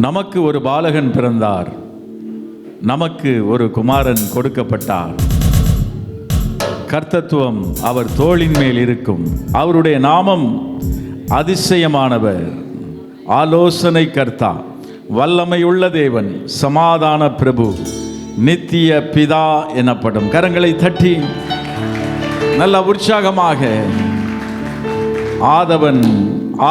நமக்கு ஒரு பாலகன் பிறந்தார், நமக்கு ஒரு குமாரன் கொடுக்கப்பட்டார். கர்த்தத்துவம் அவர் தோளின் மேல் இருக்கும். அவருடைய நாமம் அதிசயமானவர், ஆலோசனை கர்த்தா, வல்லமையுள்ள தேவன், சமாதான பிரபு, நித்திய பிதா எனப்படும். கரங்களை தட்டி நல்ல உற்சாகமாக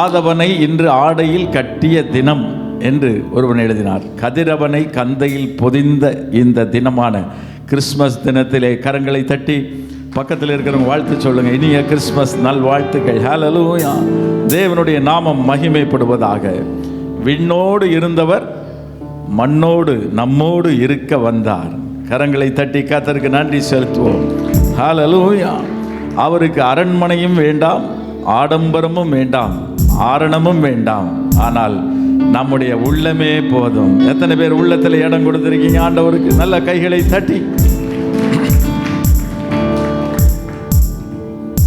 ஆதவனை இன்று ஆடையில் கட்டிய தினம் என்று ஒருவன் எழுதினார். கதிரவனை கந்தையில் பொதிந்த இந்த தினமான கிறிஸ்மஸ் தினத்திலே கரங்களை தட்டி பக்கத்தில் இருக்கிறவங்க வாழ்த்து சொல்லுங்க. இனிய கிறிஸ்மஸ் நல்வாழ்த்துக்கள். ஹல்லேலூயா. தேவனுடைய நாமம் மகிமைப்படுவதாக. விண்ணோடு இருந்தவர் மண்ணோடு நம்மோடு இருக்க வந்தார். கரங்களை தட்டி கர்த்தருக்கு நன்றி செலுத்துவோம். ஹல்லேலூயா. அவருக்கு அரண்மனையும் வேண்டாம், ஆடம்பரமும் வேண்டாம், ஆரணமும் வேண்டாம், ஆனால் நம்முடைய உள்ளமே போதும். எத்தனை பேர் உள்ளத்தில் இடம் கொடுத்திருக்கீங்க ஆண்டவருக்கு? நல்ல கைகளை தட்டி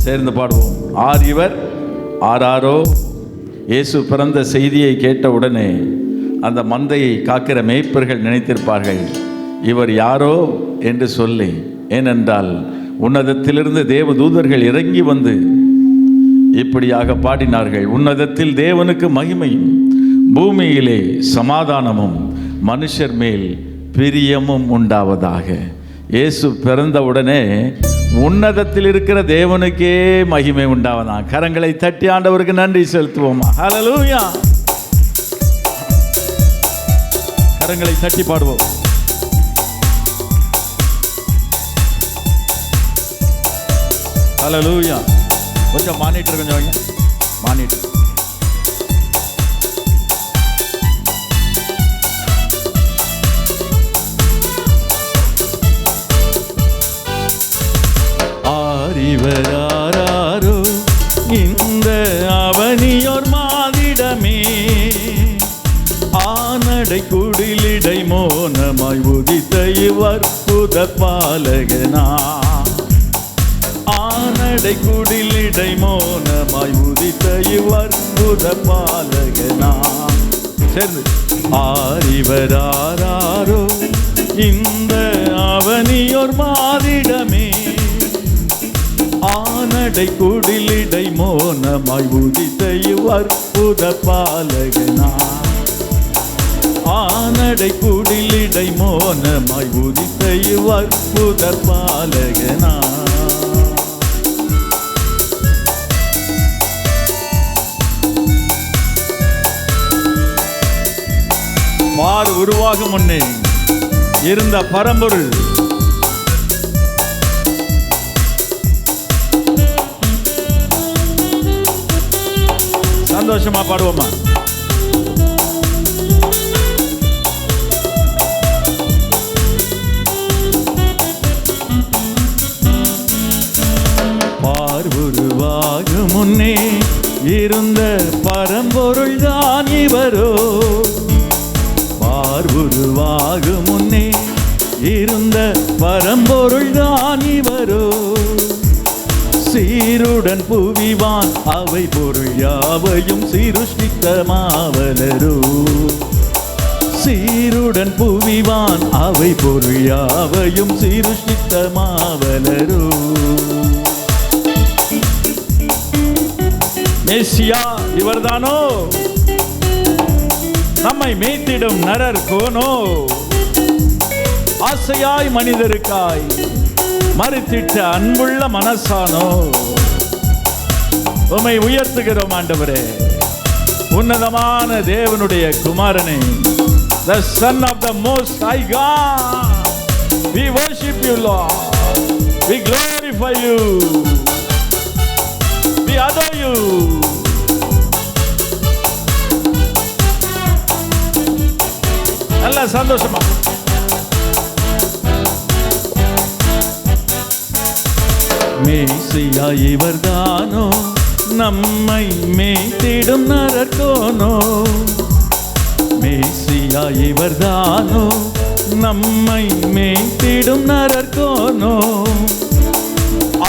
சேர்ந்து பாடுவோம். ஆர் இவர் ஆராரோ. இயேசு பிறந்த செய்தியை கேட்ட உடனே அந்த மந்தையை காக்கிற மேய்ப்பர்கள் நினைத்திருப்பார்கள், இவர் யாரோ என்று சொல்லி. ஏனென்றால் உன்னதத்திலிருந்து தேவ தூதர்கள் இறங்கி வந்து இப்படியாக பாடினார்கள், உன்னதத்தில் தேவனுக்கு மகிமையும், பூமியிலே சமாதானமும், மனுஷர் மேல் பிரியமும் உண்டாவதாக. இயேசு பிறந்த உடனே உன்னதத்தில் இருக்கிற தேவனுக்கே மகிமை உண்டாவதாக. கரங்களை தட்டி ஆண்டவருக்கு நன்றி செலுத்துவோமா? ஹல்லேலூயா. கரங்களை தட்டி பாடுவோம். ஹல்லேலூயா. கொஞ்சம் மானிட்டர் கொஞ்சம் வைங்க. மானிட்டர். ஆரிவராரோ இந்த அவனியோர் மாதிடமே, ஆனடை குடிலிடை மோனமாய் உதித்த இவற்புத பாலகனா. ஆனடை குடிலிடை மோனமாய் உதித்த இவற்புத பாலகனா. சேர்ந்து ஆரிவராரோ இந்த அவனியோர் மாதிடமே, ஆனடை குடிலிடை மோனமாய் உதித்த இவற்புத பாலகனா. ஆனடை குடிலிடை மோனமாய் உதித்த இவற்புத பாலகனா. பார் உருவாகும் முன்னே இருந்த பரம்பொருள், சந்தோஷமா பாடுவோமா? பார் உருவாகும் முன்னே இருந்த பரம்பொருள் தான் இவரோ. பார் உருவாகும் முன்னே இருந்த பரம்பொருள் தான் இவரோ. சீருடன் புவிவான் அவை பொருள் யாவையும் சிருஷ்டித்த மாவலரோ. சீருடன் புவிவான் அவை பொருள் யாவையும் சிருஷ்டித்த மாவலரோ. மேசியா இவர்தானோ, நம்மை மேய்த்திடும் நரர் கோனோ. ஆசையாய் மனிதருக்காய் மறுத்திட்ட அன்புள்ள மனசானோ. உம்மை உயர்த்துகிறோம் ஆண்டவரே, உன்னதமான தேவனுடைய குமாரனே, the son of the most high God. We worship you, Lord. We glorify you. We adore you. நல்ல சந்தோஷமா மேசியா இவர்தானோ, நம்மை மேய்த்திடும் நரர்கோனோ. மேசியா இவர்தானோ, நம்மை மேய்த்திடும் நரர்கோனோ.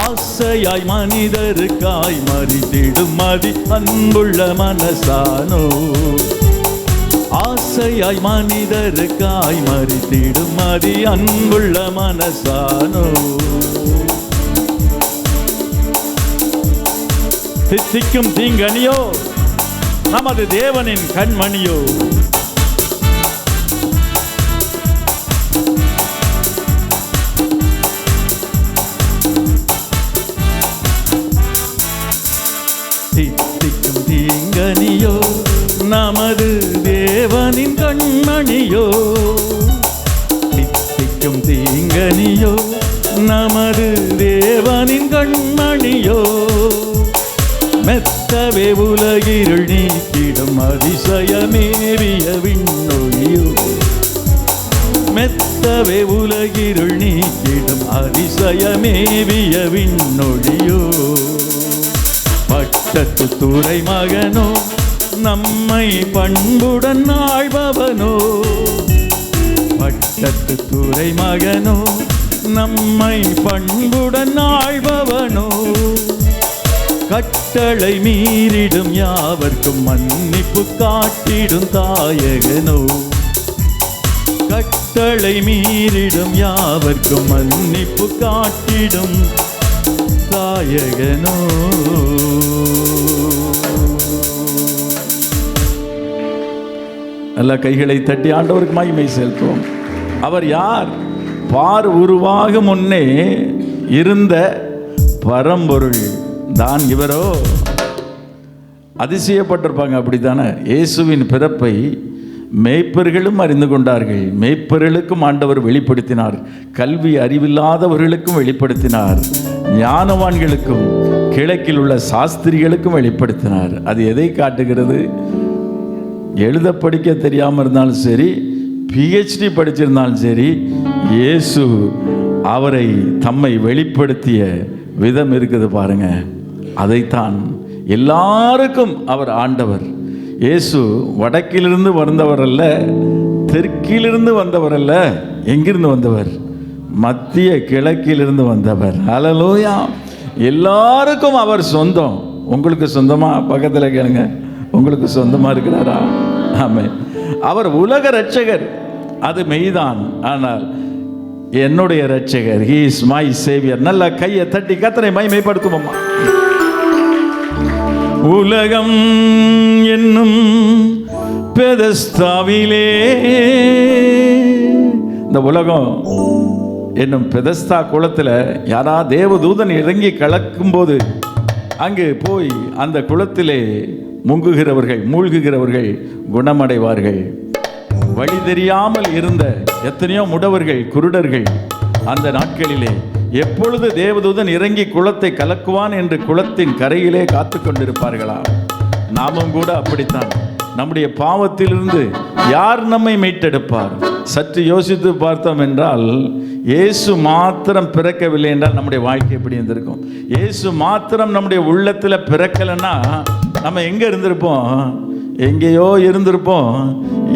ஆசையாய் மனிதருக்காய் மறித்திடும் மதி அன்புள்ள மனசானோ. ஆசை ஆசையாய் மனிதருக்காய் மறித்திடும் அதி அன்புள்ள மனசானோ. தித்திக்கும் தீங்கனியோ நமது தேவனின் கண்மணியோ. தித்திக்கும் தீங்கனியோ நமது தேவனின் கண்மணியோ. தித்திக்கும் தீங்கனியோ நமது தேவனின் கண்மணியோ. மெத்தவே உலகிருள் நீக்கிடும் அதிசயமேறிய விண்ணொழியோ. மெத்தவே உலகிருள் நீக்கிடும் அதிசயமேறிய விண்ணொழியோ. பட்டத்து துறை மகனோ நம்மை பண்புடன் ஆழ்பவனோ. பட்டத்து துறை மகனோ நம்மை பண்புடன் ஆழ்பவனோ. கட்டளை மீறிடும் யாவர்க்கும் மன்னிப்பு காட்டிடும் தாயகனோ. கட்டளை மீறிடும் யாவர்க்கும் மன்னிப்பு காட்டிடும் தாயகனோ. நல்ல கைகளை தட்டி ஆண்டவருக்கு மகிமை செலுத்துவோம். அவர் யார்? பார் உருவாகும் முன்னே இருந்த பரம்பொருள் தான் இவரோ. அதிசயப்பட்டிருப்பாங்க, அப்படித்தானே? இயேசுவின் பிறப்பை மேய்ப்பர்களும் அறிந்து கொண்டார்கள். மேய்ப்பர்களுக்கும் ஆண்டவர் வெளிப்படுத்தினார். கல்வி அறிவில்லாதவர்களுக்கும் வெளிப்படுத்தினார். ஞானவான்களுக்கும் கிழக்கில் உள்ள சாஸ்திரிகளுக்கும் வெளிப்படுத்தினார். அது எதை காட்டுகிறது? எழுத படிக்க தெரியாமல் இருந்தாலும் சரி, PhD படிச்சிருந்தாலும் சரி, இயேசு அவரை தம்மை வெளிப்படுத்திய விதம் இருக்குது பாருங்க. அதைத்தான் எல்லாருக்கும் அவர் ஆண்டவர். இயேசு வடக்கிலிருந்து வந்தவர் அல்ல, தெற்கிலிருந்து வந்தவர் அல்ல. எங்கிருந்து வந்தவர்? மத்திய கிழக்கிலிருந்து வந்தவர். ஹல்லேலூயா. எல்லாருக்கும் அவர் சொந்தம். உங்களுக்கு சொந்தமா? பக்கத்தில் கேளுங்க, உங்களுக்கு சொந்தமா இருக்கிறாரா? ஆமென். அவர் உலக இரட்சகர், அது மெய்தான். ஆனால் என்னுடைய இரட்சகர், he is my savior. நல்ல கையை தட்டி கர்த்தரை மகிமைப்படுத்துவோம். உலகம் என்னும் பெதஸ்தாவிலே, இந்த உலகம் என்னும் பெதஸ்தா குளத்தில் யாரா தேவதூதன் இறங்கி கலக்கும்போது அங்கு போய் அந்த குளத்திலே மூழ்குகிறவர்கள் குணமடைவார்கள். வழி தெரியாமல் இருந்த எத்தனையோ முடவர்கள், குருடர்கள் அந்த நாட்களிலே எப்பொழுது தேவதூதன் இறங்கி குளத்தை கலக்குவான் என்று குளத்தின் கரையிலே காத்து கொண்டிருப்பார்களா? நாமும் கூட அப்படித்தான். நம்முடைய பாவத்திலிருந்து யார் நம்மை மீட்டெடுப்பார்? சற்று யோசித்து பார்த்தோம் என்றால், இயேசு மாத்திரம் பிறக்கவில்லை என்றால் நம்முடைய வாழ்க்கை எப்படி இருந்திருக்கும்? இயேசு மாத்திரம் நம்முடைய உள்ளத்தில் பிறக்கலைன்னா நம்ம எங்கே இருந்திருப்போம்? எங்கேயோ இருந்திருப்போம்,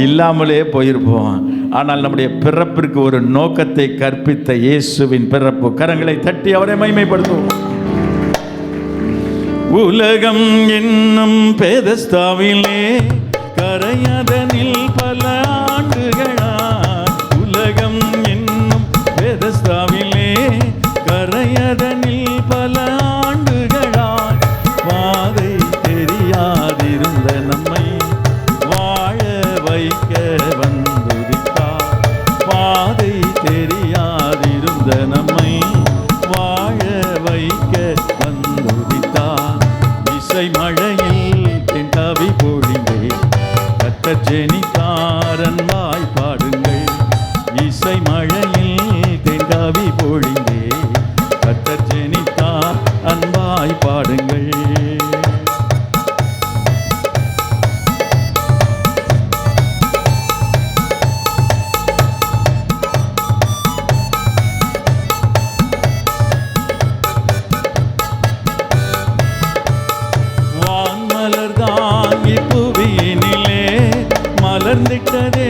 இல்லாமலே போயிருப்போம். ஆனால் நம்முடைய பிறப்பிற்கு ஒரு நோக்கத்தை கற்பித்த இயேசுவின் பிறப்பு. கரங்களை தட்டி அவரை மகிமைப்படுத்துவோம். உலகம் என்னும் பெதஸ்தாவிலே கரையதனில் பல ஆண்டுகளா. உலகம் என்னும் பெதஸ்தாவிலே கரையதனில் பல ஆண்டுகளா. பாதை தெரியாதிருந்த நம்மை வாழ வைக்க வந்துதித்தார். பாதை தெரியாதிருந்த நம்மை வாழ வைக்க வந்துதித்தார். இசை மழையில் தென்காவி பொழிந்தே கர்த்தர் ஜெனித்தாரன் வாய் பாடுங்கள். இசை மழையில் தென்காவி பொழிந்தே கர்த்தர் ஜெனித்தார் அன்பாய் பாடுங்கள். வான்மலர்தான் இப்புவியினிலே மலர்ந்திட்டதே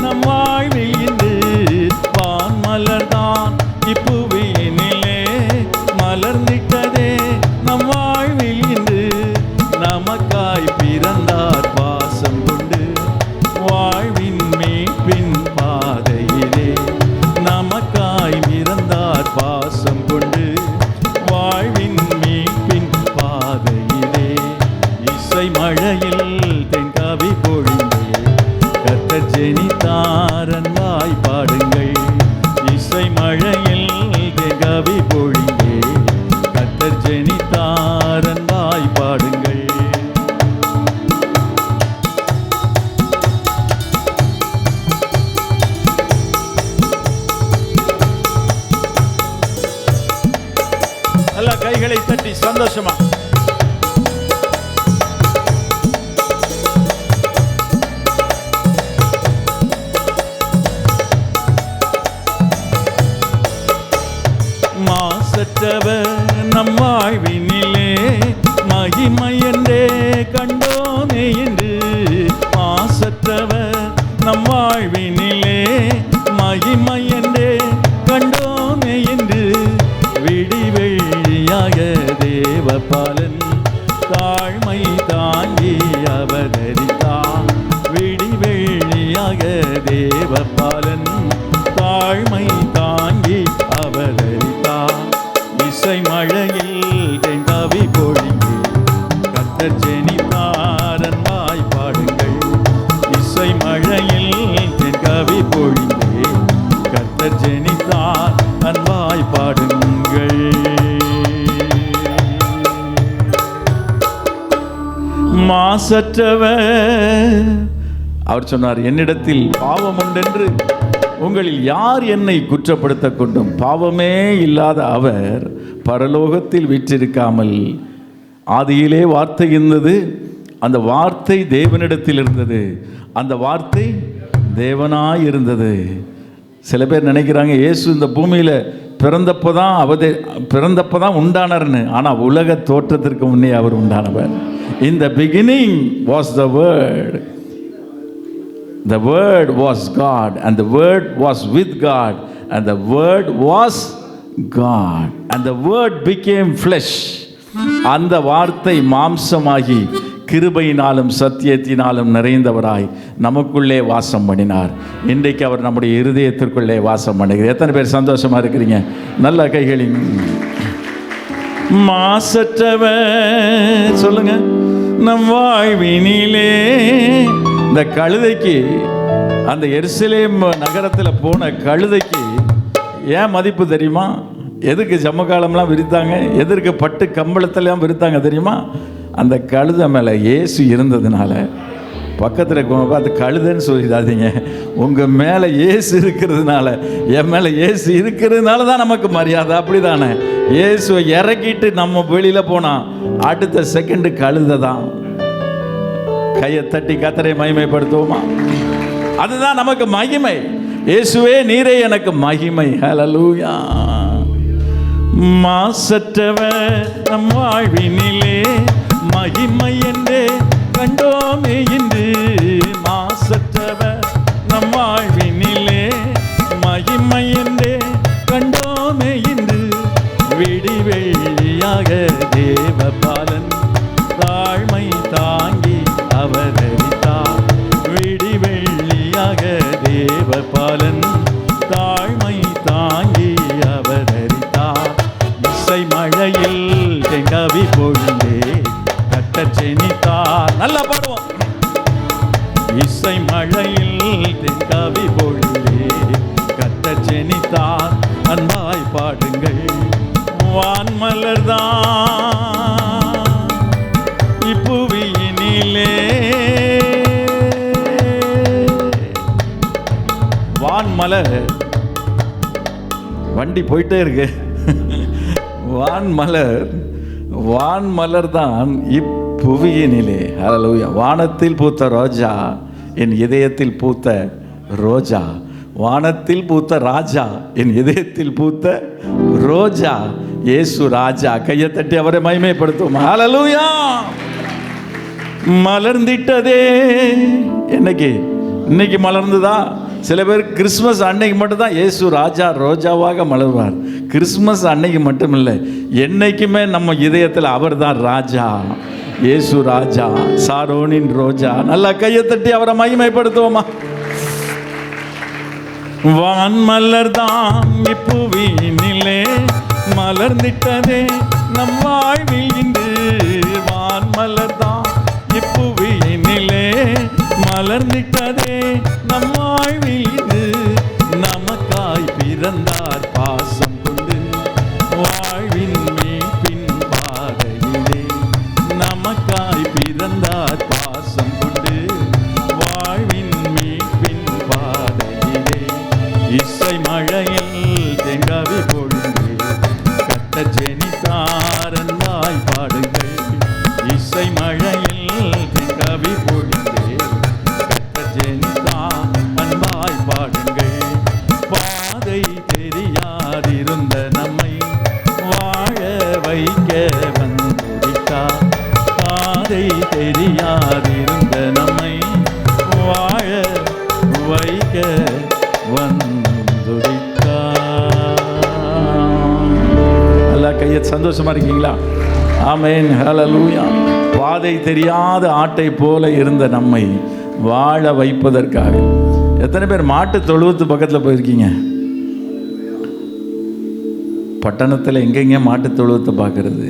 நம் வாழ்வில் இன்று. வான்மலர்தான் இப்புவியினிலே மலர்ந்திட்டதே நம் வாழ்வில் இன்று. நமக்காய் பிறந்தார் பாசம் கொண்டு வாழ்வின் கர்த்தர் ஜெனித்தாரன் வாய் பாடுங்கள். இசை மழையில் கவி பொழிங்கே கர்த்தர் ஜெனித்தாரன் வாய் பாடுங்கள். நல்ல கைகளை தட்டி சந்தோஷமா மாசற்றவர் நம் வாழ்வினிலே மகிமை என்றே கண்டோமே என்று. மாசற்றவர் நம் வாழ்வினிலே மகிமை என்றே கண்டோமே என்று. விடிவெள்ளியாக தேவபாலன் தாழ்மை தாங்கி அவதரித்தார். விடிவெள்ளியாக தேவபாலன் தாழ்மை தாங்கி அவதரித்தார். இசை மழையில் கவி பொழிங்கே கர்த்தர் ஜெனித்தாரன் வாய் பாடுங்கள். இசை மழையில் கவி பொழிங்கே கர்த்தர் ஜெனித்தார் அன்பாய் பாடுங்கள். மாசற்றவர் அவர் சொன்னார், என்னிடத்தில் பாவம் உண்டென்று உங்களில் யார் என்னை குற்றப்படுத்த கொண்டும்? பாவமே இல்லாத அவர் பரலோகத்தில் வீற்றிருக்காமல் ஆதியிலே வார்த்தை இருந்தது, அந்த வார்த்தை தேவனிடத்தில் இருந்தது, அந்த வார்த்தை தேவனாய் இருந்தது. சில பேர் நினைக்கிறாங்க இயேசு இந்த பூமியில் பிறந்தப்போ தான் உண்டானார்னு. ஆனால் உலக தோற்றத்திற்கு முன்னே அவர் உண்டானவர். In the beginning was the Word. The Word was God, and the Word was with God, and the Word was God, and the Word became flesh. அந்த வார்த்தை மாம்சமாகி கிருபையினாலும் சத்தியத்தினாலும் நிறைந்தவராய் நமக்குள்ளே வாசம் பண்ணினார். இன்றைக்கு அவர் நம்முடைய இருதயத்திற்குள்ளே வாசம் பண்ணுகிறார். எத்தனை பேர் சந்தோஷமா இருக்கிறீங்க? நல்ல கைகளின் மாசற்றவர் சொல்லுங்க. நம் வாழ்வினிலே இந்த கழுதைக்கு, அந்த எருசலேம் நகரத்தில் போன கழுதைக்கு ஏன் மதிப்பு தெரியுமா? எதுக்கு ஜம்மகாலம்லாம் விரித்தாங்க, எதற்கு பட்டு கம்பளத்தெல்லாம் விரித்தாங்க தெரியுமா? அந்த கழுதை மேலே இயேசு இருந்ததுனால. பக்கத்தில் பார்த்து கழுதைன்னு சொல்லிடாதீங்க, உங்கள் மேலே இயேசு இருக்கிறதுனால, என் மேலே இயேசு இருக்கிறதுனால தான் நமக்கு மரியாதை. அப்படி தானே? இயேசுவை இறக்கிட்டு நம்ம வெளியில் போனால் அடுத்த செகண்டு கழுதை தான். கையை தட்டி கர்த்தரை மகிமைப்படுத்துவோமா? அதுதான் நமக்கு மகிமை. இயேசுவே நீரே எனக்கு மகிமை. ஹல்லேலூயா. மாசற்றவர் நம் வாழ்வினிலே மகிமை என்றே கண்டோமே இன்று. மாசற்றவர் நம் வாழ்வினிலே மகிமை என்றே கண்டோமே இன்று. விடிவெள்ளியாக தேவபாலன் தாழ்மை தாங்கி அவதரித்தார். விடிவெள்ளியாக தேவபாலன் தாழ்மை தாங்கி அவதரித்தார். இசை மழையில் கவி பொழிந்தே கர்த்தர் ஜெனித்தார். நல்லா பாடுவோம். இசை மழையில் கவி பொழிந்தே கர்த்தர் ஜெனித்தார். அன்பாய் பாடுங்கள். வான்மலர்தான் இப்புவியினிலே, வான்மலர் வண்டி போயிட்டே இருக்கு. வான்மலர் தான் இப்புவியினிலே. ஹல்லேலூயா. வானத்தில் பூத்த ரோஜா, என் இதயத்தில் பூத்த ரோஜா. வானத்தில் பூத்த ராஜா, என் இதயத்தில் பூத்த ரோஜா. இயேசு ராஜா. கையை தட்டி அவரை மகிமைப்படுத்துவோம். ஹல்லேலூயா. மலர்ந்திட்டதே. இன்னைக்கு மலர்ந்துதா? சில பேர் கிறிஸ்மஸ் அன்னைக்கு மட்டும்தான் இயேசு ராஜா ரோஜாவாக மலர்வார். கிறிஸ்மஸ் அன்னைக்கு மட்டும் இல்லை, என்னைக்குமே நம்ம இதயத்தில் அவர் தான் ராஜா. இயேசு ராஜா, சாரோனின் ரோஜா. நல்லா கையை தட்டி அவரை மகிமைப்படுத்துவோமா? வான்மலர் தான் இப்புவியினிலே மலர்ந்திட்டதே நம் வாழ்வில் இன்று. வான்மலர் தான் இப்புவியினிலே மலர்ந்திட்டதே நம் வாழ்வில் இது, நமக்காய் பிறந்தார் பாசம் கொண்டு வாழ்வின் மீட்பின் பாதையிலே. நமக்காய் பிறந்தார் பாசம் கொண்டு வாழ்வின் மீட்பின் பாதையிலே. இசை மழையில் தேங்காவி பொழுது கட்ட ஜெனித்தார் அன்பாய் பாடுங்கள். இசை மழையில் தேங்காவி பொழுது கட்ட ஜெனித்தார் அன்பாய் பாடுங்கள். பாதை தெரியாதிருந்த நம்மை வாழ வைக்க வந்துவிட்டார். பாதை தெரியாதிருந்த நம்மை வாழ வைக்க எல்லாம் கையை சந்தோஷமா இருக்கீங்களா? ஆமென், ஹல்லேலூயா. பாதை தெரியாத ஆட்டை போல இருந்த நம்மை வாழ வைப்பதற்காக. எத்தனை பேர் மாட்டு தொழுவத்து பக்கத்தில் போயிருக்கீங்க? பட்டணத்தில் எங்கெங்க மாட்டு தொழுவத்தை பார்க்கறது?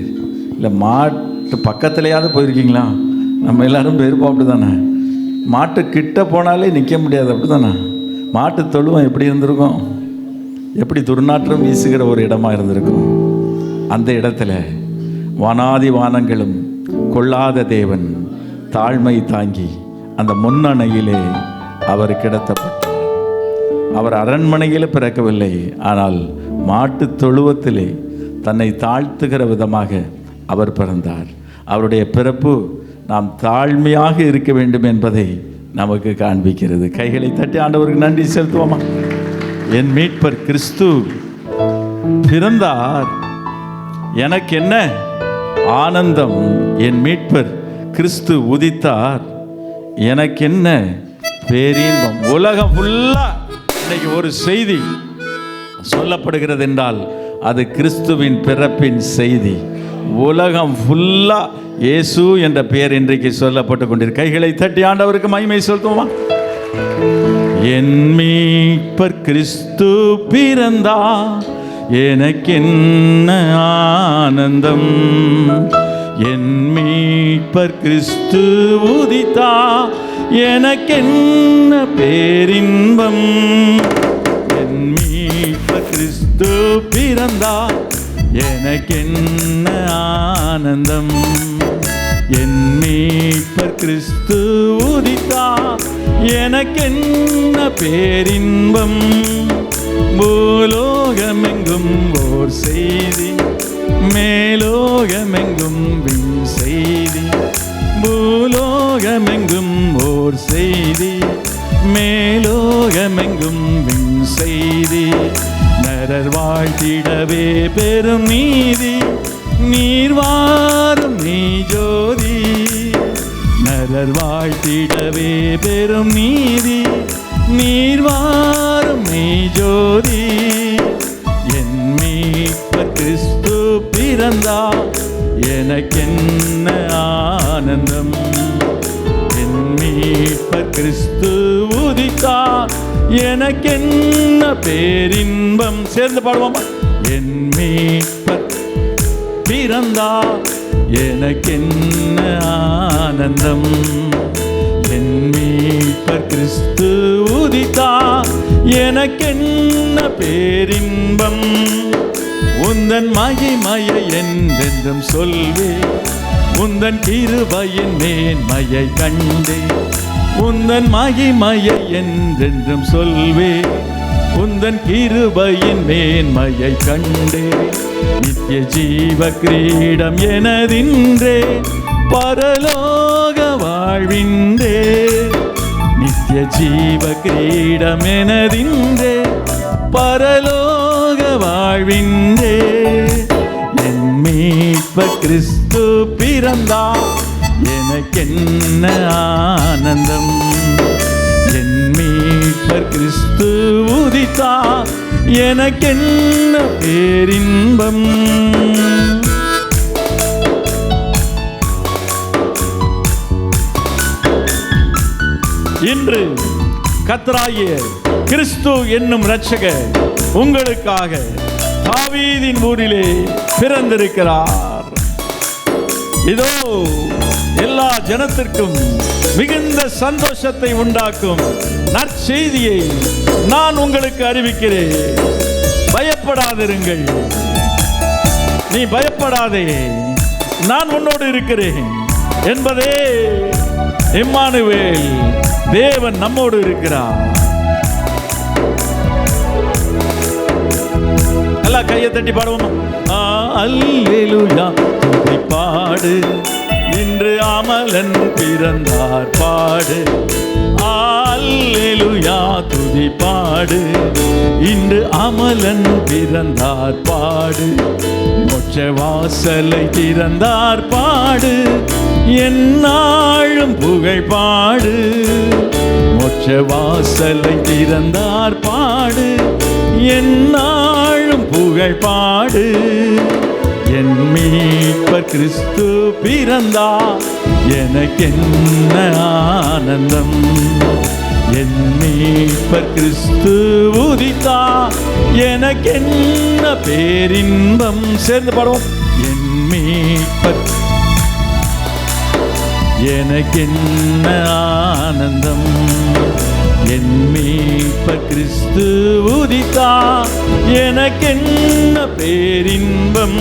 இல்லை மாட்டு பக்கத்துலையாவது போயிருக்கீங்களா? நம்ம எல்லாரும் போயிருப்போம், அப்படி தானே? மாட்டு கிட்ட போனாலே நிற்க முடியாது, அப்படி தானே? மாட்டு தொழுவம் எப்படி இருந்திருக்கும்? எப்படி துர்நாற்றம் வீசுகிற ஒரு இடமா இருந்திருக்கும். அந்த இடத்துல வானாதி வானங்களும் கொள்ளாத தேவன் தாழ்மை தாங்கி அந்த முன்னணையிலே அவர் கிடத்தப்பட்டார். அவர் அரண்மனையில் பிறக்கவில்லை, ஆனால் மாட்டு தொழுவத்திலே தன்னை தாழ்த்துகிற விதமாக அவர் பிறந்தார். அவருடைய பிறப்பு நாம் தாழ்மையாக இருக்க வேண்டும் என்பதை நமக்கு காண்பிக்கிறது. கைகளை தட்டி ஆண்டவருக்கு நன்றி செலுத்துவோமா? என் மீட்பர் கிறிஸ்து பிறந்தார், எனக்கு என்ன ஆனந்தம். என் மீட்பர் கிறிஸ்து உதித்தார், எனக்கு என்ன பேரின்பம். உலகம் ஃபுல்லா இன்னைக்கு ஒரு செய்தி சொல்லப்படுகிறது என்றால் அது கிறிஸ்துவின் பிறப்பின் செய்தி. உலகம் ஃபுல்லா இயேசு என்ற பெயர் இன்றைக்கு சொல்லப்பட்டு கொண்டிருக்க. கைகளை தட்டி ஆண்டவருக்கு மகிமை செலுத்துவோமா? என் மீட்பர் கிறிஸ்து பிறந்தார், எனக்கென்ன ஆனந்தம். என் மீட்பர் கிறிஸ்து உதித்தார், எனக்கென்ன பேரின்பம். என் மீட்பர் கிறிஸ்து பிறந்தார், எனக்கென்ன ஆனந்தம். என் மீட்பர் கிறிஸ்து உதித்தார், எனக்கென்ன பேரின்பம். பூலோகமெங்கும் ஓர் செய்தி, மேலோகமெங்கும் விண் செய்தி. பூலோகமெங்கும் ஓர் செய்தி, மேலோகமெங்கும் விண் செய்தி. நரர் வாழ்த்திடவே பெரும் நீதி, நீர் வாரும் நீ ஜோதி. நரர் வாழ்த்திடவே பெரும் நீதி, நீர் வாரும் நீ ஜோதி. என் மீட்பர் கிறிஸ்து பிறந்தார், எனக்கென்ன ஆனந்தம். என் மீட்பர் கிறிஸ்து உதித்தார், எனக்கென்ன பேரின்பம். சேர்ந்து பாடுவோமா? என் மீட்பர் பிறந்தார், எனக்கென்ன ஆனந்தம். என் மீட்பர் கிறிஸ்து உதித்தார், எனக்கென்ன பேரின்பம். உந்தன் மகிமையை என்றென்றும் சொல்வே, உந்தன் கிருபையின் மேன்மையை கண்டே. உந்தன் மகிமையை என்றென்றும் சொல்வே, உந்தன் கிருபையின் மேன்மையை கண்டே. நித்திய ஜீவ கிரீடம் எனதின்றே, பரலோக வாழ்வின்றே. நித்திய ஜீவ கிரீடம் எனதின்றே, பரலோக வாழ்வின்றே. என் மீட்பர் கிறிஸ்து பிறந்தார், எனக்கென்ன ஆனந்தம். என் மீட்பர் கிறிஸ்து உதித்தார், எனக்கென்ன பேரின்பம். இன்று கர்த்தராகிய கிறிஸ்து என்னும் இரட்சகர் உங்களுக்காக தாவீதின் ஊரிலே பிறந்திருக்கிறார். இதோ எல்லா ஜனத்திற்கும் மிகுந்த சந்தோஷத்தை உண்டாக்கும் நற்செய்தியை நான் உங்களுக்கு அறிவிக்கிறேன். பயப்படாதிருங்கள், நீ பயப்படாதே, நான் உன்னோடு இருக்கிறேன் என்பதே இம்மானுவேல், தேவன் நம்மோடு இருக்கிறார். எல்லாம் கையை தட்டி பாடுவோம். அல்லேலூயா துதி பாடு, இன்று அமலன் பிறந்தார் பாடு. அல்லேலூயா துதி பாடு, இன்று அமலன் பிறந்தார் பாடு. மோட்ச வாசலை திறந்தார் பாடு, எந்நாளும் புகழ் பாடு. மோட்ச வாசலை திறந்தார் பாடு, எந்நாளும் புகழ் பாடு. என் மீட்பர் கிறிஸ்து பிறந்தார், எனக்கென்ன ஆனந்தம். என் மீட்பர் கிறிஸ்து உதித்தார், எனக்கென்ன பேரின்பம். சேர்ந்து பாடுவோம். என் மீட்பர் எனக்கென்ன ஆனந்தம். என் மீட்பர் கிறிஸ்து உதித்தார், எனக்கென்ன பேரின்பம்.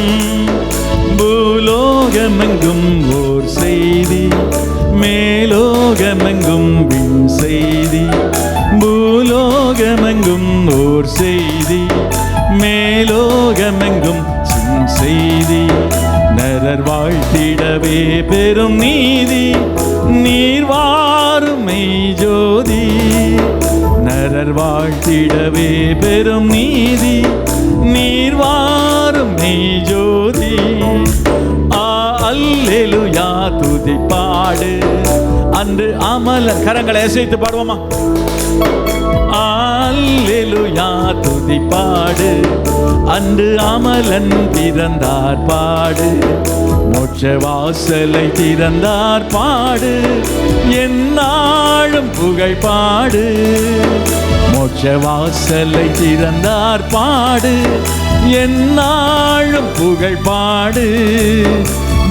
பூலோகமெங்கும் ஓர் செய்தி, மேலோகமெங்கும் விண் செய்தி. பூலோகமெங்கும் ஓர் செய்தி, மேலோகமெங்கும் சின் செய்தி. நரர் வாழ்த்திடவே பெரும் நீதி, நீர் வாரும் மெய் ஜோதி. நரர் வாழ்த்திடவே பெரும் நீதி, நீர் வாரும் மெய் ஜோதி. அல்லேலூயா துதி பாடு, அன்று அமல கரங்களை அசைத்து பாடுவோமா? அல்லேலூயா துதி பாடு, அன்று அமலன் திறந்தார் பாடு. மோட்ச வாசலை திறந்தார் பாடு, எந்நாளும் புகழ் பாடு. மோட்ச வாசலை திறந்தார் பாடு, எந்நாளும் புகழ் பாடு.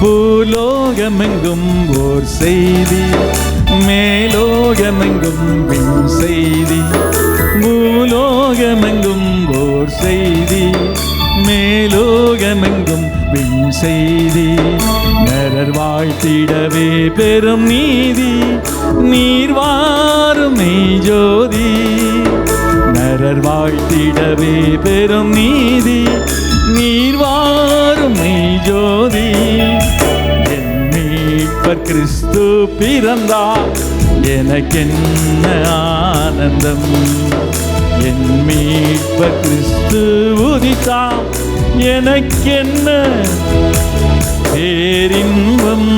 பூலோகமெங்கும் ஓர் செய்தி, மேலோகமெங்கும் விண் செய்தி. பூலோகமெங்கும் ஓர் செய்தி, மேலோகமெங்கும் விண் செய்தி. நரர் வாழ்த்திடவே பெரும் நீதி, நீர் வாரும் மெய் ஜோதி. நரர் வாழ்த்திடவே பெரும் நீதி, நீர் வாரும் மெய் ஜோதி. என் மீட்பர் கிறிஸ்து பிறந்தார், எனக்கென்ன ஆனந்தம். என் மீட்பர் கிறிஸ்து உதித்தார், எனக்கென்ன பேரின்பம்.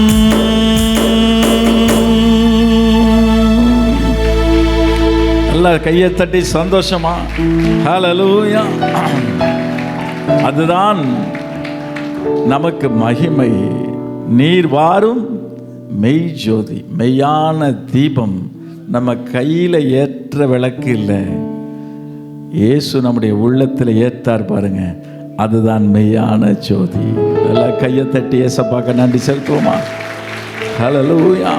நல்லா கையை தட்டி சந்தோஷமா ஹல்லேலூயா. அதுதான் நமக்கு மகிமை. நீர் வாரும் மெய் ஜோதி, மெய்யான தீபம். நம்ம கையில் ஏற்ற விளக்கு இல்லை, இயேசு நம்முடைய உள்ளத்தில் ஏற்றார் பாருங்க, அதுதான் மெய்யான ஜோதி. எல்லாம் கையை தட்டி ஏசப்பாக்க நன்றி செலுத்துவோமா? ஹல்லேலூயா.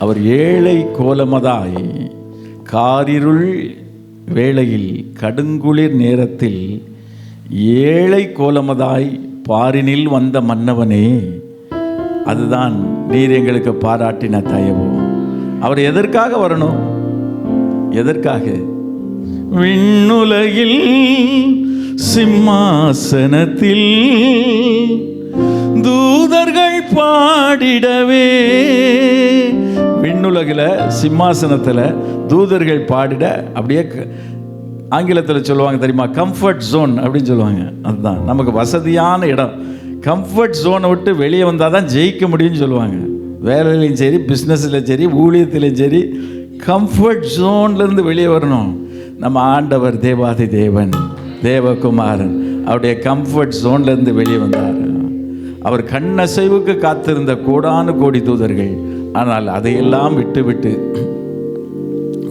அவர் ஏழை கோலமதாய் காரிருள் வேளையில் கடுங்குளிர் நேரத்தில் ஏழை கோலமதாய் பாரினில் வந்த மன்னவனே, அதுதான் நீர் எங்களுக்கு பாராட்டின தயவு. அவர் எதற்காக வரணும்? எதற்காக? விண்ணுலகில் சிம்மாசனத்தில் தூதர்கள் பாடிடவே. விண்ணுலகில் சிம்மாசனத்தில் தூதர்கள் பாடிட, அப்படியே ஆங்கிலத்தில் சொல்லுவாங்க தெரியுமா, கம்ஃபர்ட் ஜோன் அப்படின்னு சொல்லுவாங்க. அதுதான் நமக்கு வசதியான இடம். கம்ஃபர்ட் ஜோனை விட்டு வெளியே வந்தால் தான் ஜெயிக்க முடியும்னு சொல்லுவாங்க. வேலையிலையும் சரி, பிஸ்னஸ்லையும் சரி, ஊழியத்திலையும் சரி, கம்ஃபர்ட் ஜோன்லேருந்து வெளியே வரணும். நம்ம ஆண்டவர் தேவாதி தேவன், தேவகுமாரன் அவருடைய கம்ஃபர்ட் ஜோன்லேருந்து வெளியே வந்தார். அவர் கண்ணசைவுக்கு காத்திருந்த கோடானு கோடி தூதர்கள், ஆனால் அதையெல்லாம் விட்டு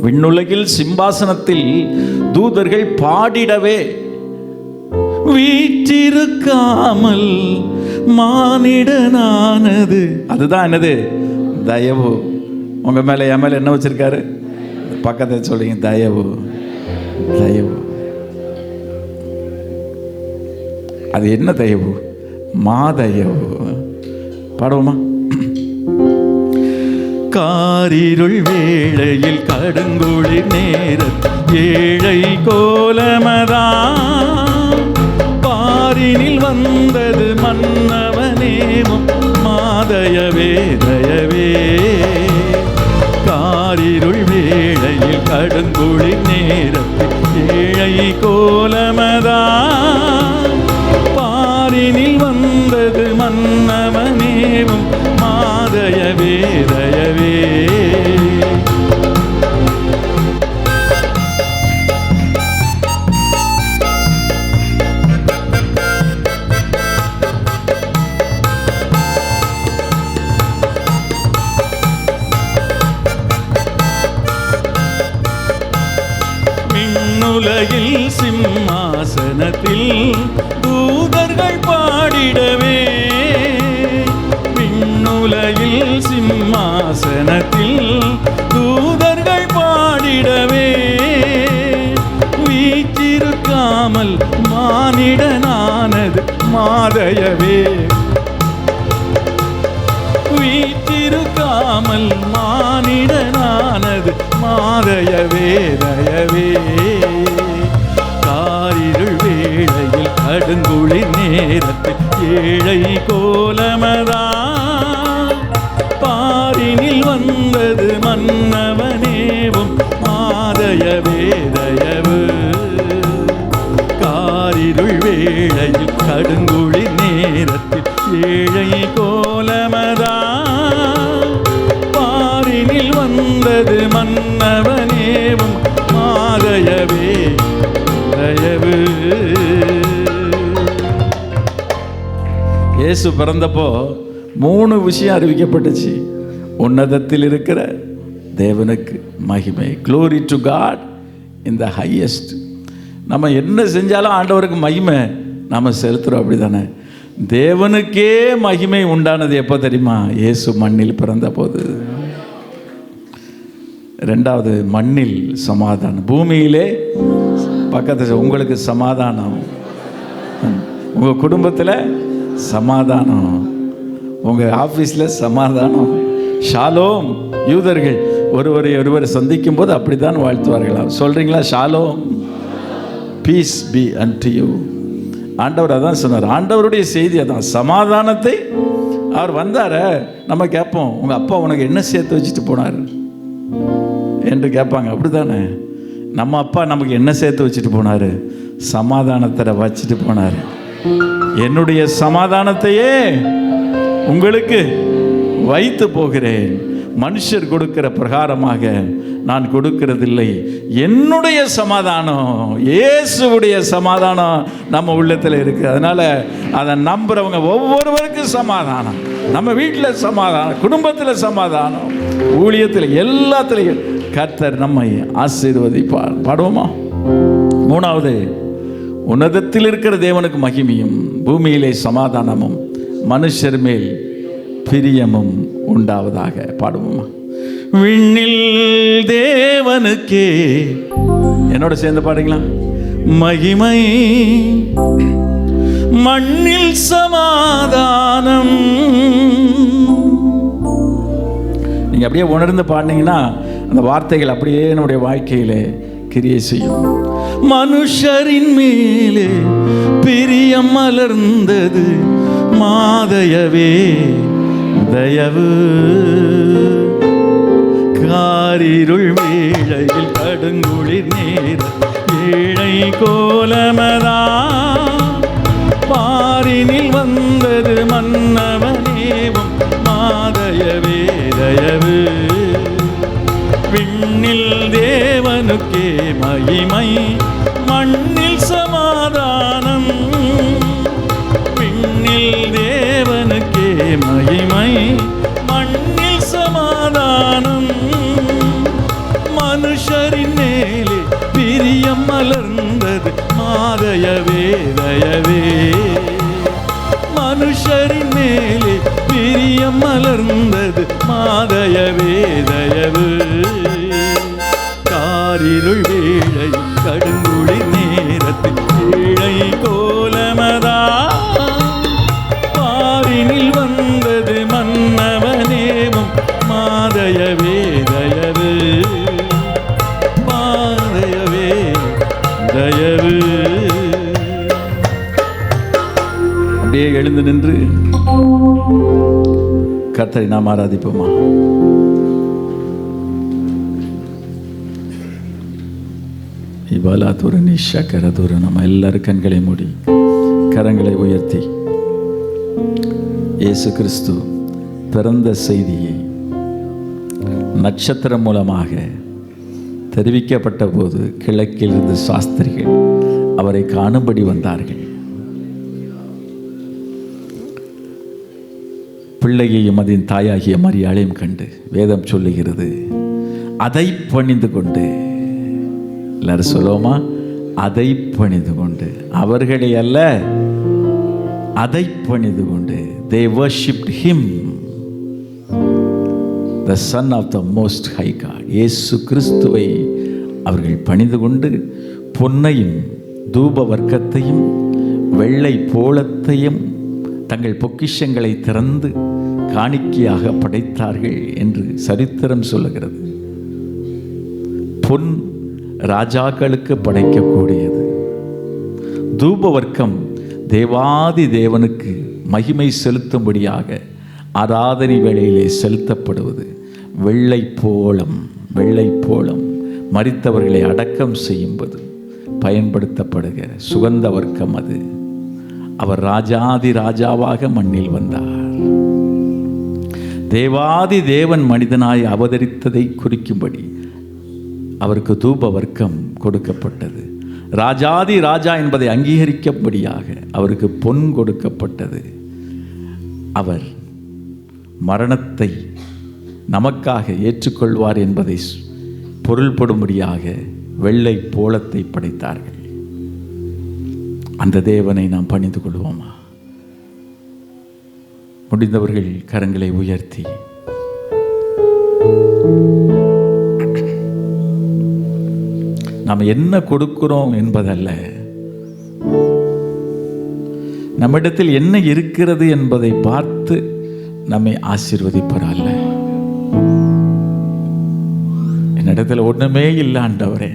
விண்ணுலகில் சிம்மாசனத்தில் தூதர்கள் பாடிடவே, வீற்றிருக்காமல் மானிடனானது. அதுதான் என்னது? தயவு. உங்கள் மேலே என் மேலே என்ன வச்சுருக்காரு? பக்கத்தை சொல்லுங்க, தயவு. தயவு. அது என்ன தயவு? மாதயவு. பாடுவோமா? காரிருள் வேளையில் கடுங்குளிர் நேரத்தில் ஏழை கோலமதான் பாரினில் வந்தது மன்னவனேமும் மாதயவே தயவே. காரிருள் வேளையில் கடுங்குளிர் நேரத்தில் ஏழை கோலமதான் பாரினில் வந்தது மன்னவனேமும் மாதயவே தயவே. விண்ணுலகில் சிம்மாசனத்தில் தூதர்கள் பாடிடவே, விண்ணுலகில் சிம்மாசனத்தில் தூதர்கள் பாடிடவே, வீற்றிருக்காமல் மானிடனானது மாதயவே. வீற்றிருக்காமல் மானிடனானது மாதயவே தயவே. காரிருள் வேளையில் கடுங்குளிர் நேரத்தில் ஏழை கோலமதான் பாரினில் வந்தது மன்னவனேவும் மாதயவே தயவு. காரிருள் வேளையில் கடுங்குளிர் நேரத்தில் ஏழை கோலமதான் பாரினில் வந்தது மன்னவனேவும் மாதயவே தயவு. இயேசு பிறந்தப்போ 3 விஷயம் அறிவிக்கப்பட்டுச்சு. உன்னதத்தில் இருக்கிற தேவனுக்கு மகிமை, glory to God in the highest. நம்ம என்ன செஞ்சாலும் ஆண்டவருக்கு மகிமை நாம் செலுத்துகிறோம், அப்படி தானே? தேவனுக்கே மகிமை உண்டானது எப்போ தெரியுமா? இயேசு மண்ணில் பிறந்த போது. 2வது, மண்ணில் சமாதானம், பூமியிலே பக்கத்தில் உங்களுக்கு சமாதானம், உங்கள் குடும்பத்தில் சமாதானம், உங்கள் ஆஃபீஸில் சமாதானம், ஷாலோம். யூதர்கள் ஒருவரை சந்திக்கும் போது அப்படி தான் வாழ்த்துவார்களா? சொல்கிறீங்களா? Shalom, piece B and you. ஆண்டவர் அதான் சொன்னார். ஆண்டவருடைய செய்தி அதான், சமாதானத்தை. அவர் வந்தார நம்ம கேட்போம், உங்கள் அப்பா உனக்கு என்ன சேர்த்து வச்சுட்டு போனார் என்று கேட்பாங்க, அப்படி தானே? நம்ம அப்பா நமக்கு என்ன சேர்த்து வச்சுட்டு போனார்? சமாதானத்தை வச்சுட்டு போனார். என்னுடைய சமாதானத்தையே உங்களுக்கு வைத்து போகிறேன், மனுஷர் கொடுக்கிற பிரகாரமாக நான் கொடுக்கிறதில்லை. என்னுடைய சமாதானம், இயேசுவுடைய சமாதானம் நம்ம உள்ளத்தில் இருக்குது. அதனால் அதை நம்புகிறவங்க ஒவ்வொருவருக்கும் சமாதானம். நம்ம வீட்டில் சமாதானம், குடும்பத்தில் சமாதானம், ஊழியத்தில், எல்லாத்திலையும் கர்த்தர் நம்மை ஆசீர்வதிப்பார். பாடுவோமா? 3வது, உன்னதத்தில் இருக்கிற தேவனுக்கு மகிமையும் பூமியிலே சமாதானமும் மனுஷர் மேல் பிரியமும் உண்டாவதாக. பாடுவோமா? விண்ணில் தேவனுக்கே, என்னோட சேர்ந்து பாடுங்களா, மகிமை, மண்ணில் சமாதானம். நீங்க அப்படியே உணர்ந்து பாடினீங்கன்னா அந்த வார்த்தைகள் அப்படியே நம்முடைய வாழ்க்கையிலே கிரியை செய்யும். மனுஷரின் மேலே பிரியம் மலர்ந்தது மாதயவே தயவு. காரிருள் வேளையில் கடுங்குளிர் நேரம் ஏழை கோலமதான் பாரினில் வந்தது மன்னவனேவும் மாதயவே தயவு. விண்ணில் தேவனுக்கே மகிமை, மண்ணில் சமாதானம். விண்ணில் தேவனுக்கே மகிமை, மண்ணில் சமாதானம். மனுஷரின் மேலே பிரியம் மலர்ந்தது மாதயவே தயவே. மனுஷரின் மேலே பிரியம் மலர்ந்தது மாதயவே தயவு. காரிருள் வேளை கடுங்குளிர் நேரத்தில் ஏழை கோலமதா பாரினில் வந்தது மன்னவனேவும் மாதயவே தயவு. மாதயவே தயவு. அப்படியே எழுந்து நின்று கர்த்தரை நாம் ஆராதிப்போமா? இவாலாதுர நிஷா கரதுர. நம்ம எல்லாரும் கண்களை மூடி கரங்களை உயர்த்தி இயேசு கிறிஸ்து பிறந்த செய்தியை நட்சத்திரம் மூலமாக தெரிவிக்கப்பட்ட போது கிழக்கிலிருந்து சாஸ்திரிகள் அவரை காணும்படி வந்தார்கள். பிள்ளையையும் அதன் தாயாகிய மரியாளையும் கண்டு வேதம் சொல்லுகிறது, அதை பணிந்து கொண்டு, எல்லாரும் சொல்லுவோமா? அதை பணிந்து கொண்டு, அவர்களை அல்ல, அதை பணிந்து கொண்டு. They worshipped him, the son of the most high God. இயேசு கிறிஸ்துவை அவர்கள் பணிந்து கொண்டு பொன்னையும் தூப வர்க்கத்தையும் வெள்ளை போளத்தையும் தங்கள் பொக்கிஷங்களை திறந்து காணிக்கையாக படைத்தார்கள் என்று சரித்திரம் சொல்லுகிறது. பொன் ராஜாக்களுக்கு படைக்கக்கூடியது. தூப வர்க்கம் தேவாதி தேவனுக்கு மகிமை செலுத்தும்படியாக ஆராதனை வேளையிலே செலுத்தப்படுவது. வெள்ளை போளம், வெள்ளை போளம் மரித்தவர்களை அடக்கம் செய்யும்போது பயன்படுத்தப்படுகிற சுகந்த வர்க்கம் அது. அவர் ராஜாதி ராஜாவாக மண்ணில் வந்தார். தேவாதி தேவன் மனிதனாய் அவதரித்ததை குறிக்கும்படி அவருக்கு தூப வர்க்கம் கொடுக்கப்பட்டது. ராஜாதி ராஜா என்பதை அங்கீகரிக்கும்படியாக அவருக்கு பொன் கொடுக்கப்பட்டது. அவர் மரணத்தை நமக்காக ஏற்றுக்கொள்வார் என்பதை பொருள்படும்படியாக வெள்ளை போளத்தை படைத்தார்கள். அந்த தேவனை நாம் பணிந்து கொள்வோமா? முடிந்தவர்கள் கரங்களை உயர்த்தி நாம் என்ன கொடுக்கிறோம் என்பதல்ல, நம்மிடத்தில் என்ன இருக்கிறது என்பதை பார்த்து நம்மை ஆசீர்வதிப்பார் அல்ல. என்னிடத்தில் ஒண்ணுமே இல்லை ஆண்டவரே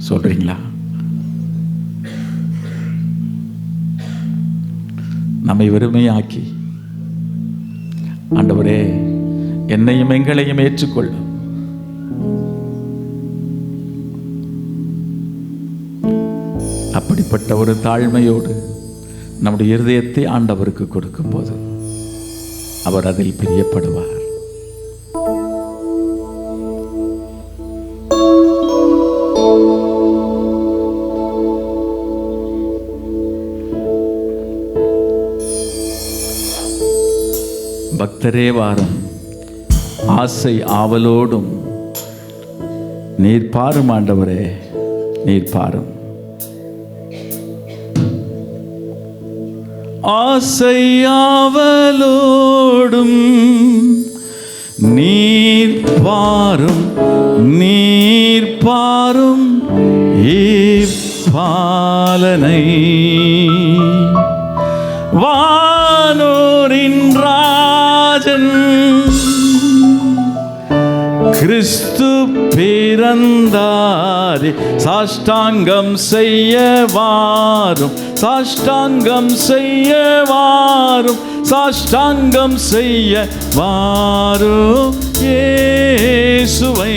சொல்றீங்களா? நம்மை வெறுமையாக்கி, ஆண்டவரே என்னையும் எங்களையும் ஏற்றுக்கொள்ளும். அப்படிப்பட்ட ஒரு தாழ்மையோடு நம்முடைய இருதயத்தை ஆண்டவருக்கு கொடுக்கும்போது அவர் அதில் பிரியப்படுவார். பக்தரே வாரும், ஆசை ஆவலோடும் நீர் பாரும் ஆண்டவரே, நீர் பாரும். ஆசை ஆவலோடும் நீர் பாரும், நீர் பாரும் இப்பாலனை. வானோரின் ராஜன் கிறிஸ்து பிறந்தாரே, சாஷ்டாங்கம் செய்ய வாரும், சாஷ்டாங்கம் செய்ய வாரும், சாஷ்டாங்கம் செய்ய வாரும் இயேசுவை.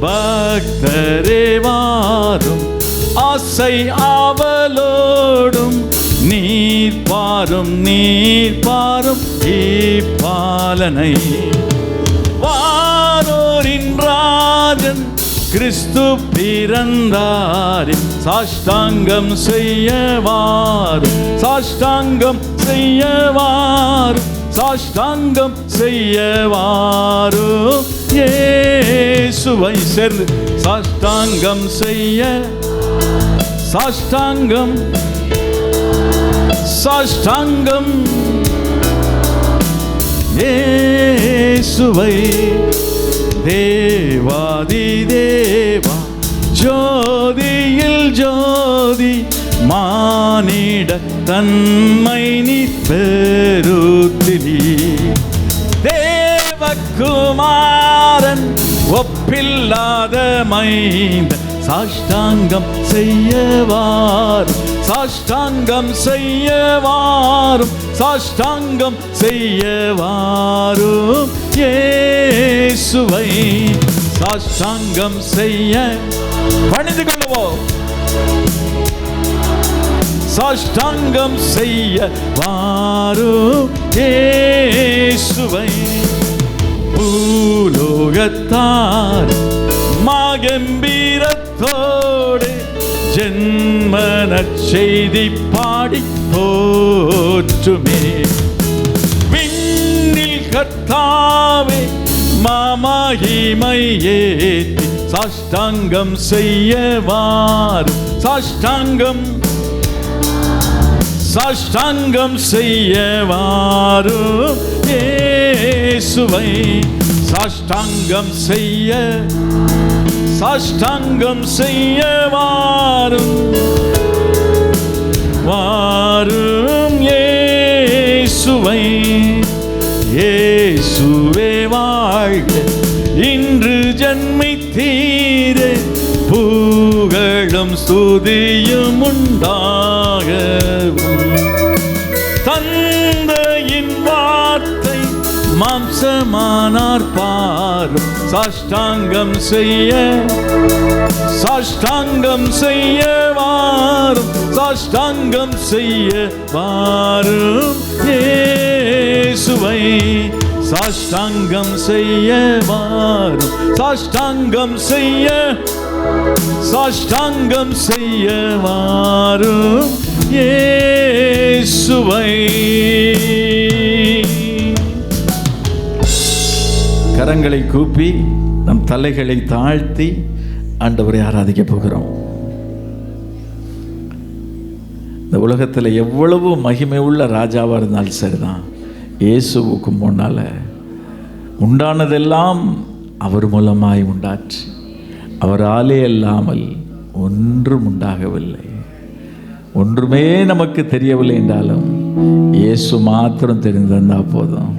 பக்தரே வாரும், ஆசை ஆவலோடும் நீர் பாரும், நீர் பாரும் இப்பாலனை. வானோரின் ராஜன் கிறிஸ்து பிறந்தாரே, சாஷ்டாங்கம் செய்ய வாரும், சாஷ்டாங்கம் செய்ய வாரும், சாஷ்டாங்கம் செய்ய வாரும் இயேசுவை. சேர்ந்து சாஷ்டாங்கம் செய்ய, சாஷ்டாங்கம், சாஷ்டாங்கம் இயேசுவை. தேவாதி தேவா ஜோதியில் ஜோதி மானிட தன்மை நீ பெருத்திலி. தேவகுமாரன் ஒப்பில்லாத மைந்த சாஷ்டாங்கம் செய்யவாரும், சாஷ்டாங்கம் செய்யவாரும், சாஷ்டாங்கம் செய்யவாரும். இயேசுவை சாஷ்டாங்கம் செய்ய பணிந்து கொள்ளுவோம். சாஷ்டாங்கம் செய்ய வாரும் இயேசுவை. பூலோகத்தார் மாகம்பீரத்தோடு ஜென்மன செய்தி பாடி போற்றுமே. விண்ணில் கர்த்தாவே மாமகிமை ஏத்தி சாஷ்டாங்கம் செய்ய வாரும், சாஷ்டாங்கம் சாஷ்டாங்கம் செய்ய வாரும் இயேசுவை. சாஷ்டாங்கம் செய்ய, சாஷ்டாங்கம் செய்ய வாரும், வாரும் இயேசுவை. இயேசுவே வாழ்க, இன்று ஜன்மித்தீரே, புகழும் ஸ்துதியும் உண்டாகவும். தந்தையின் வார்த்தை மாம்சமானார் பாரும், சாஷ்டாங்கம் செய்ய, சாஷ்டாங்கம் செய்ய வாரும், சாஷ்டாங்கம் செய்ய வாரும் இயேசுவை. சாஷ்டாங்கம் செய்ய வாரும், சாஷ்டாங்கம் செய்ய, சாஷ்டாங்கம் செய்ய வாரும் இயேசுவை. கரங்களை கூப்பி நம் தலைகளை தாழ்த்தி ஆண்டவரை ஆராதிக்க போகிறோம். இந்த உலகத்தில் எவ்வளவு மகிமை உள்ள ராஜாவாக இருந்தாலும் சரிதான், இயேசுவுக்கு முன்னால் உண்டானதெல்லாம் அவர் மூலமாய் உண்டாச்சு. அவராலே அல்லாமல் ஒன்றும் உண்டாகவில்லை. ஒன்றுமே நமக்கு தெரியவில்லை என்றாலும் இயேசு மாத்திரம் தெரிந்திருந்தால் போதும்.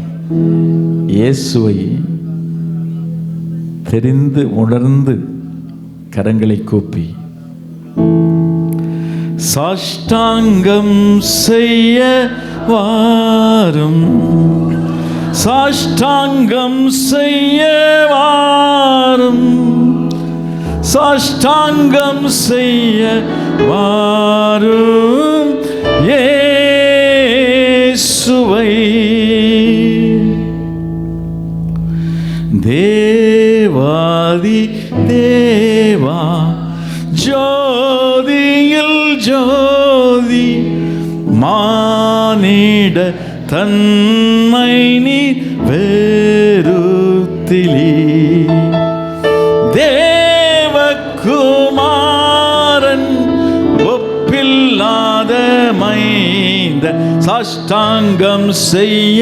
இயேசுவை தெரிந்து உணர்ந்து கரங்களை கூப்பி சாஷ்டாங்கம் செய்ய வாரும், சாஷ்டாங்கம் செய்ய வாரும், சாஷ்டாங்கம் செய்ய வாரும் இயேசுவை. தேவாதி தேவா ஜோதியில் ஜோதி மானிட தன்மை நீ வெறுத்திலி. தேவகுமாரன் ஒப்பில்லாத மைந்த சாஷ்டாங்கம் செய்ய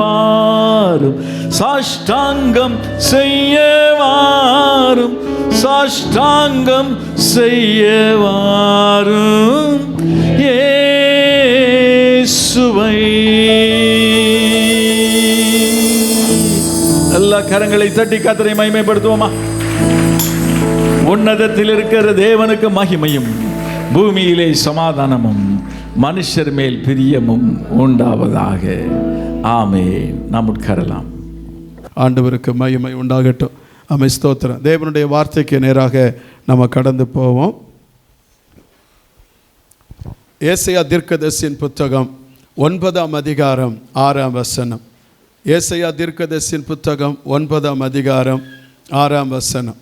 வாரும், சாஷ்டாங்கம் செய்ய வாரும், சாஷ்டாங்கம் செய்ய வாரும் இயேசுவை. எல்லா கரங்களை தட்டி கர்த்தரை மகிமைப்படுத்துவோமா? உன்னதத்தில் இருக்கிற தேவனுக்கு மகிமையும், பூமியிலே சமாதானமும், மனுஷர் மேல் பிரியமும் உண்டாவதாக. ஆமென். நாம் உட்காரலாம். ஆண்டவருக்கு மகிமை உண்டாகட்டும். ஆமென். ஸ்தோத்திரம். தேவனுடைய வார்த்தைக்கு நேராக நம்ம கடந்து போவோம். ஏசாயா தீர்க்கதரிசியின் புத்தகம் 9ஆம் அதிகாரம் 6ஆம் வசனம். ஏசாயா தீர்க்கதரிசியின் புத்தகம் 9ஆம் அதிகாரம் 6ஆம் வசனம்.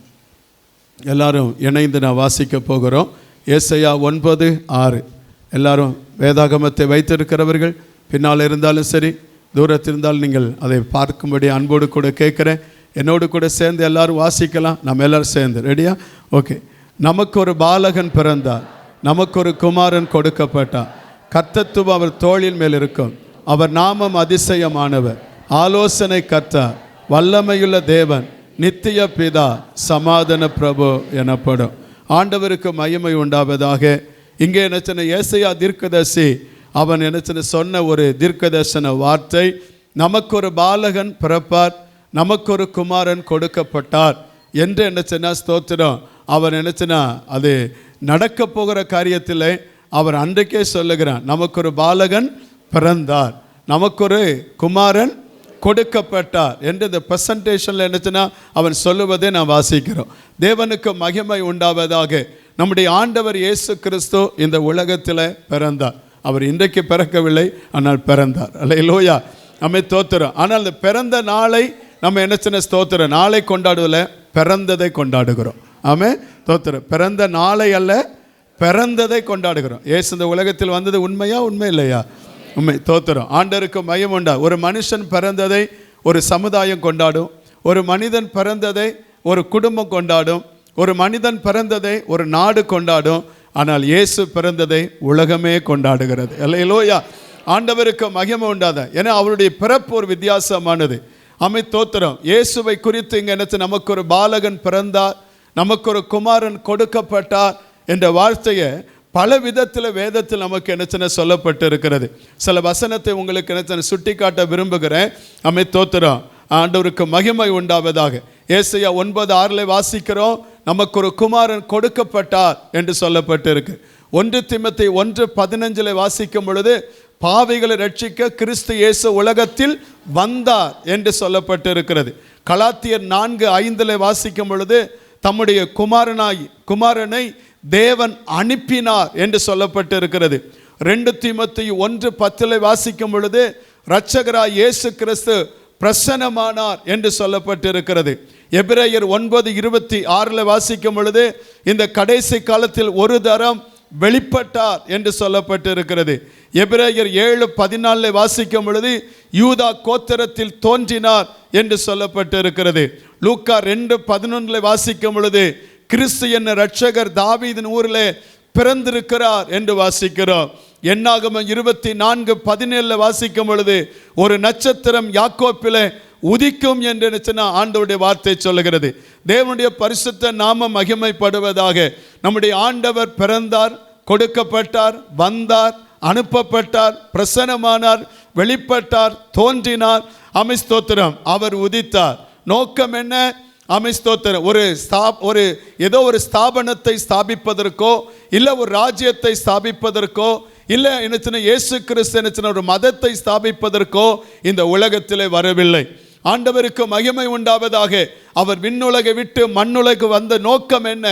எல்லாரும் இணைந்து நான் வாசிக்க போகிறோம். ஏசாயா 9:6. எல்லாரும் வேதாகமத்தை வைத்திருக்கிறவர்கள் பின்னால் இருந்தாலும் சரி, தூரத்தில் இருந்தாலும் நீங்கள் அதை பார்க்கும்படி அன்போடு கூட கேட்குறேன். என்னோடு கூட சேர்ந்து எல்லாரும் வாசிக்கலாம். நம்ம எல்லோரும் சேர்ந்து ரெடியா? ஓகே. நமக்கு ஒரு பாலகன் பிறந்தார், நமக்கு ஒரு குமாரன் கொடுக்கப்பட்டார். கர்த்தத்துவம் அவர் தோளின் மேல் இருக்கும். அவர் நாமம் அதிசயமானவர், ஆலோசனை கர்த்தர், வல்லமையுள்ள தேவன், நித்திய பிதா, சமாதான பிரபு எனப்படும். ஆண்டவருக்கு மகிமை உண்டாவதாக. இங்கே என்ன ஏசாயா தீர்க்கதரிசி அவன் என்ன சொன்ன ஒரு தீர்க்கதரிசன வார்த்தை, நமக்கு ஒரு பாலகன் பிறப்பார், நமக்கு ஒரு குமாரன் கொடுக்கப்பட்டார் என்று என்ன ஸ்தோத்திரம். அவன் என்ன அது நடக்க போகிற காரியத்தில் அவர் அன்றைக்கே சொல்லுகிறான், நமக்கு ஒரு பாலகன் பிறந்தார், நமக்கு ஒரு குமாரன் கொடுக்கப்பட்டார் என்று இந்த ப்ரெசன்டேஷனில் என்னச்சுன்னா அவன் சொல்லுவதை நான் வாசிக்கிறோம். தேவனுக்கு மகிமை உண்டாவதாக. நம்முடைய ஆண்டவர் இயேசு கிறிஸ்து இந்த உலகத்தில் பிறந்தார். அவர் இன்றைக்கு பிறக்கவில்லை, ஆனால் பிறந்தார். அல்லேலூயா, நம்ம தோத்துறோம். ஆனால் அந்த பிறந்த நாளை நம்ம என்ன ஸ்தோத்திரம், நாளை கொண்டாடுவதில்லை, பிறந்ததை கொண்டாடுகிறோம். ஆமே தோத்துறோம். பிறந்த நாளை அல்ல, பிறந்ததை கொண்டாடுகிறோம். இயேசு இந்த உலகத்தில் வந்தது உண்மையா, உண்மை இல்லையா? உண்மை. தோத்துறோம். ஆண்டவருக்கு மகிமை உண்டா. ஒரு மனுஷன் பிறந்ததை ஒரு சமுதாயம் கொண்டாடும், ஒரு மனிதன் பிறந்ததை ஒரு குடும்பம் கொண்டாடும், ஒரு மனிதன் பிறந்ததை ஒரு நாடு கொண்டாடும். ஆனால் இயேசு பிறந்ததை உலகமே கொண்டாடுகிறது. அல்லேலூயா, ஆண்டவருக்கு மகிமை உண்டாத. ஏன்னா அவருடைய பிறப்பு ஒரு வித்தியாசமானது. அமை தோத்திரம். இயேசுவை குறித்து இங்கே என்ன, நமக்கு ஒரு பாலகன் பிறந்தார், நமக்கு ஒரு குமாரன் கொடுக்கப்பட்டார் என்ற வார்த்தையை பல விதத்தில் வேதத்தில் நமக்கு என்ன சொல்லப்பட்டு இருக்கிறது. சில வசனத்தை உங்களுக்கு என்ன சுட்டி காட்ட விரும்புகிறேன். அமை தோத்திரம். ஆண்டவருக்கு மகிமை உண்டாவதாக. ஏசாயா 9:6 வாசிக்கிறோம், நமக்கு ஒரு குமாரன் கொடுக்கப்பட்டார் என்று சொல்லப்பட்டு இருக்கு. 1 தீமோத்தேயு 1:15 வாசிக்கும் பொழுது, பாவிகளை ரட்சிக்க கிறிஸ்து இயேசு உலகத்தில் வந்தார் என்று சொல்லப்பட்டு இருக்கிறது. கலாத்தியர் 4:5 வாசிக்கும் பொழுது, தம்முடைய குமாரனை தேவன் அனுப்பினார் என்று சொல்லப்பட்டு இருக்கிறது. 2 தீமோத்தேயு 1:10 வாசிக்கும் பொழுது, இரட்சகராய் இயேசு கிறிஸ்து பிரசன்னமானார் என்று சொல்லப்பட்டு இருக்கிறது. எபிரேயர் 9:26 வாசிக்கும் பொழுது, இந்த கடைசி காலத்தில் ஒரு தரம் வெளிப்பட்டார் என்று சொல்லப்பட்டு இருக்கிறது. எபிரேயர் 7:14 வாசிக்கும் பொழுது, யூதா கோத்திரத்தில் தோன்றினார் என்று சொல்லப்பட்டு இருக்கிறது. லூக்கா 2:11 வாசிக்கும் பொழுது, கிறிஸ்து என்ன இரட்சகர் தாவீதின் ஊரிலே பிறந்திருக்கிறார் என்று வாசிக்கிறோம். என்னாகமம் 24:17 வாசிக்கும் பொழுது, ஒரு நட்சத்திரம் யாக்கோப்பிலே உதிக்கும் என்று ஆண்டவருடைய வார்த்தை சொல்லுகிறது. தேவனுடைய பரிசுத்த நாமம் மகிமைப்படுவதாக. நம்முடைய ஆண்டவர் பிறந்தார், கொடுக்கப்பட்டார், வந்தார், அனுப்பப்பட்டார், பிரசன்னமானார், வெளிப்பட்டார், தோன்றினார். அமிஸ்தோத்திரம். அவர் உதித்தார். நோக்கம் என்ன? அமிஸ்தோத்திரம். ஒரு ஏதோ ஒரு ஸ்தாபனத்தை ஸ்தாபிப்பதற்கோ, இல்லை ஒரு ராஜ்யத்தை ஸ்தாபிப்பதற்கோ, இல்லை என்ன இயேசு கிறிஸ்து என்ன ஒரு மதத்தை ஸ்தாபிப்பதற்கோ இந்த உலகத்திலே வரவில்லை. ஆண்டவருக்கு மகிமை உண்டாவதாக. அவர் விண்ணுலகை விட்டு மண்ணுலகு வந்த நோக்கம் என்ன?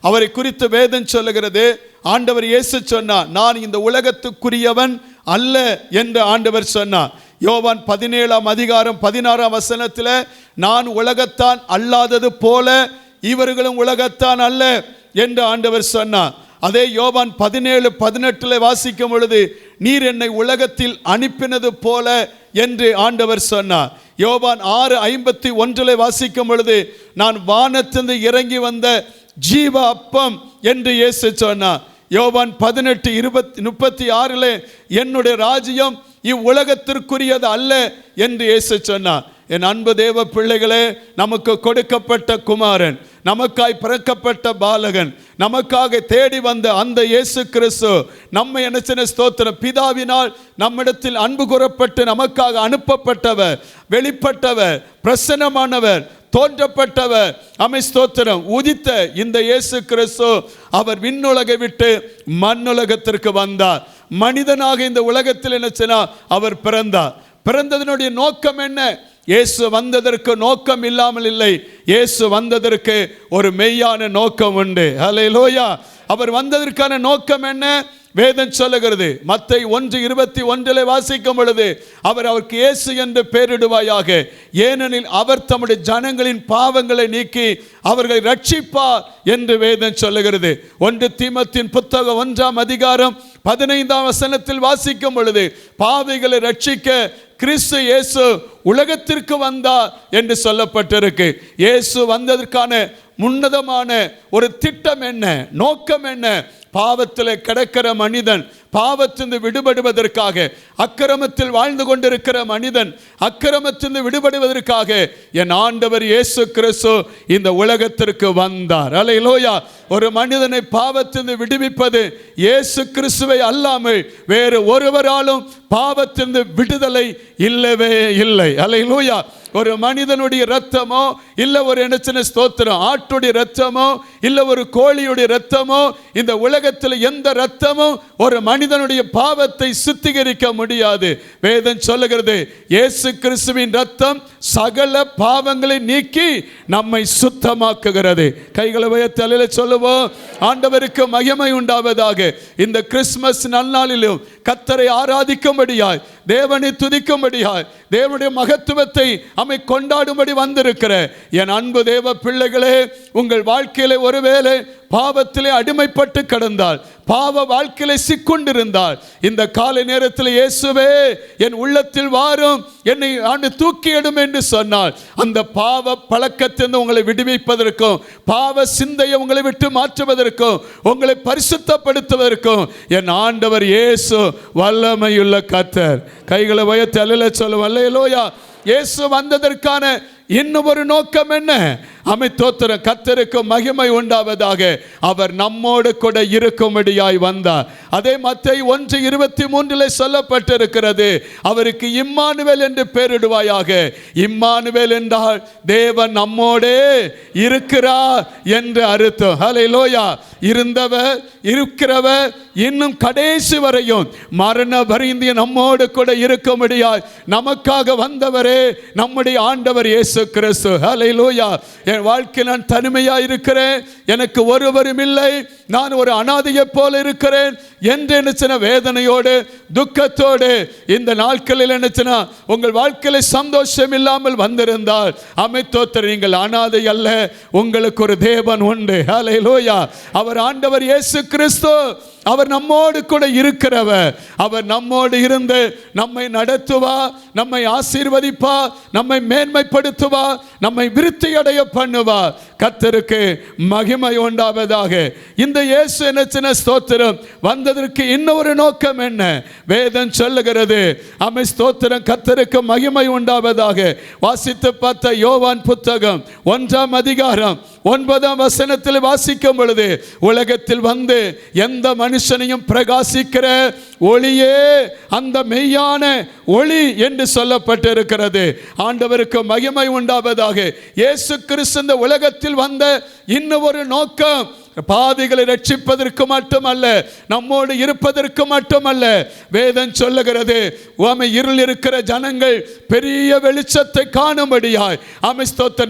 அவரை குறித்து வேதம் சொல்லுகிறது. ஆண்டவர் இயேசு சொன்னார், நான் இந்த உலகத்துக்குரியவன் அல்ல என்று ஆண்டவர் சொன்னார். யோவான் 17:16 நான் உலகத்தான் அல்லாதது போல இவர்களும் உலகத்தான் அல்ல என்று ஆண்டவர் சொன்னார். அதே யோவான் 17:18 வாசிக்கும் பொழுது, நீர் என்னை உலகத்தில் அனுப்பினது போல என்று ஆண்டவர் சொன்னார். யோவான் 6:51 வாசிக்கும் பொழுது, நான் வானத்திலிருந்து இறங்கி வந்த ஜீவ அப்பம் என்று இயேசு சொன்னார். யோவான் 18:36 என்னுடைய ராஜ்யம் இவ்வுலகத்திற்குரியது அல்ல என்று இயேசு சொன்னார். என் அன்பு தேவ பிள்ளைகளே, நமக்கு கொடுக்கப்பட்ட குமாரன், நமக்காய் பிறக்கப்பட்ட பாலகன், நமக்காக தேடி வந்த அந்த இயேசு கிறிஸ்து நம்மை என்ன ஸ்தோத்திரம், பிதாவினால் நம்மிடத்தில் அன்பு கூறப்பட்டு நமக்காக அனுப்பப்பட்டவர், வெளிப்பட்டவர், பிரசன்னமானவர், தோன்றப்பட்டவர். அமை ஸ்தோத்திரம். உதித்த இந்த இயேசு கிறிஸ்து அவர் விண்ணுலகை விட்டு மண்ணுலகத்திற்கு வந்தார். மனிதனாக இந்த உலகத்தில் என்ன செய்தார்? அவர் பிறந்தார். பிறந்ததனுடைய நோக்கம் என்ன? இயேசு வந்ததற்கு நோக்கம் இல்லாமல் இல்லை. இயேசு வந்ததற்கு ஒரு மெய்யான நோக்கம் உண்டு. ஹல்லேலூயா. அவர் வந்ததற்கான நோக்கம் என்ன? வேதம் சொல்லுகிறது. மத்தேயு 1:21 வாசிக்கும் பொழுது, அவருக்கு இயேசு என்று பெயரிடுவாயாக, ஏனெனில் அவர் தம்முடைய ஜனங்களின் பாவங்களை நீக்கி அவர்களை ரட்சிப்பார் என்று வேதம் சொல்லுகிறது. 1 தீமோத்தேயுவின் புத்தகம் 1:15 வாசிக்கும் பொழுது, பாவிகளை ரட்சிக்க கிறிஸ்து இயேசு உலகத்திற்கு வந்தார் என்று சொல்லப்பட்டிருக்கு. இயேசு வந்ததற்கான உன்னதமான ஒரு திட்டம் என்ன? நோக்கம் என்ன? பாவத்தில் கிடக்கிற மனிதன் பாவத்திலிருந்து விடுபடுவதற்காக, அக்கிரமத்தில் வாழ்ந்து கொண்டிருக்கிற மனிதன் அக்கிரமத்திலிருந்து விடுபடுவதற்காக என் ஆண்டவர் இயேசு கிறிஸ்து இந்த உலகத்திற்கு வந்தார். அல்லேலூயா. ஒரு மனிதனை பாவத்திலிருந்து விடுவிப்பது இயேசு கிறிஸ்துவை அல்லாமல் வேறு ஒருவராலும் பாவத்திலிருந்து விடுதலை இல்லவே இல்லை. அல்லேலூயா. ஒரு மனிதனுடைய இரத்தமோ இல்லை ஒரு என்ன ஸ்தோத்திரம் ஆட்டுடைய இரத்தமோ இல்லை ஒரு கோழியுடைய இரத்தமோ, இந்த உலகத்தில் எந்த இரத்தமும் ஒரு மனிதனுடைய பாவத்தை சுத்திகரிக்க முடியாது. வேதம் சொல்லுகிறது இயேசு கிறிஸ்துவின் இரத்தம் சகல பாவங்களை நீக்கி நம்மை சுத்தமாக்குகிறது. கைகளை உயர்த்தி அல்லேலூயா சொல்லுவோம். ஆண்டவருக்கு மகிமை உண்டாவதாக. இந்த கிறிஸ்துமஸ் நன்னாளிலும் கர்த்தரை ஆராதிக்கும்படியாய், தேவனை துதிக்கும்படியாய், தேவனுடைய மகத்துவத்தை அமை கொண்டாடும்படி வந்திருக்கிற என் அன்பு தேவ பிள்ளைகளே, உங்கள் வாழ்க்கையிலே ஒருவேளை பாவத்திலே அடிமைப்பட்டு கிடந்தால், பாவ வாழ்க்கையிலே சிக்கொண்டிருந்தால், இந்த காலை நேரத்தில் இயேசுவே என் உள்ளத்தில் வாரும், என்னை ஆண்டு தூக்கி எடும் என்று சொன்னால், அந்த பாவ பழக்கத்திலிருந்து உங்களை விடுவிப்பதற்கும், பாவ சிந்தையை உங்களை விட்டு மாற்றுவதற்கும், உங்களை பரிசுத்தப்படுத்துவதற்கும் என் ஆண்டவர் இயேசு வல்லமையுள்ள கர்த்தர். கைகளை உயர்த்தி அல்லேலூயா சொல்லுவோம். அல்லேலூயா. இயேசு வந்ததற்கான இன்னும் ஒரு நோக்கம் என்ன? தோத்திரம். கர்த்தருக்கு மகிமை உண்டாவதாக. அவர் நம்மோடு கூட இருக்கும்படியாய் வந்தார். அதே மத்தேயு 1:23 சொல்லப்பட்டிருக்கிறது, அவருக்கு இம்மானுவேல் என்று பெயரிடுவாயாக. இம்மானுவேல் என்றால் தேவன் நம்மோடே இருக்கிறார் என்று அர்த்தம். ஹல்லேலூயா. இருந்தவர், இருக்கிறவர், இன்னும் கடைசி வரையும் மரண பரியந்த நம்மோடு கூட இருக்கும்படியாய் நமக்காக வந்தவரே நம்முடைய ஆண்டவர் இயேசு கிறிஸ்து. ஹல்லேலூயா. என் வாழ்க்கையில் நான் தனிமையாக இருக்கிறேன், எனக்கு ஒருவரும் இல்லை, நான் ஒரு அனாதையை போல இருக்கிறேன் என்று நினைச்சன வேதனையோடு துக்கத்தோடு இந்த நாட்களில் நினைச்சனா உங்கள் வாழ்க்கையில் சந்தோஷம் இல்லாமல் வந்திருந்தால் தோத்திரம். நீங்கள் அனாதை அல்ல, உங்களுக்கு ஒரு தேவன் உண்டு. ஹல்லேலூயா. அவர் ஆண்டவர் இயேசு கிறிஸ்து. அவர் நம்மோடு கூட இருக்கிறவர். அவர் நம்மோடு இருந்து நம்மை நடத்துவா, நம்மை ஆசீர்வதிப்பா, நம்மை மேன்மைப்படுத்துவா, நம்மை விருத்தி அடைய பண்ணுவா. கர்த்தருக்கு மகிமை உண்டாவதாக. இந்த இயேசு என்ன ஸ்தோத்திரம் வந்ததற்கு இன்னொரு நோக்கம் என்ன? வேதம் சொல்லுகிறது ஸ்தோத்திரம். கர்த்தருக்கு மகிமை உண்டாவதாக. வாசித்து பார்த்த யோவான் புத்தகம் 1:9 வாசிக்கும் பொழுது, உலகத்தில் வந்து எந்த மனுஷனையும் பிரகாசிக்கிற ஒளியே அந்த மெய்யான ஒளி என்று சொல்லப்பட்டிருக்கிறது. ஆண்டவருக்கு மகிமை உண்டாவதாக. இயேசு கிறிஸ்து இந்த உலகத்தில் வந்த இன்னும் ஒரு நோக்கம் பாவிகளை ரட்சிப்பதற்கு மட்டுமல்ல, நம்மோடு இருப்பதற்கு மட்டுமல்ல. வேதம் சொல்லுகிறது இருள் இருக்கிற ஜனங்கள் பெரிய வெளிச்சத்தை காணும்படியாய்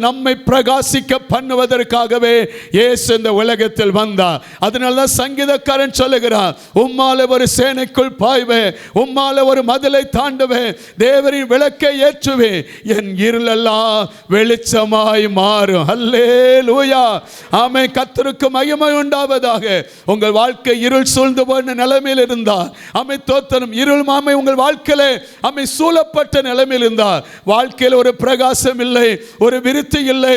நம்மை பிரகாசிக்க பண்ணுவதற்காகவே இயேசு இந்த உலகத்தில் வந்தார். அதனால சங்கீதக்காரன் சொல்லுகிறார், உம்மால ஒரு சேனைக்குள் பாய்வேன், உம்மால ஒரு மதிலை தாண்டுவேன், தேவரின் விளக்கை ஏற்றுவேன், என் இருளெல்லாம் வெளிச்சமாய் மாறும். அல்லேலூயா. ஆமென். கர்த்தருக்கு மகிமை உண்டாவதாக. உங்கள் வாழ்க்கை இருள் சூழ்ந்து போன நிலைமையில் இருந்தார் தோத்திரம். இருள் மாமை உங்கள் வாழ்க்கையில சூழப்பட்ட நிலைமையில் இருந்தார். வாழ்க்கையில் ஒரு பிரகாசம் இல்லை, ஒரு விருத்தி இல்லை.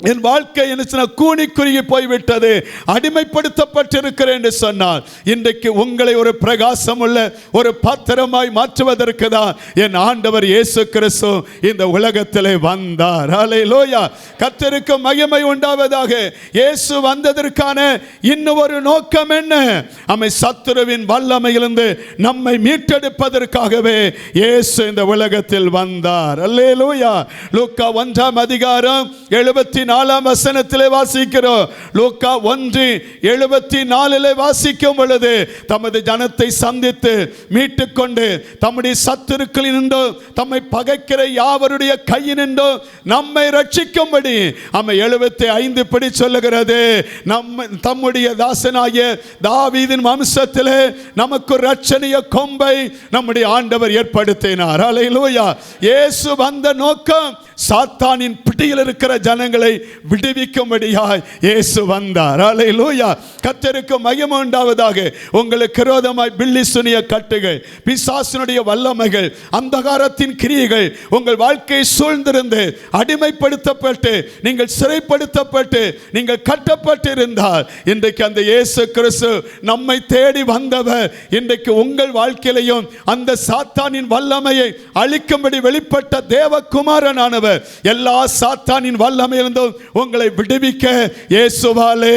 என் வாழ்க்கை என்ன கூனி குறுகி போய்விட்டது, அடிமைப்படுத்தப்பட்டிருக்கிறேன் என்று சொன்னால், இன்றைக்கு உங்களை ஒரு பிரகாசம் உள்ள ஒரு பாத்திரமாய் மாற்றுவதற்கு தான் என் ஆண்டவர் இயேசு கிறிஸ்து இந்த உலகத்திலே வந்தார். ஹல்லேலூயா. கர்த்தருக்கு மகிமை உண்டாவதாக. இயேசு வந்ததற்கான இன்னும் ஒரு நோக்கம் என்ன? சத்துருவின் வல்லமையிலிருந்து நம்மை மீட்டெடுப்பதற்காகவே இயேசு இந்த உலகத்தில் வந்தார். அல்லேலூயா. லூக்கா 1:74 வாசிக்கிறோம். லூக்கா 1:74 வாசிக்கும் பொழுது, தமது ஜனத்தை சந்தித்து மீட்டுக்கொண்டு தம்முடைய சத்துருக்களினின்று தம்மை பகைக்கிற யாவருடைய கையினின்று நம்மை ரட்சிக்கும்படி 75 படி சொல்லுகிறது, தம்முடைய தாசனாகிய தாவீதின் வம்சத்திலே நமக்கு ரட்சணிய கொம்பை நம்முடைய ஆண்டவர் ஏற்படுத்தினார். அல்லேலூயா. இயேசு வந்த நோக்கம் சாத்தானின் பிடியில் இருக்கிற ஜனங்களை விடுவிக்கும்படியாய் இயேசு வந்தார். அல்லேலூயா. கர்த்தருக்கு மகிமை உண்டாவதாக. உங்களுக்கு விரோதமாய் பில்லி சுனிய கட்டுகள், பிசாசினுடைய வல்லமைகள், அந்தகாரத்தின் கிரியைகள் உங்கள் வாழ்க்கையை சூழ்ந்திருந்து அடிமைப்படுத்தப்பட்டு நீங்கள் சிறைப்படுத்தப்பட்டு நீங்கள் கட்டப்பட்டு இருந்தால், இன்றைக்கு அந்த இயேசு கிறிஸ்து நம்மை தேடி வந்தவர் இன்றைக்கு உங்கள் வாழ்க்கையிலையும் அந்த சாத்தானின் வல்லமையை அழிக்கும்படி வெளிப்பட்ட தேவகுமாரனானவர் எல்லா சாத்தானின் வல்லமையிலிருந்தும் உங்களை விடுவிக்க இயேசுவாலே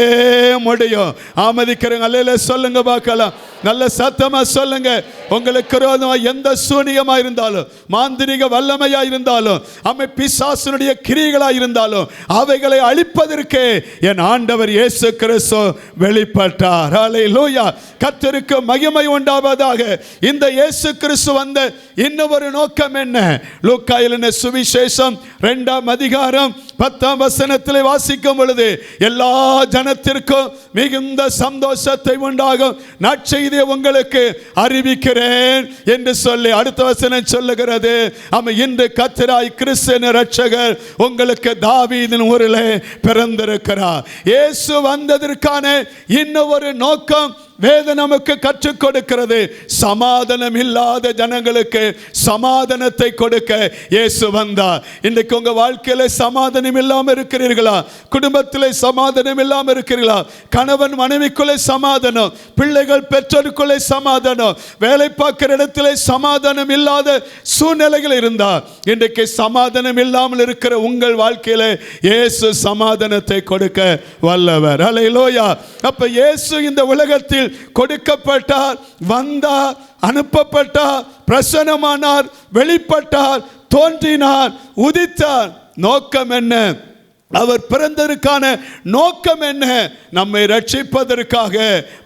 முடியும். ஆமதிக்கிறங்க அல்லேலூயா சொல்லுங்க பார்க்கலாம். நல்ல சத்தமா சொல்லுங்க. உங்களுக்கு விரோதமாக எந்த சூனியமா இருந்தாலும், மாந்திரிக வல்லமையா இருந்தாலும், அமை பிசாசுனுடைய கிரியைகளா இருந்தாலும், அவைகளை அழிப்பதற்கு என் ஆண்டவர் இயேசு கிறிஸ்து வெளிப்பட்டார். அல்லேலூயா. கர்த்தருக்கு மகிமை உண்டாவதாக. இந்த இயேசு கிறிஸ்து வந்த இன்னொரு நோக்கம் என்ன? லூக்கா எழுதின சுவிசேஷம் 2ஆம் அதிகாரம் 10ஆம் வசனத்திலே வாசிக்கும் பொழுது, எல்லா ஜனத்திற்கும் மிகுந்த சந்தோஷத்தை உண்டாகும் நற்செய்தியை உங்களுக்கு அறிவிக்கிறேன் என்று சொல்லி அடுத்த வசனம் சொல்லுகிறது, இன்று கர்த்தராய் கிறிஸ்து இரட்சகர் உங்களுக்கு தாவீதின் ஊரிலே பிறந்திருக்கிறார். இயேசு வந்ததற்கான இன்னொரு நோக்கம் வேதம் நமக்கு கற்றுக் கொடுக்கிறது. சமாதானம் இல்லாத ஜனங்களுக்கு சமாதானத்தை கொடுக்க இயேசு வந்தார். இன்றைக்கு உங்க வாழ்க்கையில சமாதானம் இல்லாமல் இருக்கிறீர்களா? குடும்பத்திலே சமாதானம் இல்லாமல் இருக்கிறீர்களா? கணவன் மனைவிக்குள்ளே சமாதானம், பிள்ளைகள் பெற்றோருக்குள்ளே சமாதானம், வேலை பார்க்கிற இடத்திலே சமாதானம் இல்லாத சூழ்நிலைகள் இருந்தால், இன்றைக்கு சமாதானம் இல்லாமல் இருக்கிற உங்கள் வாழ்க்கையில இயேசு சமாதானத்தை கொடுக்க வல்லவர். அல்லேலூயா. அப்ப இயேசு இந்த உலகத்தில் கொடுக்கப்பட்டார், வந்தார், அனுப்பப்பட்டார், பிரசன்னமானார், வெளிப்பட்டார், தோன்றினார், உதித்தார். நோக்கம் என்ன? அவர் பிறந்ததற்கான நோக்கம் என்ன? நம்மை ரட்சிப்பதற்காக,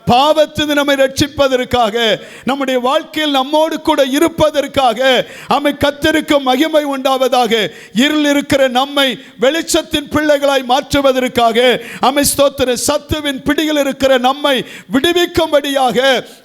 பாவத்திலிருந்து நம்மை ரட்சிப்பதற்காக, நம்முடைய வாழ்க்கையில் நம்மோடு கூட இருப்பதற்காக, கர்த்தருக்கு மகிமை உண்டாவதாக. இருள் இருக்கிற நம்மை வெளிச்சத்தின் பிள்ளைகளாய் மாற்றுவதற்காக, ஸ்தோத்திர சத்துவின் பிடியில் இருக்கிற நம்மை விடுவிக்கும்படியாக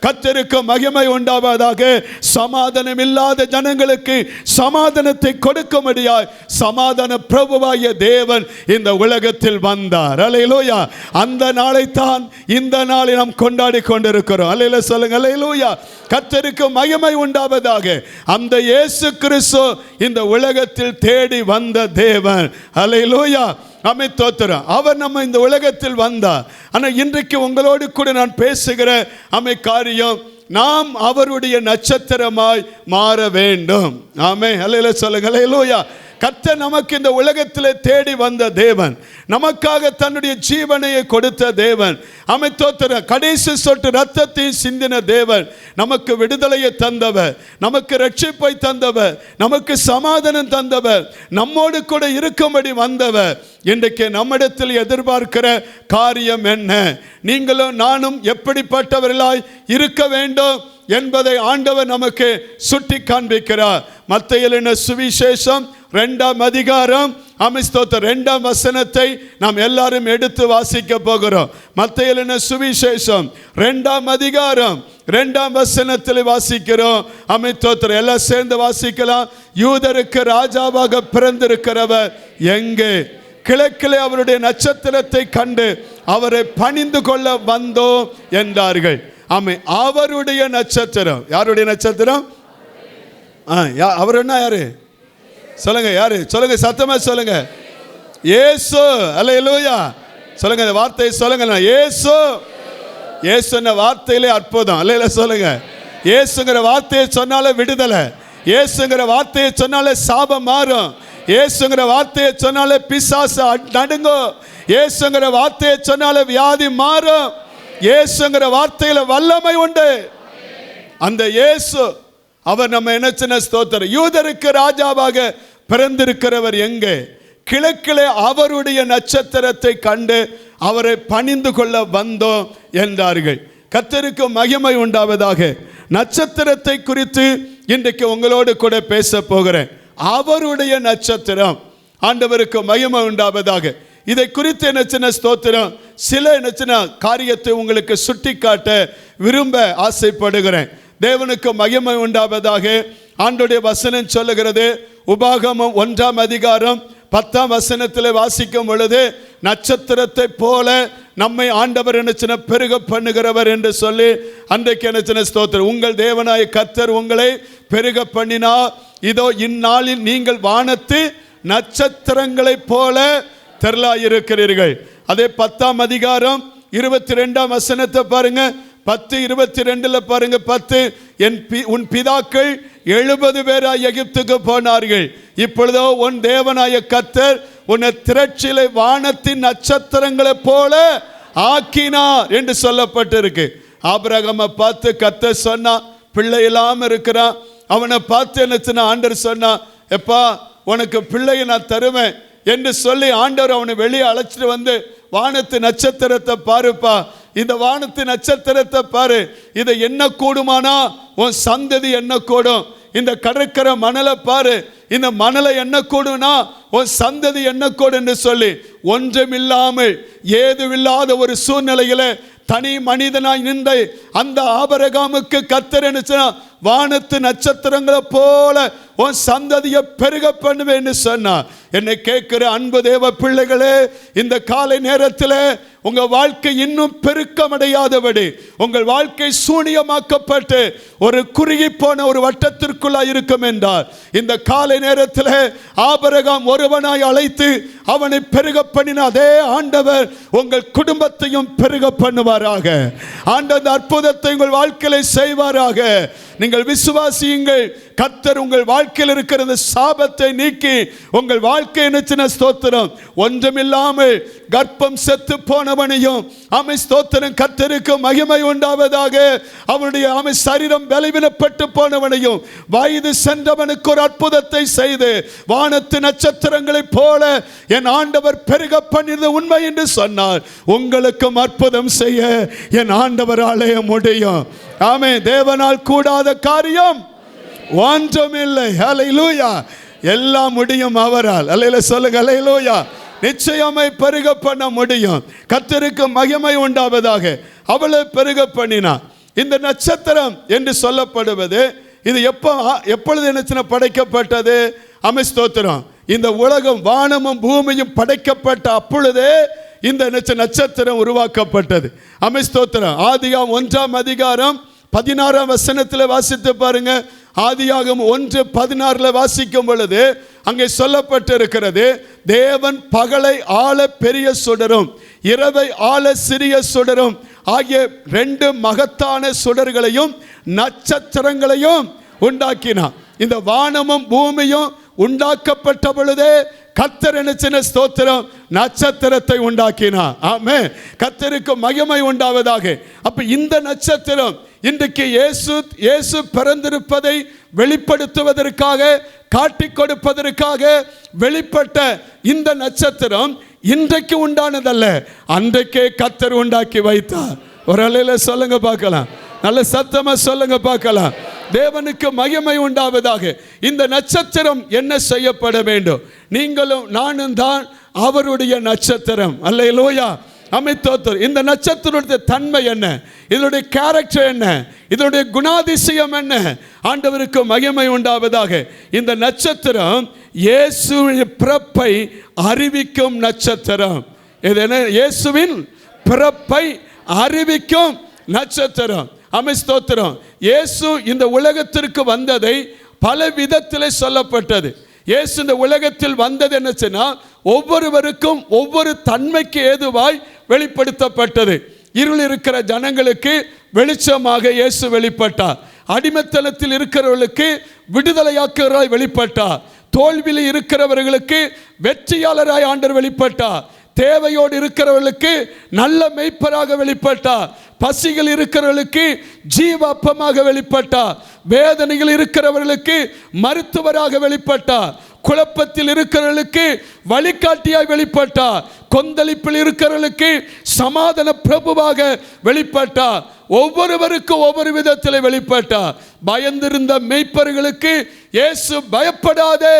கர்த்தருக்கு மகிமை உண்டாவதாக. சமாதானம் இல்லாத ஜனங்களுக்கு சமாதானத்தை கொடுக்கும்படியாய் சமாதான பிரபுவாகிய தேவன் இந்த உலகத்தில் வந்தார். அல்லேலூயா. அந்த நாளை தான் இந்த நாளை நாம் கொண்டாடி கொண்டிருக்கிறோம். அல்லேலூயா சொல்லுங்க. அல்லேலூயா. கர்த்தருக்கு மகிமை உண்டாவதாக. அந்த இயேசு கிறிஸ்து இந்த உலகத்தில் தேடி வந்த தேவன். அல்லேலூயா. தோத்திரம். அவர் நம்ம இந்த உலகத்தில் வந்தார். ஆனால் இன்றைக்கு உங்களோடு கூட நான் பேசுகிற காரியம், நாம் அவருடைய நட்சத்திரமாய் மாற வேண்டும். ஆமென். அல்லேலூயா சொல்லுங்க. அல்லேலூயா. கர்த்தர் நமக்கு இந்த உலகத்திலே தேடி வந்த தேவன், நமக்காக தன்னுடைய ஜீவனையை கொடுத்த தேவன், தோத்திர கடைசி சொட்டு ரத்தத்தை சிந்தின தேவன், நமக்கு விடுதலையை தந்தவர், நமக்கு ரட்சிப்பை தந்தவர், நமக்கு சமாதானம் தந்தவர், நம்மோடு கூட இருக்கும்படி வந்தவர். இன்றைக்கு நம்மிடத்தில் எதிர்பார்க்கிற காரியம் என்ன? நீங்களும் நானும் எப்படிப்பட்டவர்களாய் இருக்க வேண்டும் என்பதை ஆண்டவர் நமக்கு சுட்டி காண்பிக்கிறார். மத்தேயு எழுதின சுவிசேஷம் 2ஆம் அதிகாரம் 2ஆம் வசனத்தை நாம் எல்லாரும் எடுத்து வாசிக்க போகிறோம். மத்தேயு எழுதின சுவிசேஷம் 2ஆம் அதிகாரம் 2ஆம் வசனத்தில் வாசிக்கிறோம். எல்லாம் சேர்ந்து வாசிக்கலாம். யூதருக்கு ராஜாவாக பிறந்திருக்கிறவர் எங்கே? கிழக்கிலே அவருடைய நட்சத்திரத்தை கண்டு அவரை பணிந்து கொள்ள வந்தோம் என்றார்கள். அவருடைய நட்சத்திரம். யாருடைய நட்சத்திரம்? அவர் என்ன? யாரு சொல்லுங்க? யாரு சொல்லுங்க? சத்தமா சொல்லுங்க. இயேசு. அல்லேலூயா சொல்லுங்க. இந்த வார்த்தையை சொல்லுங்க. இயேசு. இயேசுன்ற வார்த்தையிலே அற்புதம். அல்லேலூயா சொல்லுங்க. இயேசுங்கிற வார்த்தையை சொன்னாலே விடுதலை. இயேசுங்கிற வார்த்தையை சொன்னாலே சாபம் மாறும். இயேசுங்கிற வார்த்தையை சொன்னாலே பிசாசு நடுங்கும். இயேசுங்கிற வார்த்தையை சொன்னாலே வியாதி மாறும். இயேசுங்கிற வார்த்தையில வல்லமை உண்டு. அந்த இயேசு அவர் நம்ம என்ன சின்ன ஸ்தோத்திரம். யூதருக்கு ராஜாவாக பிறந்திருக்கிறவர் எங்கே? கிழக்கிலே அவருடைய நட்சத்திரத்தை கண்டு அவரை பணிந்து கொள்ள வந்தோம் என்றார்கள். கர்த்தருக்கு மகிமை உண்டாவதாக. நட்சத்திரத்தை குறித்து இன்றைக்கு உங்களோடு கூட பேச போகிறேன். அவருடைய நட்சத்திரம். ஆண்டவருக்கு மகிமை உண்டாவதாக. இதை குறித்து என்ன சின்ன ஸ்தோத்திரம், சில என்ன சின்ன காரியத்தை உங்களுக்கு சுட்டி காட்ட விரும்ப ஆசைப்படுகிறேன். தேவனுக்கு மகிமை உண்டாவதாக. ஆண்டவருடைய வசனம் சொல்லுகிறது. உபாகமம் 1ஆம் அதிகாரம் 10ஆம் வசனத்தில் வாசிக்கும் பொழுது நட்சத்திரத்தை போல நம்மை ஆண்டவர் என்ன பெருக பண்ணுகிறவர் என்று சொல்லி அன்றைக்கு என்ன ஸ்தோத்திரம். உங்கள் தேவனாய கர்த்தர் உங்களை பெருக பண்ணினா இதோ இந்நாளில் நீங்கள் வானத்து நட்சத்திரங்களைப் போல திரளாயிருக்கிறீர்கள். அதே 10ஆம் அதிகாரம் 22ஆம் வசனத்தை பாருங்க. 10:22 பாருங்க. 10 உன் பிதாக்கள் 70 பேராய் எகிப்துக்கு போனார்கள், இப்பொழுதோ உன் தேவனாய கர்த்தர் உன்னை திரட்சிலை வானத்தின் நட்சத்திரங்களைப் போல ஆக்கினார் என்று சொல்லப்பட்டிருக்கு. ஆபிரகாமை பார்த்து கர்த்தர் சொன்னா, பிள்ளை இல்லாம இருக்கிறான், அவனை பார்த்து என்ன ஆண்டவர் சொன்னா, எப்பா உனக்கு பிள்ளையை நான் தருவேன் என்று சொல்லி ஆண்டவர் அவனை வெளியே அழைச்சிட்டு வந்து, வானத்து நட்சத்திரத்தை பாருப்பா, இந்த வானத்து நட்சத்திரத்தை பாரு, இதை என்ன கூடுமானா உன் சந்ததி என்ன கூடும். இந்த கடற்கரை மணலை பாரு, இந்த மணலை என்ன கூடுனா உன் சந்ததி என்ன கூடும் என்று சொல்லி ஒன்றுமில்லாமல் ஏதுமில்லாத ஒரு சூழ்நிலையில தனி மனிதனாய் நின்ற அந்த ஆபிரகாமுக்கு கர்த்தர் என்ன வானத்து நட்சத்திரங்களை போல உன் சந்ததியை பெருக பண்ணுவேன்னு சொன்னார். என்னை கேட்கிற அன்பு தேவ பிள்ளைகளே, இந்த காலை நேரத்தில் உங்க வாழ்க்கை இன்னும் பெருக்கமடையாதபடி, உங்கள் வாழ்க்கை சூனியமாக்கப்பட்டு ஒரு குறுகி போன ஒரு வட்டத்திற்குள்ளா இருக்கும் என்றார், இந்த காலை நேரத்தில் ஆபிரகாம் ஒருவனாய் அழைத்து அவனை பெருக பண்ணின அதே ஆண்டவர் உங்கள் குடும்பத்தையும் பெருக பண்ணுவாராக. ஆண்டவர் அற்புதத்தை உங்கள் வாழ்க்கையில செய்வாராக. நீங்கள் விசுவாசியுங்கள். கர்த்தர் உங்கள் வாழ்க்கையில் இருக்கிற சாபத்தை நீக்கி உங்கள் வாழ்க்கை என்ன ஸ்தோத்திரம், ஒன்றுமில்லாமல் கர்ப்பம் செத்து போனவனையும் ஆமை ஸ்தோத்திரம் கர்த்தருக்கு மகிமை உண்டாவதாக. அவனுடைய ஆமை சரீரம் பலவீனப்பட்டு போனவனையும் வயது சென்றவனுக்கு ஒரு அற்புதத்தை செய்து வானத்து நட்சத்திரங்களைப் போல என் ஆண்டவர் பெருக பண்ணியது உண்மை என்று சொன்னார். உங்களுக்கும் அற்புதம் செய்ய என் ஆண்டவராலே முடியும். ஆமே, தேவனால் கூடாத காரியம் ஒன்றுமில்லை. ஹல்லேலூயா. எல்லாம் முடியும் அவரால். அல்லேலூயா சொல்லுங்க. ஹல்லேலூயா. நிச்சயமாய் பெருக பண்ண முடியும். கர்த்தருக்கு மகிமை உண்டாவதாக. அவளை பெருக பண்ணினார். இந்த நட்சத்திரம் என்று சொல்லப்படுவது இது எப்பொழுது என்ன படைக்கப்பட்டது? ஆமென் ஸ்தோத்திரம். இந்த உலகம் வானமும் பூமியும் படைக்கப்பட்ட அப்பொழுதே இந்த நட்சத்திரம் உருவாக்கப்பட்டது. ஆமென் ஸ்தோத்திரம். ஆதியாகமம் 1ஆம் அதிகாரம் 16ஆம் வசனத்தில் வாசித்து பாருங்க. ஆதியாகமம் 1:16 வாசிக்கும் பொழுது அங்கே சொல்லப்பட்டிருக்கிறது, தேவன் பகலை ஆள பெரிய சுடரும் இரவை ஆள சிறிய சுடரும் ஆகிய 2 மகத்தான சுடர்களையும் நட்சத்திரங்களையும் உண்டாக்கினார். இந்த வானமும் பூமியும் உண்டாக்கப்பட்ட பொழுதே கர்த்தர் என்ன ஸ்தோத்திரம் நட்சத்திரத்தை உண்டாக்கினார். ஆமென். கர்த்தருக்கு மகிமை உண்டாவதாக. அப்ப இந்த நட்சத்திரம் இன்றைக்கு இயேசு பிறந்திருப்பதை வெளிப்படுத்துவதற்காக, காட்டிக் கொடுப்பதற்காக வெளிப்பட்ட இந்த நட்சத்திரம் இன்றைக்கு உண்டானதல்ல, அன்றைக்கே கர்த்தர் உண்டாக்கி வைத்தார். ஒரு அலையில சொல்லுங்க பார்க்கலாம், நல்ல சத்தமா சொல்லுங்க பார்க்கலாம். தேவனுக்கு மகிமை உண்டாவதாக. இந்த நட்சத்திரம் என்ன செய்யப்பட வேண்டும்? நீங்களும் நானும் தான் அவருடைய நட்சத்திரம். அல்லேலூயா. அமைத்தோத்தர். இந்த நட்சத்திரத்துடைய தன்மை என்ன? இதனுடைய கேரக்டர் என்ன? இதனுடைய குணாதிசயம் என்ன? ஆண்டவருக்கு மகிமை உண்டாவதாக. இந்த நட்சத்திரம் இயேசுவின் பிறப்பை அறிவிக்கும் நட்சத்திரம். இது என்ன? இயேசுவின் பிறப்பை அறிவிக்கும் நட்சத்திரம். ஆமென் ஸ்தோத்திரம். இயேசு இந்த உலகத்திற்கு வந்ததை பல விதத்தில் சொல்லப்பட்டது. இயேசு இந்த உலகத்தில் வந்தது என்ன சொன்னால், ஒவ்வொருவருக்கும் ஒவ்வொரு தன்மைக்கு ஏதுவாய் வெளிப்படுத்தப்பட்டது. இருள் இருக்கிற ஜனங்களுக்கு வெளிச்சமாக இயேசு வெளிப்பட்டார். அடிமைத்தனத்தில் இருக்கிறவர்களுக்கு விடுதலையாக்குவராய் வெளிப்பட்டார். தோல்வியில் இருக்கிறவர்களுக்கு வெற்றியாளராய் ஆண்டவர் வெளிப்பட்டார். தேவையோடு இருக்கிறவர்களுக்கு நல்ல மெய்ப்பராக வெளிப்பட்டார். பசிகள் இருக்கிறவர்களுக்கு ஜீவ அப்பமாக வெளிப்பட்டார். வேதனைகள் இருக்கிறவர்களுக்கு மருத்துவராக வெளிப்பட்டார். குழப்பத்தில் இருக்கிறவர்களுக்கு வழிகாட்டியாய் வெளிப்பட்டார். கொந்தளிப்பில் இருக்கிறவர்களுக்கு சமாதான பிரபுவாக வெளிப்பட்டார். ஒவ்வொருவருக்கும் ஒவ்வொரு விதத்தில் வெளிப்பட்டார். பயந்திருந்த மெய்ப்பர்களுக்கு இயேசு பயப்படாதே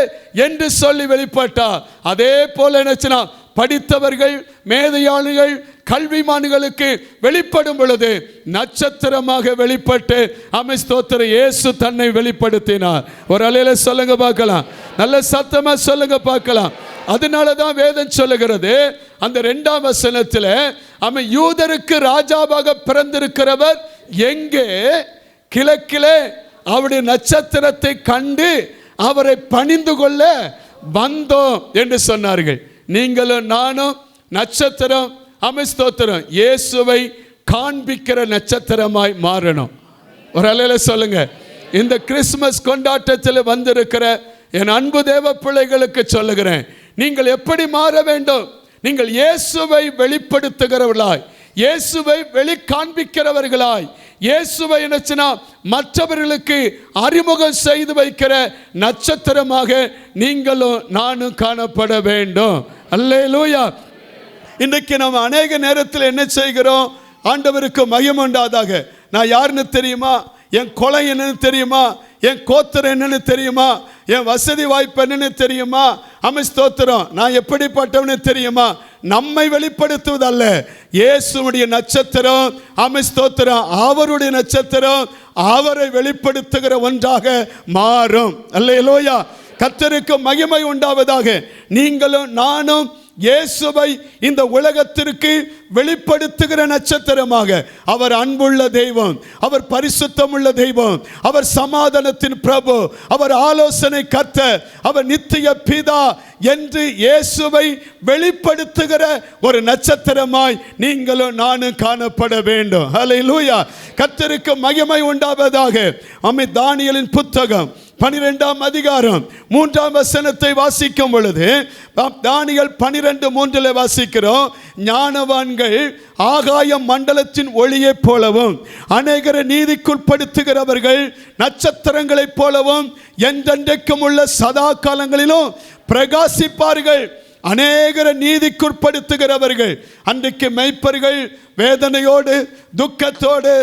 என்று சொல்லி வெளிப்பட்டார். அதே போல நினைச்சினா படித்தவர்கள், மேதையாளிகள், கல்விமான்களுக்கு வெளிப்படும் பொழுது நட்சத்திரமாக வெளிப்பட்டு ஆமென் ஸ்தோத்திரம் இயேசு தன்னை வெளிப்படுத்தினார். ஒரு அலையில சொல்லுங்க பார்க்கலாம், நல்ல சத்தமா சொல்லுங்க பார்க்கலாம். அதனாலதான் வேதம் சொல்லுகிறது அந்த 2ஆம் வசனத்தில், அவன் யூதருக்கு ராஜாவாக பிறந்திருக்கிறவர் எங்கே? கிழக்கிலே அவருடைய நட்சத்திரத்தை கண்டு அவரை பணிந்து கொள்ள வந்தோம் என்று சொன்னார்கள். நீங்களும் நானும் நட்சத்திரம், ஸ்தோத்திரம், இயேசுவை காண்பிக்கிற நட்சத்திரமாய் மாறணும். ஒரு அலையில சொல்லுங்க. இந்த கிறிஸ்துமஸ் கொண்டாட்டத்தில் வந்திருக்கிற என் அன்பு தேவ பிள்ளைகளுக்கு சொல்லுகிறேன், நீங்கள் எப்படி மாற வேண்டும்? நீங்கள் இயேசுவை வெளிப்படுத்துகிறவர்களாய், இயேசுவை வெளி காண்பிக்கிறவர்களாய், இயேசுவை என்னச்சுனா மற்றவர்களுக்கு அறிமுகம் செய்து வைக்கிற நட்சத்திரமாக நீங்களும் நானும் காணப்பட வேண்டும். அல்லேலூயா. இன்றைக்கு நம்ம அநேக நேரத்தில் என்ன செய்கிறோம்? ஆண்டவருக்கு மகிமை உண்டாதாக. நான் யாருன்னு தெரியுமா? என் கொலை என்னன்னு தெரியுமா? என் கோத்திரம் என்னன்னு தெரியுமா? என் வசதி வாய்ப்பு என்னன்னு தெரியுமா? ஸ்தோத்திரம், நான் எப்படிப்பட்டவனு தெரியுமா? நம்மை வெளிப்படுத்துவதல்ல, இயேசுவுடைய நட்சத்திரம், ஸ்தோத்திரம், அவருடைய நட்சத்திரம் அவரை வெளிப்படுத்துகிற ஒன்றாக மாறும். அல்லேலூயா. கர்த்தருக்கு மகிமை உண்டாவதாக. நீங்களும் நானும் இயேசுவை இந்த உலகத்திற்கு வெளிப்படுத்துகிற நட்சத்திரமாக. அவர் அன்புள்ள தெய்வம், அவர் பரிசுத்தமுள்ள தெய்வம், அவர் சமாதானத்தின் பிரபு, அவர் ஆலோசனை கர்த்தர், அவர் நித்திய பிதா என்று இயேசுவை வெளிப்படுத்துகிற ஒரு நட்சத்திரமாய் நீங்களும் நானும் காணப்பட வேண்டும். ஹல்லேலூயா. கர்த்தருக்கு மகிமை உண்டாவதாக. தானியேலின் புத்தகம் 12ஆம் அதிகாரம் 3ஆம் வசனத்தை வாசிக்கும் பொழுது, தானியேல் 12:3 வாசிக்கிறோம், ஞானவான்கள் ஆகாய மண்டலத்தின் ஒளியைப் போலவும் அநேகரை நீதிக்குட்படுத்துகிறவர்கள் நட்சத்திரங்களைப் போலவும் என்றென்றைக்கும் உள்ள சதா காலங்களிலும் பிரகாசிப்பார்கள். அநேகரை நீதிக்குட்படுத்துகிறவர்கள். அன்றைக்கு மெய்ப்பர்கள் வேதனையோடு துக்கத்தோடு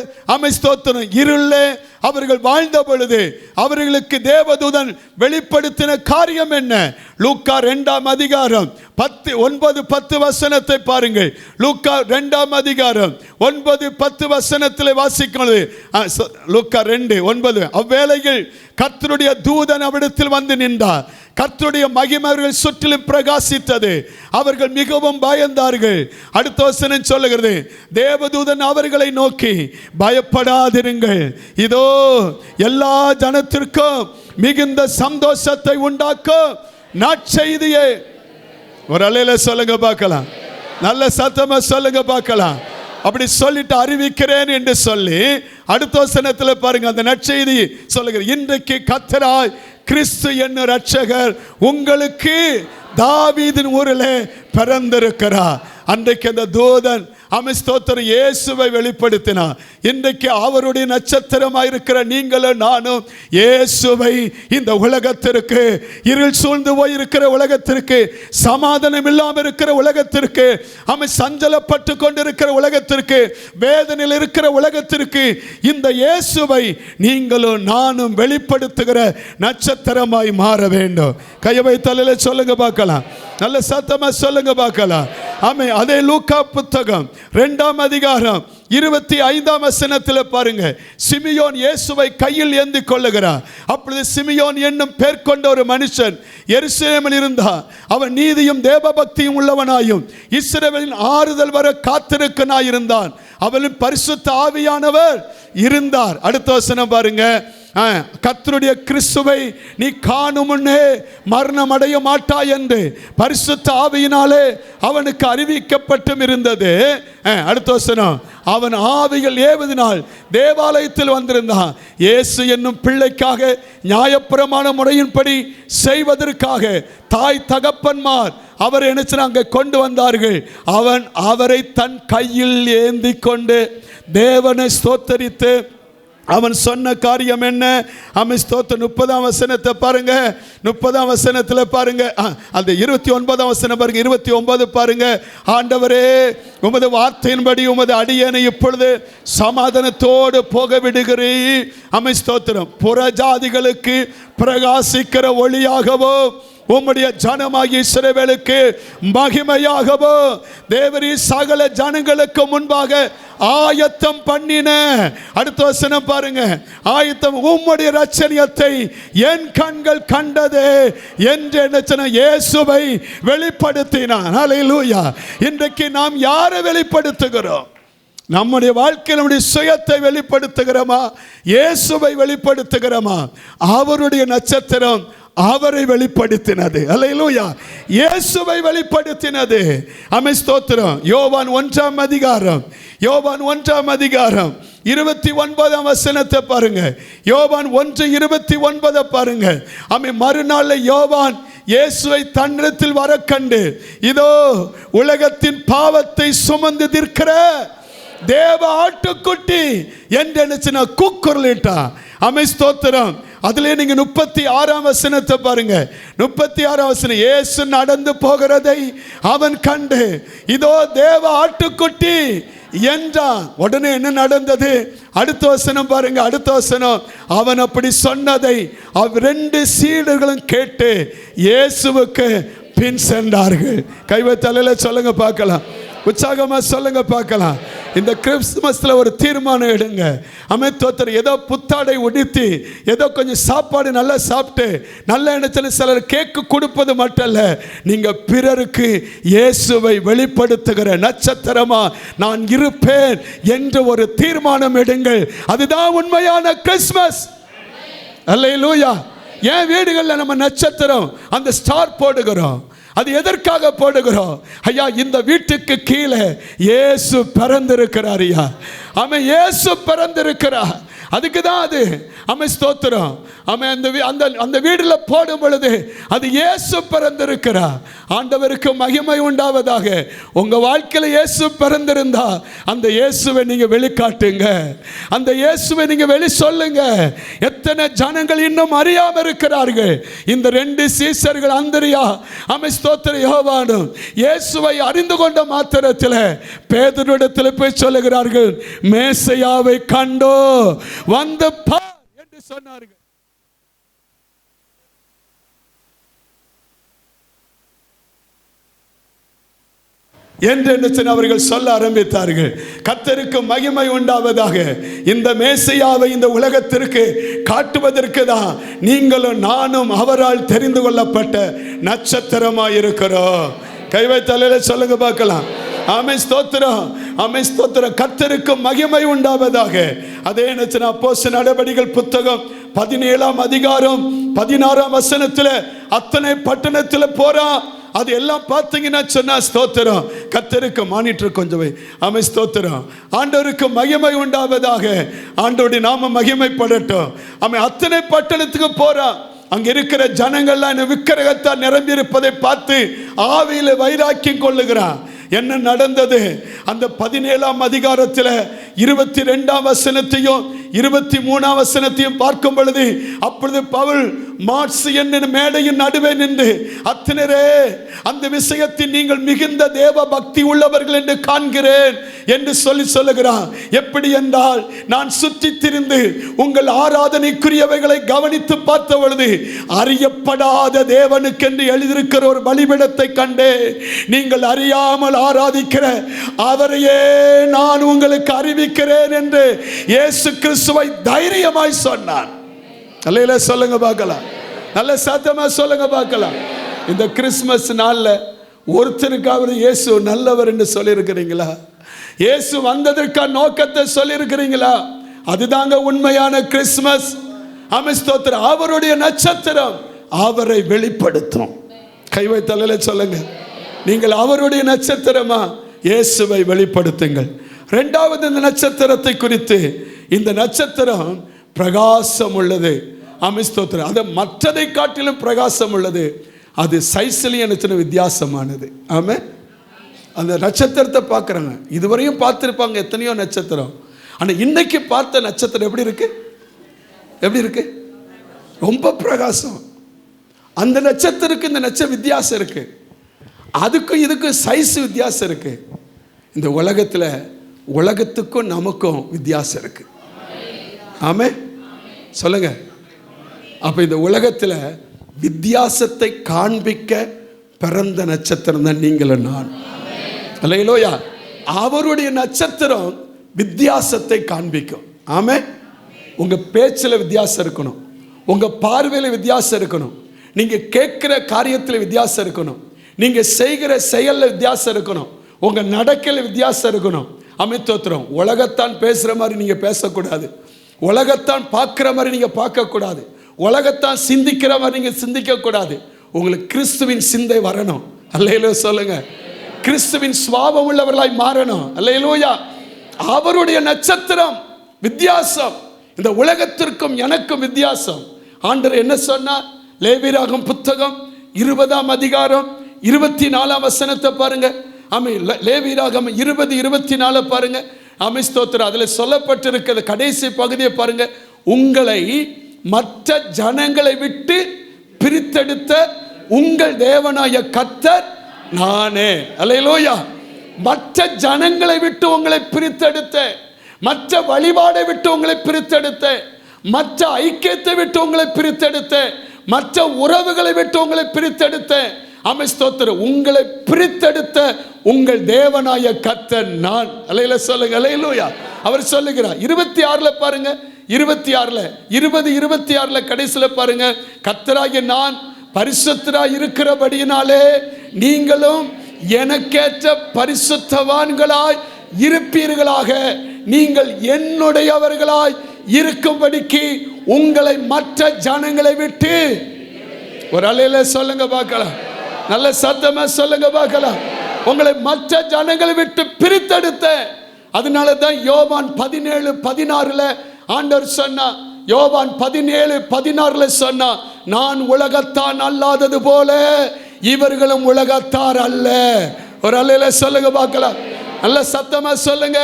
ஸ்தோத்திரம் இருளே அவர்கள் வாழ்ந்த பொழுது அவர்களுக்கு தேவதூதன் வெளிப்படுத்தின காரியம் என்ன? லூக்கா 2ஆம் அதிகாரம் 9-10 வசனத்தை பாருங்கள். லூக்கா 2ஆம் அதிகாரம் 9-10 வசனத்தில் வாசிக்கிறது. லூக்கா 2:9. அவ்வேளையில் கர்த்தருடைய தூதன் அவிடத்தில் வந்து நின்றார். கர்த்தருடைய மகிமை அவர்கள் சுற்றிலும் பிரகாசித்தது. அவர்கள் மிகவும் பயந்தார்கள். அடுத்த வசனம் சொல்லுகிறது, தேவதூதன் அவர்களை நோக்கி, பயப்படாதிருங்கள், இதோ எல்லா ஜனத்திற்கும் மிகுந்த சந்தோஷத்தை உண்டாக்கும் நற்செய்தியை. ஒரு அலையில சொல்லுங்க பார்க்கலாம், நல்ல சத்தமா சொல்லுங்க பார்க்கலாம். அப்படி சொல்லிட்டு அறிவிக்கிறேன் என்று சொல்லி அடுத்த வசனத்தில் பாருங்க, அந்த நற்செய்தி சொல்லுங்க, இன்றைக்கு கர்த்தராய் கிறிஸ்து என்னும் இரட்சகர் உங்களுக்கு தாவீதின் ஊரிலே பிறந்திருக்கிறார். அன்றைக்கு அந்த தூதன் ஸ்தோத்திரம் இயேசுவை வெளிப்படுத்தினார். இன்றைக்கு அவருடைய நட்சத்திரமாக இருக்கிற நீங்களும் நானும் இயேசுவை இந்த உலகத்திற்கு, இருள் சூழ்ந்து போயிருக்கிற உலகத்திற்கு, சமாதானம் இல்லாமல் இருக்கிற உலகத்திற்கு, சஞ்சலப்பட்டு கொண்டிருக்கிற உலகத்திற்கு, வேதனையில் இருக்கிற உலகத்திற்கு இந்த இயேசுவை நீங்களும் நானும் வெளிப்படுத்துகிற நட்சத்திரமாய் மாற வேண்டும். கையை தலையில சொல்லுங்க பார்க்கலாம், நல்ல சத்தமா சொல்லுங்க பார்க்கலாம். ஆமென். அதே லூக்கா புத்தகம் 2ஆம் அதிகாரம் 25ஆம் வசனத்தில் பாருங்க, சிமியோன் இயேசுவை கையில் ஏந்தி கொள்ளுகிறார். அப்பொழுது சிமியோன் என்னும் பேர் கொண்ட ஒரு மனுஷன் எருசலேமில் இருந்தார். அவன் நீதியும் தேவபக்தியும் உள்ளவனாயும் இஸ்ரவேலின் ஆறுதல் வர காத்திருக்கனாயிருந்தான். அவனின் பரிசுத்த ஆவியானவர் இருந்தார். அடுத்த வசனம் பாருங்க, கர்த்தருடைய கிறிஸ்துவை நீ காணும் முன்னே மரணம் அடைய மாட்டாய் என்று பரிசுத்த ஆவியினாலே அவனுக்கு அறிவிக்கப்பட்டும் இருந்தது. அடுத்த வசனம், அவன் ஆவிகள் ஏவதினால் தேவாலயத்தில் வந்திருந்தான். இயேசு என்னும் பிள்ளைக்காக நியாயப்பிரமாண முறையின்படி செய்வதற்காக தாய் தகப்பன்மார் அவரை அங்கே கொண்டு வந்தார்கள். அவன் அவரை தன் கையில் ஏந்தி கொண்டு தேவனை ஸ்தோத்தரித்து அவன் சொன்ன காரியம் என்ன? ஸ்தோத்திரம். 30ஆம் வசனத்தை பாருங்க, 30ஆம் வசனத்தில் பாருங்க, அந்த 29ஆம் வசனம் பாருங்க, 29 பாருங்க. ஆண்டவரே, உமது வார்த்தையின்படி உமது அடியேனை இப்பொழுது சமாதானத்தோடு போக விடுகிறீர். ஸ்தோத்திரம். புறஜாதிகளுக்கு பிரகாசிக்கிற ஒளியாகவோ உம்முடைய ஜனமாகிய இஸ்ரவேலுக்கு மகிமையாகவோ தேவரீர் சகல ஜனங்களுக்கு முன்பாக ஆயத்தம் பண்ணின. அடுத்த வசனம் பாருங்க, ஆயத்தம் உம்முடைய ரட்சணியத்தை என் கண்கள் கண்டது என்று என்ன இயேசுவை வெளிப்படுத்தினான். ஹல்லேலூயா. இன்றைக்கு நாம் யாரை வெளிப்படுத்துகிறோம்? நம்முடைய வாழ்க்கையில் நம்முடைய சுயத்தை வெளிப்படுத்துகிறோமா, இயேசுவை வெளிப்படுத்துகிறோமா? அவருடைய நட்சத்திரம் அவரை வெளிப்படுத்தினது. அல்லேலூயா. இயேசுவை வெளிப்படுத்தினது. ஆமென், ஸ்தோத்திரம். யோவான் 1ஆம் அதிகாரம், யோவான் 1ஆம் அதிகாரம் 29ஆம் வசனத்தை பாருங்க. யோவான் 1:29 பாருங்க. ஆமென். மறுநாள் யோவான் இயேசுவை தன்னிடத்தில் வர கண்டு, இதோ உலகத்தின் பாவத்தை சுமந்து தீர்க்கிற தேவ ஆட்டுக்குட்டி என்று என்ன கூக்குரலிட்டான். ஆமென், ஸ்தோத்திரம். அதிலே நீங்க 36ஆம் வசனத்தை பாருங்க. 36ஆம் வசனம், இயேசு நடந்து போகிறதை அவன் கண்டு, இதோ தேவ ஆட்டுக்குட்டி என்றான். உடனே என்ன நடந்தது? அடுத்த வசனம் பாருங்க. அடுத்த வசனம், அவன் அப்படி சொன்னதை 2 சீடர்களும் கேட்டு இயேசுவுக்கு பின் சென்றார்கள். கைவத்தலையில சொல்லுங்க பார்க்கலாம், உற்சாகமா சொல்லுங்க பார்க்கலாம். இந்த கிறிஸ்துமஸ்ல ஒரு தீர்மானம் எடுங்க. அமைத்தோத்தர் ஏதோ புத்தாடை உடுத்தி, ஏதோ கொஞ்சம் சாப்பாடு நல்லா சாப்பிட்டு, நல்ல இடத்துல சிலர் கேக்கு கொடுப்பது மட்டும் அல்ல, நீங்க பிறருக்கு இயேசுவை வெளிப்படுத்துகிற நட்சத்திரமா நான் இருப்பேன் என்று ஒரு தீர்மானம் எடுங்கள். அதுதான் உண்மையான கிறிஸ்மஸ். அல்லேலூயா. ஏன் வீடுகளில் நம்ம நட்சத்திரம், அந்த ஸ்டார் போடுகிறோம்? அது எதற்காக போடுகிறோம்? ஐயா, இந்த வீட்டுக்கு கீழே இயேசு பிறந்திருக்கிறார். ஐயா, ஆமென், இயேசு பிறந்திருக்கிறார். அதுக்கு தான் அது. ஆமென், ஸ்தோத்திரம். ஆமென். அந்த வீடுல போடும் பொழுது அது இயேசு பிறந்திருக்கிறார். ஆண்டவருக்கு மகிமை உண்டாவதாக. உங்க வாழ்க்கையில இயேசு பிறந்திருந்தா அந்த இயேசுவை நீங்க வெளிக்காட்டுங்க, அந்த இயேசுவை நீங்க வெளி சொல்லுங்க. எத்தனை ஜனங்கள் இன்னும் அறியாம இருக்கிறார்கள். இந்த 2 சீசர்கள் அந்திரியா, ஆமென், ஸ்தோத்திரம், யோவானும் இயேசுவை அறிந்து கொண்ட மாத்திரத்தில் பேதுருவிடத்தில் போய் சொல்லுகிறார்கள், மேசையாவை கண்டோ, வந்து பார் என்று சொன்னார்கள். என்று அவர்கள் சொல்ல ஆரம்பித்தார்கள். கர்த்தருக்கு மகிமை உண்டாவதாக. இந்த மேசையாவை இந்த உலகத்திற்கு காட்டுவதற்கு தான் நீங்களும் நானும் அவரால் தெரிந்து கொள்ளப்பட்ட நட்சத்திரமாய் இருக்கிறோம். கைவைத்தலையில சொல்லுங்க பார்க்கலாம். ஆமென், ஸ்தோத்திரம். ஆமென், ஸ்தோத்திரம். கர்த்தருக்கு மகிமை உண்டாவதாக. அதே அப்போஸ்தலர் நடபடிகள் புத்தகம் 17ஆம் அதிகாரம் 16ஆம் வசனத்தில் அத்தனை பட்டணத்தில் போறான். அது எல்லாம் பார்த்தீங்கன்னா சொன்னா, ஸ்தோத்திரம், கர்த்தருக்கு மானிட்டர் கொஞ்சம் வை. ஆமென், ஸ்தோத்திரம். ஆண்டவருக்கு மகிமை உண்டாவதாக. ஆண்டவருடைய நாம மகிமைப்படட்டும். ஆமென். அத்தனை பட்டணத்துக்கு போறான். அங்க இருக்கிற ஜனங்கள்லாம் விக்கிரகத்தால் நிரம்பி இருப்பதை பார்த்து ஆவியில வைராக்கியம் கொள்ளுகிறான். என்ன நடந்தது? அந்த 17ஆம் அதிகாரத்தில் 22ஆம் வசனத்தையும் 23ஆம் வசனத்தையும் பார்க்கும் பொழுது, அப்பொழுது பவுல் மார்க்ஸ் என்னும் மேடையின் நடுவே நின்று, அத்தனரே, அந்த விஷயத்தில் நீங்கள் மிகுந்த தேவ பக்தி உள்ளவர்கள் என்று காண்கிறேன் என்று சொல்லுகிறான். எப்படி என்றால், நான் சுற்றி திரிந்து உங்கள் ஆராதனைக்குரியவைகளை கவனித்து பார்த்த பொழுது அறியப்படாத தேவனுக்கென்று எழுதியிருக்கிற ஒரு பலிபீடத்தை கண்டே, நீங்கள் அறியாமல் ஆராதிக்கிற அவரையே நான் உங்களுக்கு அறிவிக்கிறேன் என்று இயேசு கிறிஸ்துவை தைரியமாய் சொன்னான். அல்லேலூயா. சொல்லுங்க பார்க்கலாம், நல்ல சத்தமா சொல்லுங்க பார்க்கலாம். இந்த கிறிஸ்துமஸ் நாள்ல ஒருத்தருக்காவது இயேசு நல்லவர் என்று சொல்லி இருக்கிறீங்களா? இயேசு வந்ததற்கான நோக்கத்தை சொல்லி இருக்கிறீங்களா? அதுதாங்க உண்மையான கிறிஸ்துமஸ். ஆமென், ஸ்தோத்திரம். அவருடைய நட்சத்திரம் அவரை வெளிப்படுத்தும். கைவைத்தலையில சொல்லுங்க, நீங்கள் அவருடைய நட்சத்திரமா? இயேசுவை வெளிப்படுத்துங்கள். இரண்டாவது, இந்த நட்சத்திரத்தை குறித்து, இந்த நட்சத்திரம் பிரகாசம் உள்ளது. ஆமென், ஸ்தோத்திரம். அது மற்றதை காட்டிலும் பிரகாசம் உள்ளது. அது சைஸ்லையும் வித்தியாசமானது. ஆமென். அந்த நட்சத்திரத்தை பார்க்குறாங்க. இதுவரையும் பார்த்துருப்பாங்க எத்தனையோ நட்சத்திரம். ஆனால் இன்னைக்கு பார்த்த நட்சத்திரம் எப்படி இருக்கு? எப்படி இருக்கு? ரொம்ப பிரகாசம். அந்த நட்சத்திரத்துக்கு இந்த நட்சத்திரம் வித்தியாசம் இருக்கு. அதுக்கும் இதுக்கும் சைஸ் வித்தியாசம் இருக்கு. இந்த உலகத்தில் உலகத்துக்கும் நமக்கும் வித்தியாசம் இருக்கு. ஆமென், சொல்லுங்க. அப்ப இந்த உலகத்தில் வித்தியாசத்தை காண்பிக்க பிறந்த நட்சத்திரம் தான் நீங்களும் நான். அல்லேலூயா. அவருடைய நட்சத்திரம் வித்தியாசத்தை காண்பிக்கும். ஆமென். உங்க பேச்சில் வித்தியாசம் இருக்கணும், உங்க பார்வையில் வித்தியாசம் இருக்கணும், நீங்க கேட்கிற காரியத்தில் வித்தியாசம் இருக்கணும், நீங்க செய்கிற செயல்ல வித்தியாசம் இருக்கணும், உங்க நடக்கையில் வித்தியாசம் இருக்கணும். அமித்தோத்திரம். உலகத்தான் பேசுற மாதிரி நீங்க பேசக்கூடாது, உலகத்தான் பார்க்கிற மாதிரி நீங்க பார்க்கக்கூடாது, உலகத்தான் சிந்திக்கிற மாதிரி நீங்க சிந்திக்க கூடாது. உங்களுக்கு கிறிஸ்துவின் சிந்தை வரணும். அல்லேலூயா சொல்லுங்க. கிறிஸ்துவின் சுபாவம் உள்ளவர்களாய் மாறணும். அல்லேலூயா. அவருடைய நட்சத்திரம் வித்தியாசம். இந்த உலகத்திற்கும் எனக்கும் வித்தியாசம். ஆண்டவர் என்ன சொன்னார்? லேவியராகமம் புத்தகம் 20ஆம் அதிகாரம் 24ஆம் வசனத்தை பாருங்க. ஆமே, லேவியராகமம் 20:24 பாருங்க. ஆமே, ஸ்தோத்திரம். அதில் சொல்லப்பட்டிருக்கிற கடைசி பகுதியை பாருங்க. உங்களை மற்ற ஜனங்களை விட்டு பிரித்தெடுத்த உங்கள் தேவனாய கர்த்தர் நானே. அல்லேலூயா. மற்ற ஜனங்களை விட்டு உங்களை பிரித்தெடுத்த, மற்ற வழிபாடை விட்டு உங்களை பிரித்தெடுத்த, மற்ற ஐக்கியத்தை விட்டு உங்களை பிரித்தெடுத்த, மற்ற உறவுகளை விட்டு உங்களை பிரித்தெடுத்த, ஆமென் ஸ்தோத்திரம், உங்களை பிரித்தெடுத்த உங்கள் தேவனாய கர்த்தர் நான். அல்லேலூயா சொல்லுங்க. அல்லேலூயா. அவர் சொல்லுகிறார் 26ல பாருங்க. 20:26 கடைசியில் பாருங்க. கர்த்தராகிய நான் பரிசுத்தராய் இருக்கிறபடியினாலே நீங்களும் எனக்கேற்ற பரிசுத்தவான்களாய் இருப்பீர்களாக, நீங்கள் என்னுடையவர்களாய் இருக்கும்படிக்கு உங்களை மற்ற ஜனங்களை விட்டு, ஒரு அலையில சொல்லுங்க பார்க்கலாம், நல்ல சத்தமா சொல்லுங்க பார்க்கலாம், உங்களை மற்ற ஜனங்களை விட்டு பிரித்தெடுத்த. அதனால தான் யோவான் 17:16 ஆண்டவர் சொன்னா, யோவான் 17:16 சொன்னா, நான் உலகத்தான் அல்லாதது போல இவர்களும் உலகத்தார் அல்ல. ஒரு அலையில சொல்லுங்க பார்க்கலாம், நல்ல சத்தமா சொல்லுங்க.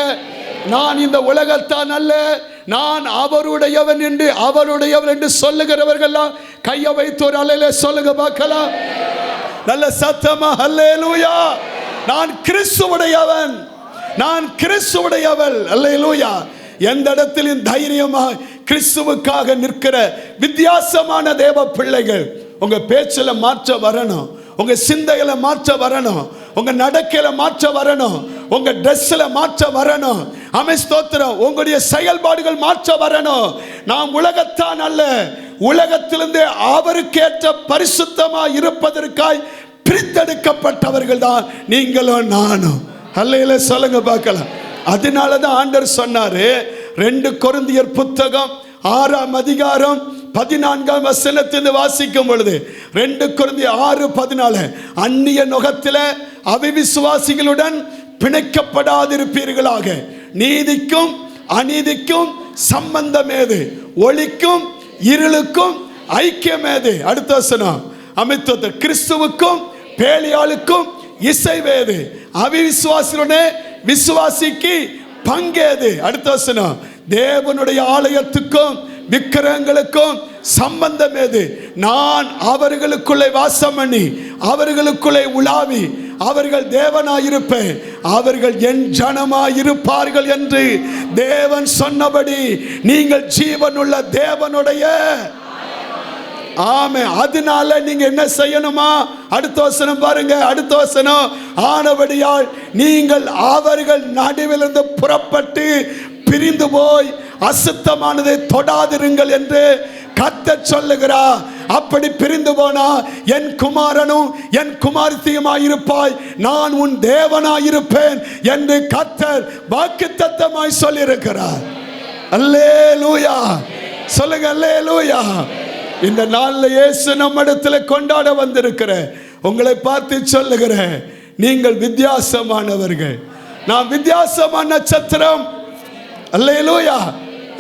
நான் இந்த உலகத்தான் அல்ல, நான் அவருடையவன் என்று சொல்லுகிறவர்கள் கையை வைத்து ஒரு அலையில சொல்லுங்க பார்க்கலாம், நல்ல சத்தமா. அல்லேலூயா. நான் கிறிஸ்துவுடையவன், நான் கிறிஸ்துவுடையவள். அல்லேலூயா. எந்த இடத்திலும் தைரியமாக கிறிஸ்துவுக்காக நிற்கிற வித்தியாசமான தேவ பிள்ளைகள். உங்க பேச்சில் மாற்ற வரணும், உங்க சிந்தையில மாற்ற வரணும், உங்க நடக்கையில மாற்ற வரணும், உங்க ட்ரெஸ்ல மாற்ற வரணும். ஆமென் ஸ்தோத்திரம். உங்களுடைய செயல்பாடுகள் மாற்ற வரணும். நாம் உலகத்தான் அல்ல, உலகத்திலிருந்து அவருக்கேற்ற பரிசுத்தமா இருப்பதற்காய் பிரித்தெடுக்கப்பட்டவர்கள் தான் நீங்களும் நானும். அல்லேலூயா சொல்லுங்க பார்க்கலாம். அதனால தான் ஆண்டவர் சொன்னாரு 2 கொரிந்தியர் புத்தகம் 6ஆம் அதிகாரம் 14ஆம் வசனத்திலிருந்து வாசிக்கும் பொழுது, 2 கொரிந்தியர் 6:14, அந்நிய நுகத்தில அவிசுவாசிகளுடன் பிணைக்கப்படாதிருப்பீர்களாக, நீதிக்கும் அநீதிக்கும் சம்பந்தம் ஏது, ஒளிக்கும் இருளுக்கும் ஐக்கியம் ஏது. அடுத்த வசனம், அமைத்த கிறிஸ்துவுக்கும் பேலியாளுக்கும் இசைவேது, அவிசுவாசிகளுடனே விசுவாசிக்கு பங்கேது. அடுத்த வசனம், தேவனுடைய ஆலயத்துக்கும் விக்கிரகங்களுக்கும் சம்பந்தம் ஏது, நான் அவர்களுக்குள்ளே வாசம் பண்ணி அவர்களுக்குள்ளே உலாவி அவர்கள் தேவனாயிருப்பேன், அவர்கள் என் ஜனமாயிருப்பார்கள் என்று தேவன் சொன்னபடி நீங்கள் ஜீவனுள்ள தேவனுடைய. ஆமே. அதனால நீங்க என்ன செய்யணுமா? அடுத்த வசனம் பாருங்க. அடுத்த வசனம், ஆனபடியால் நீங்கள் அவர்கள் நடுவிலிருந்து புறப்பட்டு பிரிந்து போய் அசுத்தமானதை தொடாதிருங்கள் என்று கர்த்தர் சொல்லுகிறார். அப்படி பிரிந்து போனா என் குமாரனும் என் குமாரத்தியுமாயிருப்பாய், நான் உன் தேவனாயிருப்பேன் என்று கர்த்தர் வாக்குத்தத்தமாய் சொல்லியிருக்கிறார். அல்லேலூயா சொல்லுங்க. அல்லேலூயா. இந்த நாளில் இயேசு நம்மிடத்தில் கொண்டாட வந்திருக்கிற உங்களை பார்த்து சொல்லுகிறேன், நீங்கள் வித்தியாசமானவர்கள், நான் வித்தியாசமான நட்சத்திரம். அல்லேலூயா.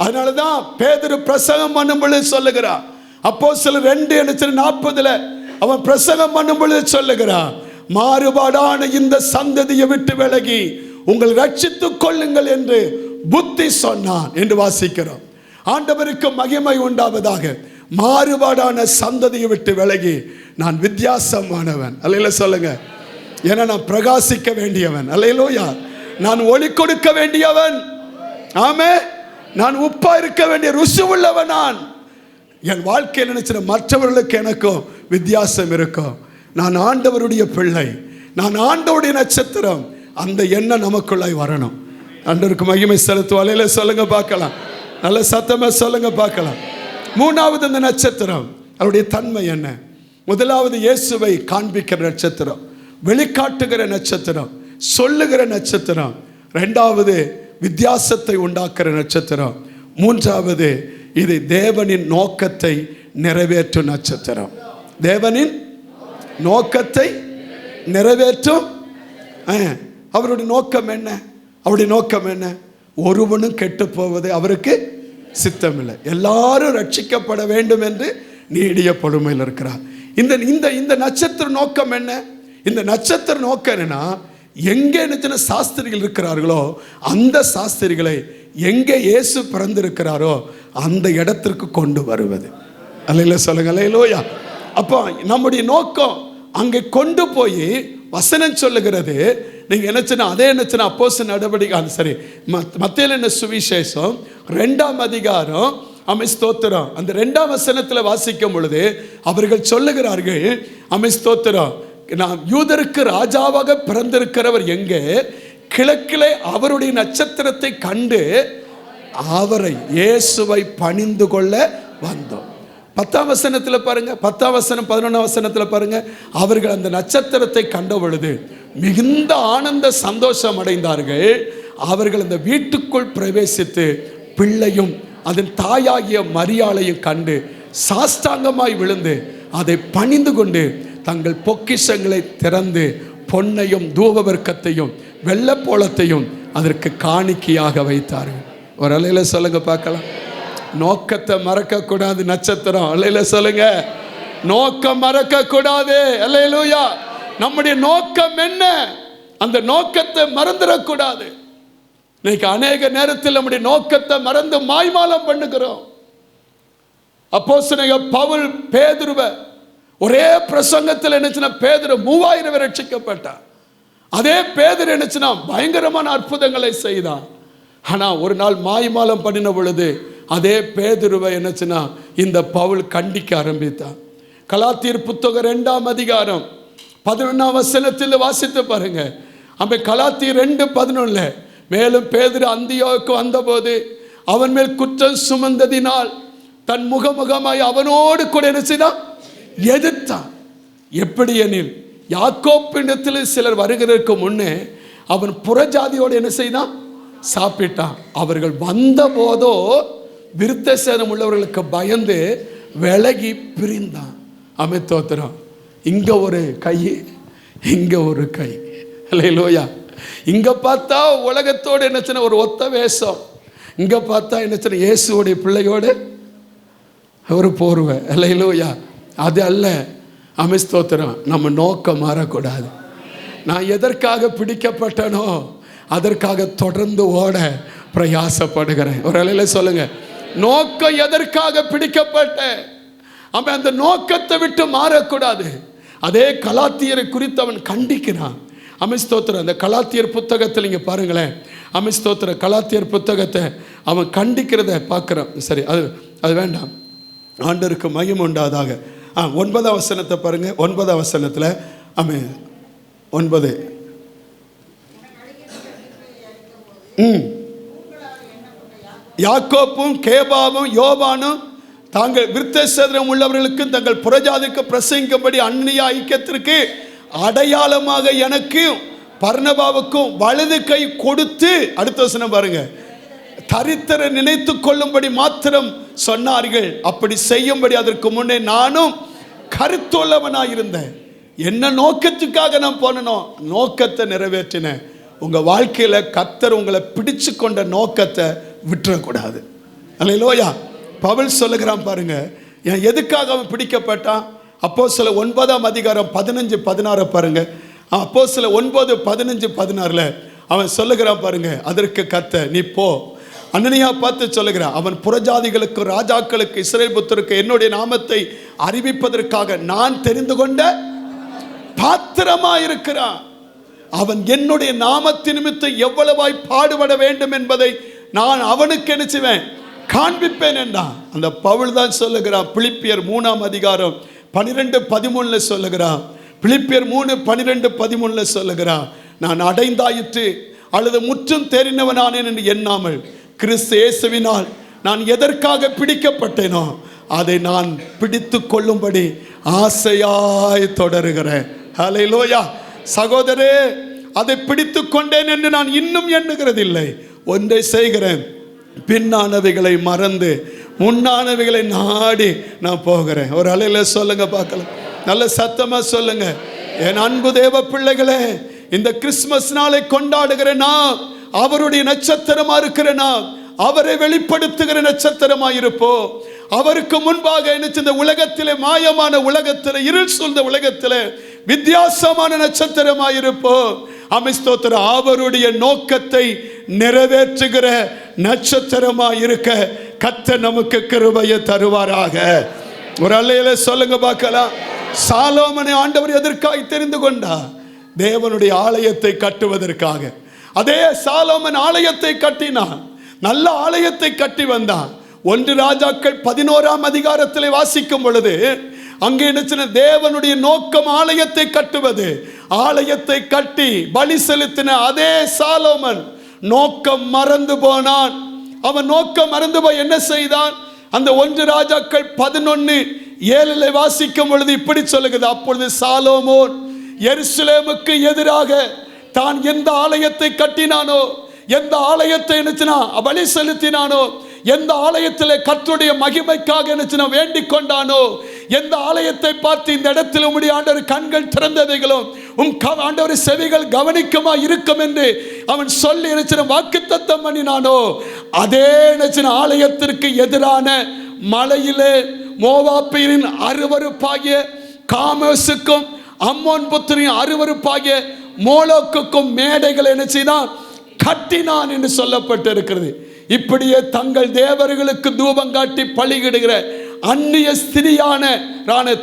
அதனாலதான் பேதுரு பிரசங்கம் பண்ணும் பொழுது சொல்லுகிறான், அப்போஸ்தலர் 2:40 அவன் பிரசங்கம் பண்ணும் பொழுது சொல்லுகிறான், மாறுபாடான இந்த சந்ததியை விட்டு விலகி உங்கள் ரட்சித்துக் கொள்ளுங்கள் என்று புத்தி சொன்னான் என்று வாசிக்கிறோம். ஆண்டவருக்கு மகிமை உண்டாவதாக. மாறுபாடான சந்ததியை விட்டு விலகி நான் வித்தியாசமானவன். அல்லேலூயா சொல்லுங்க. ஏன்னா நான் பிரகாசிக்க வேண்டியவன். அல்லேலூயா. நான் ஒளி கொடுக்க வேண்டியவன். ஆமே. நான் உப்பா இருக்க வேண்டிய ருசி உள்ளவன். நான் என் வாழ்க்கையில் நினைச்ச மற்றவர்களுக்கு எனக்கும் வித்தியாசம் இருக்கும். நான் ஆண்டவருடைய பிள்ளை, நான் ஆண்டவருடைய நட்சத்திரம். அந்த எண்ணம் நமக்குள்ளாய் வரணும். ஆண்டவருக்கு மகிமை செலுத்துவோம். அல்லேலூயா சொல்லுங்க பார்க்கலாம். நல்ல சத்தமா சொல்லுங்க பார்க்கலாம். மூணாவது அந்த நட்சத்திரம் அவருடைய தன்மை என்ன? முதலாவது இயேசுவை காண்பிக்கிற நட்சத்திரம், வெளிக்காட்டுகிற நட்சத்திரம், சொல்லுகிற நட்சத்திரம். இரண்டாவது வித்தியாசத்தை உண்டாக்குற நட்சத்திரம். மூன்றாவது இது தேவனின் நோக்கத்தை நிறைவேற்றும் நட்சத்திரம். தேவனின் நோக்கத்தை நிறைவேற்றும். அவருடைய நோக்கம் என்ன? அவருடைய நோக்கம் என்ன? ஒருவனும் கெட்டு போவது அவருக்கு சித்தமில்லை, எல்லாரும் ரட்சிக்கப்பட வேண்டும் என்று நீடிய பொறுமையில் இருக்கிறார். இந்த இந்த இந்த நட்சத்திர நோக்கம் என்ன? இந்த நட்சத்திர நோக்கம் என்னன்னா, எங்கே நினைச்ச சாஸ்திரிகள் இருக்கிறார்களோ அந்த சாஸ்திரிகளை எங்கே இயேசு பிறந்திருக்கிறாரோ அந்த இடத்திற்கு கொண்டு வருவது. அல்லேலூயா சொல்லுங்க. அல்லேலூயா. அப்போ நம்முடைய நோக்கம் அங்கே கொண்டு போய் வசனம் சொல்லுகிறது. நீங்க என்னச்சுன்னா அதே என்னச்சுன்னா அப்போஸ்தலர் நடவடிக்கை சரி மத்தேயு என்ன சுவிசேஷம் 2ஆம் அதிகாரம் ஸ்தோத்திரம் அந்த 2ஆம் வசனத்தில் வாசிக்கும் பொழுது அவர்கள் சொல்லுகிறார்கள், ஸ்தோத்திரம், நாம் யூதருக்கு ராஜாவாக பிறந்திருக்கிறவர் எங்கே? கிழக்கிலே அவருடைய நட்சத்திரத்தை கண்டு அவரை இயேசுவை பணிந்து கொள்ள வந்தோம். 10ஆம் வசனத்தில் பாருங்க, 10ஆம் வசனம் 11ஆம் வசனத்தில் பாருங்க, அவர்கள் அந்த நட்சத்திரத்தை கண்ட பொழுது மிகுந்த ஆனந்த சந்தோஷம் அடைந்தார்கள். அவர்கள் அந்த வீட்டுக்குள் பிரவேசித்து பிள்ளையும் அதன் தாயாகிய மரியாளையும் கண்டு சாஷ்டாங்கமாய் விழுந்து அதை பணிந்து கொண்டு தங்கள் பொக்கிஷங்களை திறந்து பொன்னையும் தூபவர்க்கத்தையும் வெள்ளப்போளத்தையும் அதற்கு காணிக்கையாக வைத்தார்கள். ஒரு அலையில சொல்லுங்க பார்க்கலாம். நோக்கத்தை மறக்க கூடாது. நட்சத்திரம் அல்லேலூயா சொல்லுங்க. நோக்கம் மறக்க கூடாது. அல்லேலூயா. நம்முடைய நோக்கம் என்ன? அந்த நோக்கத்தை மறந்துடக்கூடாது. இன்னைக்கு அநேக நேரத்தில் நம்முடைய நோக்கத்தை மறந்து மாய்மாலம் பண்ணுகிறோம். அப்போஸ்தலனாகிய பவுல் பேதுருவை ஒரே பிரசங்கத்தில் என்னச்சுன்னா பேதுரு 3000 ரட்சிக்கப்பட்டார். அதே பேதுரு என்னச்சுன்னா பயங்கரமான அற்புதங்களை செய்தான். ஆனா ஒரு நாள் மாய்மாலம் பண்ணின பொழுது அதே பேதுருவை என்னச்சுன்னா இந்த பவுல் கண்டிக்க ஆரம்பித்தான். கலாத்தியர் புத்தகம் 2ஆம் அதிகாரம் 11ஆம் வசனத்தில் வாசித்து பாருங்க. கலாத்தியர் 2:11 மேலும் பேதுரு அந்தியோக்கு வந்தபோது அவன் மேல் குற்றம் சுமந்ததினால் தன் முகமுகமாய் அவனோடு கூட என்ன செய்தான்? எதிர்த்தான். எப்படி எனில் யாக்கோப்பிடத்தில் சிலர் வருகிறதற்கு முன்னே அவன் புறஜாதியோடு என்ன செய்தான்? சாப்பிட்டான். அவர்கள் வந்த போதோ விருத்த சேதம் உள்ளவர்களுக்கு பயந்து விலகி பிரிந்தான். தோத்திரம். இங்க ஒரு கை, இங்க ஒரு கை. அல்லேலூயா. இங்க பார்த்தா உலகத்தோடு என்னச்சுன்னா ஒரு ஒத்த வேஷம், இங்க பார்த்தா என்னச்சுன்னா இயேசுவோடைய பிள்ளையோடு ஒரு போர்வை. அல்லேலூயா. அது அல்ல. ஸ்தோத்திரம். நம்ம நோக்கம் மாறக்கூடாது. நான் எதற்காக பிடிக்கப்பட்டனோ அதற்காக தொடர்ந்து ஓட பிரயாசப்படுகிறேன். ஒரு அலையில சொல்லுங்க. நோக்கம் எதற்காக பிடிக்கப்பட்ட அந்த நோக்கத்தை விட்டு மாறக்கூடாது. அதே கலாத்தியரை குறித்து அவன் கண்டிக்கிறான். ஸ்தோத்திரம். அந்த கலாத்தியர் புத்தகத்தில் நீங்க பாருங்களேன். ஸ்தோத்திரம். கலாத்தியர் புத்தகத்தை அவன் கண்டிக்கிறத பார்க்கிறான். சரி, அது வேண்டாம். ஆண்டவருக்கு மகிமை உண்டாதாக. 9ஆம் வசனத்தை பாருங்க. 9ஆம் வசனத்தில் 9 யாக்கோப்பும் கேபாவும் யோவானும் தாங்கள் விருத்த சேதனம் உள்ளவர்களுக்கு தங்கள் புறஜாதிக்கு பிரசங்கிக்கும்படி அந்நிய ஐக்கியத்திற்கு அடையாளமாக எனக்கு பர்னபாவுக்கும் வலது கை கொடுத்து, அடுத்த வசனம் பாருங்க, தரித்திர நினைத்து கொள்ளும்படி மாத்திரம் சொன்னார்கள். அப்படி செய்யும்படி அதற்கு முன்னே நானும் கருத்துள்ளவனாயிருந்தேன். என்ன நோக்கத்துக்காக நான் போனனோ நோக்கத்தை நிறைவேற்றினேன். உங்க வாழ்க்கையில கர்த்தர் உங்களை பிடிச்சு கொண்ட நோக்கத்தை விட்டுறக்கூடாது. அல்லேலூயா. பவுல் சொல்லுகிறான் பாருங்க, எதுக்காக அவன் பிடிக்கப்பட்டான்? அப்போஸ்தலர் 9ஆம் அதிகாரம் 15-16 பாருங்க. அப்போஸ்தலர் 9:15-16 அவன் சொல்லுகிறான் பாருங்க. அதற்கு கர்த்தர், நீ போ. அனனியா பார்த்து சொல்லுகிறான், அவன் புறஜாதிகளுக்கு ராஜாக்களுக்கு இஸ்ரவேல் புத்தருக்கு என்னுடைய நாமத்தை அறிவிப்பதற்காக நான் தெரிந்து கொண்ட பாத்திரமா இருக்கிறான். அவன் என்னுடைய நாமத்தின் நிமித்தம் எவ்வளவாய் பாடுபட வேண்டும் என்பதை நான் அவனுக்கு என்ன செய்வேன்? காண்பிப்பேன் என்றான். அந்த பவுல் தான் சொல்லுகிறான். பிலிப்பியர் 3ஆம் அதிகாரம் 12-13 சொல்லுகிறான். பிலிப்பியர் 3:12-13 சொல்லுகிறான், நான் அடைந்தாயிற்று, அல்லது முற்றும் தெரிந்தவனானேன் என்று எண்ணாமல் கிறிஸ்து இயேசுவினால் நான் எதற்காக பிடிக்கப்பட்டேனோ அதை நான் பிடித்து கொள்ளும்படி ஆசையாய் தொடருகிறேன். ஹல்லேலூயா. சகோதரே, அதை பிடித்து கொண்டேன் என்று நான் இன்னும் எண்ணுகிறதில்லை. ஒன்றை செய்கிறேன், பின்னானவைகளை மறந்து முன்னானவைகளை நாடி நான் போகிறேன். ஒரு அலையில சொல்லுங்க பார்க்கலாம், நல்ல சத்தமா சொல்லுங்க. என் அன்பு தேவ பிள்ளைகளே, இந்த கிறிஸ்துமஸ் நாளை கொண்டாடுகிறேனா, அவருடைய நட்சத்திரமா இருக்கிறேனா, அவரை வெளிப்படுத்துகிற நட்சத்திரமா இருப்போம். அவருக்கு முன்பாக இந்த உலகத்திலே, மாயமான உலகத்திலே, இருள் சூழ்ந்த உலகத்திலே வித்தியாசமான நட்சத்திரமா இருப்போம். ஸ்தோத்திரம். அவருடைய நோக்கத்தை நிறைவேற்றுகிற நட்சத்திரமா இருக்க கர்த்தர் நமக்கு கிருபையை தருவாராக. ஒரு அல்லையில சொல்லுங்க பார்க்கலாம். சாலோமனை ஆண்டவர் எதற்காக தெரிந்து கொண்டார்? தேவனுடைய ஆலயத்தை கட்டுவதற்காக. அதே சாலோமன் ஆலயத்தை கட்டினான், நல்ல ஆலயத்தை கட்டி வந்தான். 1 ராஜாக்கள் 11ஆம் அதிகாரத்திலே வாசிக்கும் பொழுது அங்கே என்ன, தேவனுடைய நோக்கம் ஆலயத்தை கட்டுவது. ஆலயத்தை கட்டி பலி செலுத்தின அதே சாலோமன் நோக்கம் மறந்து போனான். அவன் நோக்கம் மறந்து போய் என்ன செய்தான்? அந்த 1 ராஜாக்கள் 11:7 வாசிக்கும் பொழுது இப்படி சொல்லுகிறது, அப்பொழுது சாலோமோன் எருசலேமுக்கு எதிராக தான் எந்த ஆலயத்தை கட்டினானோ, எந்த ஆலயத்தை நினைச்சினா பலி செலுத்தினானோ, எந்த ஆலயத்தில் கர்த்தருடைய மகிமைக்காக நினைச்சினா வேண்டிக் கொண்டானோ, எந்த ஆலயத்தை பார்த்து இந்த இடத்தில் உம்முடைய ஆண்டவர் கண்கள் திறந்தவைகளும் ஆண்டவர் செவிகள் கவனிக்குமா இருக்கும் என்று அவன் சொல்லி நினைச்சின வாக்குத்தத்தம் பண்ணினானோ, அதே நினைச்சின ஆலயத்திற்கு எதிரான மலையிலே மோவாபியரின் அருவருப்பாகிய காமோசுக்கும் அம்மோன் புத்திரின் அருவருப்பாகிய மோலோக்குக்கும் மேடைகள் என்ன செய்தான்? கட்டினான் என்று சொல்லப்பட்டு இருக்கிறது. இப்படியே தங்கள் தேவர்களுக்கு தூபம் காட்டி பலியிடுகிற அந்நிய ஸ்திரியான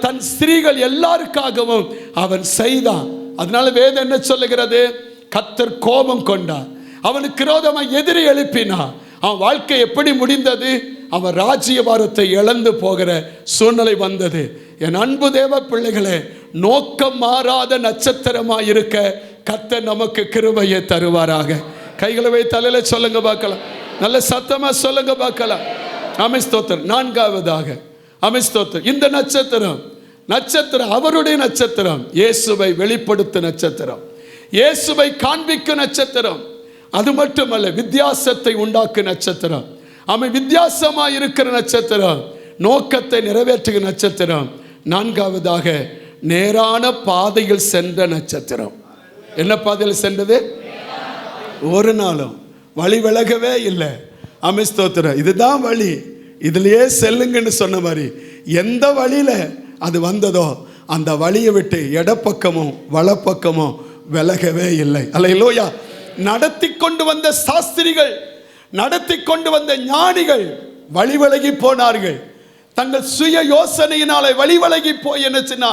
தன் ஸ்திரீகள் எல்லாருக்காகவும் அவன் செய்தான். அதனால வேதம் என்ன சொல்லுகிறது? கர்த்தர் கோபம் கொண்டார், அவனுக்கு விரோதமாக எதிரி எழுப்பினார். அவன் வாழ்க்கை எப்படி முடிந்தது? அவன் ராஜ்யபாரத்தை இழந்து போகிற சூழ்நிலை வந்தது. என் அன்பு தேவ பிள்ளைகளே, நோக்கம் மாறாத நட்சத்திரமாக இருக்க கர்த்தர் நமக்கு கிருபையை தருவாராக. கைகளை வை தலையில சொல்லுங்க பார்க்கலாம், நல்ல சத்தமா சொல்லுங்க பார்க்கலாம். ஸ்தோத்திரம். 4வதாக ஸ்தோத்திரம். இந்த நட்சத்திரம் அவருடைய நட்சத்திரம், இயேசுவை வெளிப்படுத்தும் நட்சத்திரம், இயேசுவை காண்பிக்கும் நட்சத்திரம். அது மட்டுமல்ல, வித்தியாசத்தை உண்டாக்கும் நட்சத்திரம். வித்தியாசமா இருக்கிற நட்சத்திரம், நோக்கத்தை நிறைவேற்றுகிற நட்சத்திரம். 4வதாக நேரான பாதையில் சென்ற நட்சத்திரம். என்ன பாதையில் சென்றது? ஒரு நாளும் வழி விலகவே இல்லை. ஸ்தோத்திரம். இதுதான் வழி, இதுலயே செல்லுங்கன்னு சொன்ன மாதிரி எந்த வழியில அது வந்ததோ அந்த வழியை விட்டு இடப்பக்கமும் வலப்பக்கமும் விலகவே இல்லை. அல்லேலூயா. நடத்தி கொண்டு வந்த சாஸ்திரிகள், நடத்தி கொண்டு வந்த ஞானிகள் வழி விலகி போனார்கள். தங்கள் சுய யோசனையினாலே வழி விலகி போய் என்னச்சுன்னா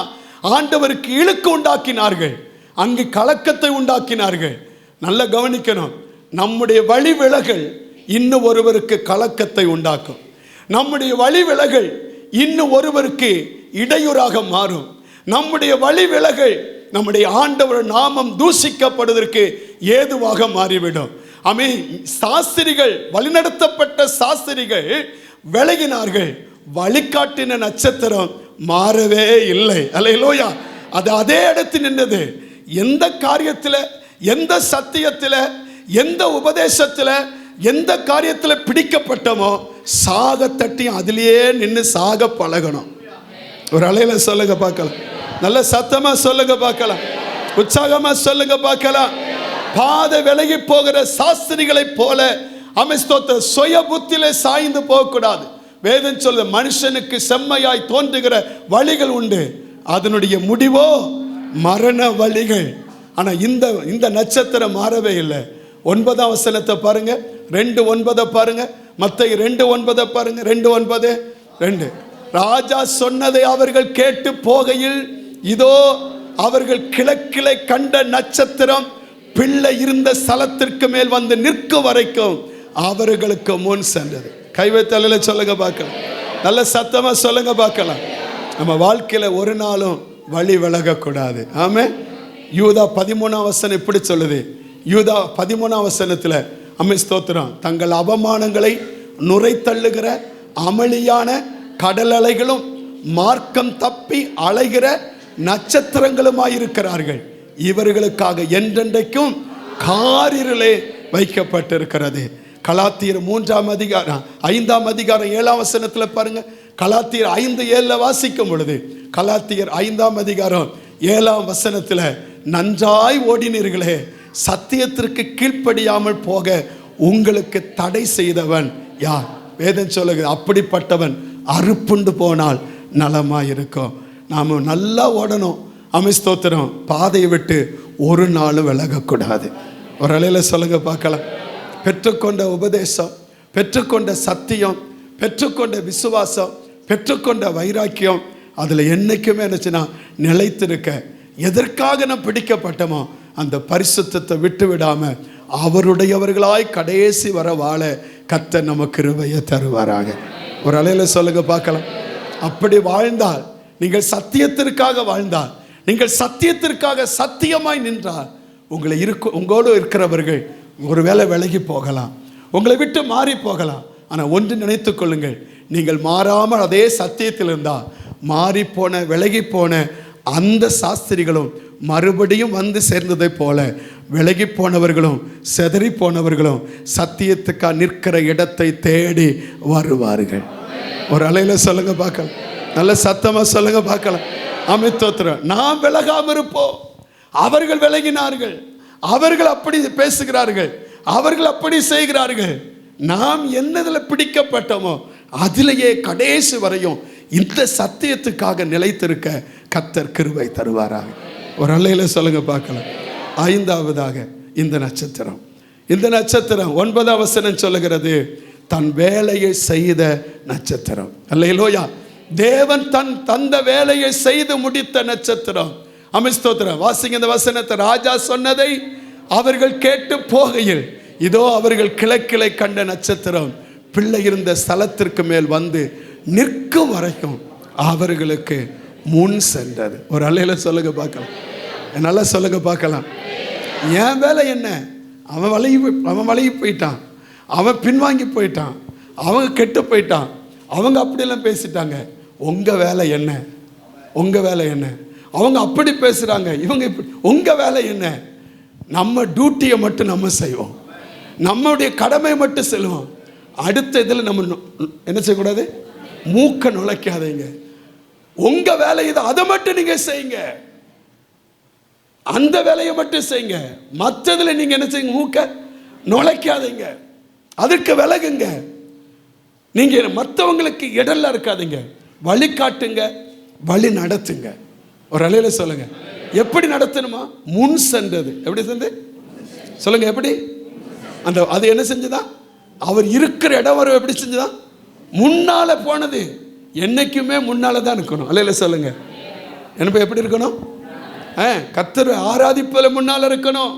ஆண்டவருக்கு இழுக்கு உண்டாக்கினார்கள், அங்கு கலக்கத்தை உண்டாக்கினார்கள். நல்ல கவனிக்கணும், நம்முடைய வழி விலகல் இன்னும் ஒருவருக்கு கலக்கத்தை உண்டாக்கும். நம்முடைய வழி விலகல் இன்னும் ஒருவருக்கு இடையூறாக மாறும். நம்முடைய வழி விலகல் நம்முடைய ஆண்டவர் நாமம் தூஷிக்கப்படுவதற்கு ஏதுவாக மாறிவிடும். சாஸ்திரிகள், வழிநடத்தப்பட்ட சாஸ்திரிகள் விலகினார்கள், வழிகாட்டின நட்சத்திரம் மாறவே இல்லை. அல்லேலூயா. அது அதே இடத்தில் நின்றது. எந்த காரியத்தில், எந்த சத்தியத்தில், எந்த உபதேசத்தில், எந்த காரியத்தில் பிடிக்கப்பட்டமோ சாக தட்டி அதிலேயே நின்று சாக பழகணும். ஒரு அலையில சொல்லுங்க பார்க்கலாம், நல்ல சத்தமா சொல்லுங்க பார்க்கலாம், உற்சாகமா சொல்லுங்க பார்க்கலாம். பாதை விலகி போகிற சாஸ்திரிகளை போல ஸ்தோத்திரம் சுய புத்தியிலே சாய்ந்து போகக்கூடாது. வேதம் சொல்ல, மனுஷனுக்கு செம்மையாய் தோன்றுகிற வழிகள் உண்டு, அதனுடைய முடிவோ மரண வழிகள். ஆனா இந்த நட்சத்திரம் மாறவே இல்லை. 9ஆம் வசனத்தை பாருங்க, 2:9 பாருங்க, மத்தேயு 2:9 பாருங்க, 2:9. ராஜா சொன்னதை அவர்கள் கேட்டு போகையில் இதோ அவர்கள் கிழக்கிலே கண்ட நட்சத்திரம் பிள்ளை இருந்த ஸ்தலத்திற்கு மேல் வந்து நிற்கும் வரைக்கும் அவர்களுக்கு முன் சென்றது. கைவைத்தலையில சொல்லுங்க பார்க்கலாம், நல்ல சத்தமா சொல்லுங்க பார்க்கலாம். நம்ம வாழ்க்கையில ஒரு நாளும் வழி விலகக்கூடாது. ஆமென். யூதா 13ஆம் வசனம் இப்படி சொல்லுது, யூதா 13ஆம் வசனத்தில் அம்மை ஸ்தோத்திரம், தங்கள் அவமானங்களை நுரை தள்ளுகிற அமளியான கடல் அலைகளும் மார்க்கம் தப்பி அலைகிற நட்சத்திரங்களுமாயிருக்கிறார்கள். இவர்களுக்காக என்றென்றைக்கும் காரிருளே வைக்கப்பட்டிருக்கிறது. கலாத்தியர் 3ஆம் அதிகாரம் 5ஆம் அதிகாரம் 7ஆம் வசனத்தில் பாருங்க. கலாத்தியர் 5:7 வாசிக்கும் பொழுது, கலாத்தியர் 5ஆம் அதிகாரம் 7ஆம் வசனத்தில், நன்றாய் ஓடினீர்களே, சத்தியத்திற்கு கீழ்ப்படியாமல் போக உங்களுக்கு தடை செய்தவன் யார்? வேதம் சொல்லுகிறது, அப்படிப்பட்டவன் அறுப்புண்டு போனால் நலமாயிருக்கும். நாம் நல்லா ஓடணும். ஸ்தோத்திரம், பாதையை விட்டு ஒரு நாளும் விலகக்கூடாது. ஒரு அலையில் சொல்லுங்க பார்க்கலாம். பெற்றுக்கொண்ட உபதேசம், பெற்றுக்கொண்ட சத்தியம், பெற்றுக்கொண்ட விசுவாசம், பெற்றுக்கொண்ட வைராக்கியம், அதில் என்னைக்குமே என்னச்சுன்னா நிலைத்திருக்க, எதற்காக நான் பிடிக்கப்பட்டோமோ அந்த பரிசுத்தத்தை விட்டு விடாமல் அவருடையவர்களாய் கடைசி வர வாழ கர்த்தர் நமக்கு கிருபையை தருவாராக. ஒரு அலையில் சொல்லுங்க பார்க்கலாம். அப்படி வாழ்ந்தால், நீங்கள் சத்தியத்திற்காக வாழ்ந்தால், நீங்கள் சத்தியத்திற்காக சத்தியமாய் நின்றால், உங்களோடு இருக்கிறவர்கள் ஒருவேளை விலகி போகலாம், உங்களை விட்டு மாறி போகலாம். ஆனால் ஒன்று நினைத்து கொள்ளுங்கள், நீங்கள் மாறாமல் அதே சத்தியத்தில் இருந்தால், மாறிப்போன விலகி போன அந்த சாஸ்திரிகளும் மறுபடியும் வந்து சேர்ந்ததை போல விலகி போனவர்களும் செதறி போனவர்களும் சத்தியத்துக்காக நிற்கிற இடத்தை தேடி வருவார்கள். ஒரு அலையில் சொல்லுங்க பார்க்கலாம். நல்ல சத்தமாக சொல்லுங்க பார்க்கலாம். அமித்தோத்திரம், நாம் விலகாம இருப்போம். அவர்கள் விலகினார்கள், அவர்கள் அப்படி பேசுகிறார்கள், அவர்கள் அப்படி செய்கிறார்கள். நாம் என்னதில் பிடிக்கப்பட்டோமோ அதிலேயே கடைசி வரையும் இந்த சத்தியத்துக்காக நிலைத்திருக்க கர்த்தர் கிருபை தருவாராக. ஒரு அல்லையில் சொல்லுங்க பார்க்கலாம். 5ஆவதாக இந்த நட்சத்திரம், இந்த நட்சத்திரம் 9ஆம் வசனம் சொல்லுகிறது, தன் வேலையை செய்த நட்சத்திரம். அல்லேலூயா. தேவன் தந்த வேலையை செய்து முடித்த நட்சத்திரம். ஸ்தோத்திரம். வாசிங்க இந்த வசனத்தை. ராஜா சொன்னதை அவர்கள் கேட்டு போகையில், இதோ அவர்கள் கிழக்கிலை கண்ட நட்சத்திரம் பிள்ளை இருந்த ஸ்தலத்திற்கு மேல் வந்து நிற்கும் வரைக்கும் அவர்களுக்கு முன் சென்றது. ஒரு அலையில சொல்லுங்க பார்க்கலாம். நல்லா சொல்லுங்க பார்க்கலாம். என் வேலை என்ன? அவன் வழங்கி போயிட்டான், அவன் பின்வாங்கி போயிட்டான், அவங்க கெட்டு போயிட்டான், அவங்க அப்படியெல்லாம் பேசிட்டாங்க. உங்க வேலை என்ன? உங்க வேலை என்ன? அவங்க அப்படி பேசுறாங்க, இவங்க இப்படி. உங்க வேலை என்ன? நம்ம டியூட்டியை மட்டும் நம்ம செய்வோம், நம்முடைய கடமை மட்டும் செல்வோம். அடுத்த இதில் நம்ம என்ன செய்யக்கூடாது? மூக்க நுழைக்காதீங்க. உங்க வேலை இது, அதை மட்டும் நீங்க செய்யுங்க, அந்த வேலையை மட்டும் செய்யுங்க. மற்றதுல நீங்க என்ன செய்யுங்க? மூக்க நுழைக்காதீங்க, அதற்கு விலகுங்க. நீங்க மற்றவங்களுக்கு இடல்ல இருக்காதீங்க, வழிகாட்டுங்க, வழி நடத்துங்க. ஒரு அலையில சொல்லுங்க, எப்படி நடத்தணுமா? முன் சென்றது. எப்படி சென்று சொல்லுங்க, எப்படி அந்த அது என்ன செஞ்சுதான்? அவர் இருக்கிற இடம் வரை எப்படி செஞ்சுதான்? முன்னால போனது. என்னைக்குமே முன்னால தான் இருக்கணும். அல்லையில சொல்லுங்க. என்ன எப்படி இருக்கணும்? கர்த்தர் ஆராதிப்பதில் முன்னால இருக்கணும்,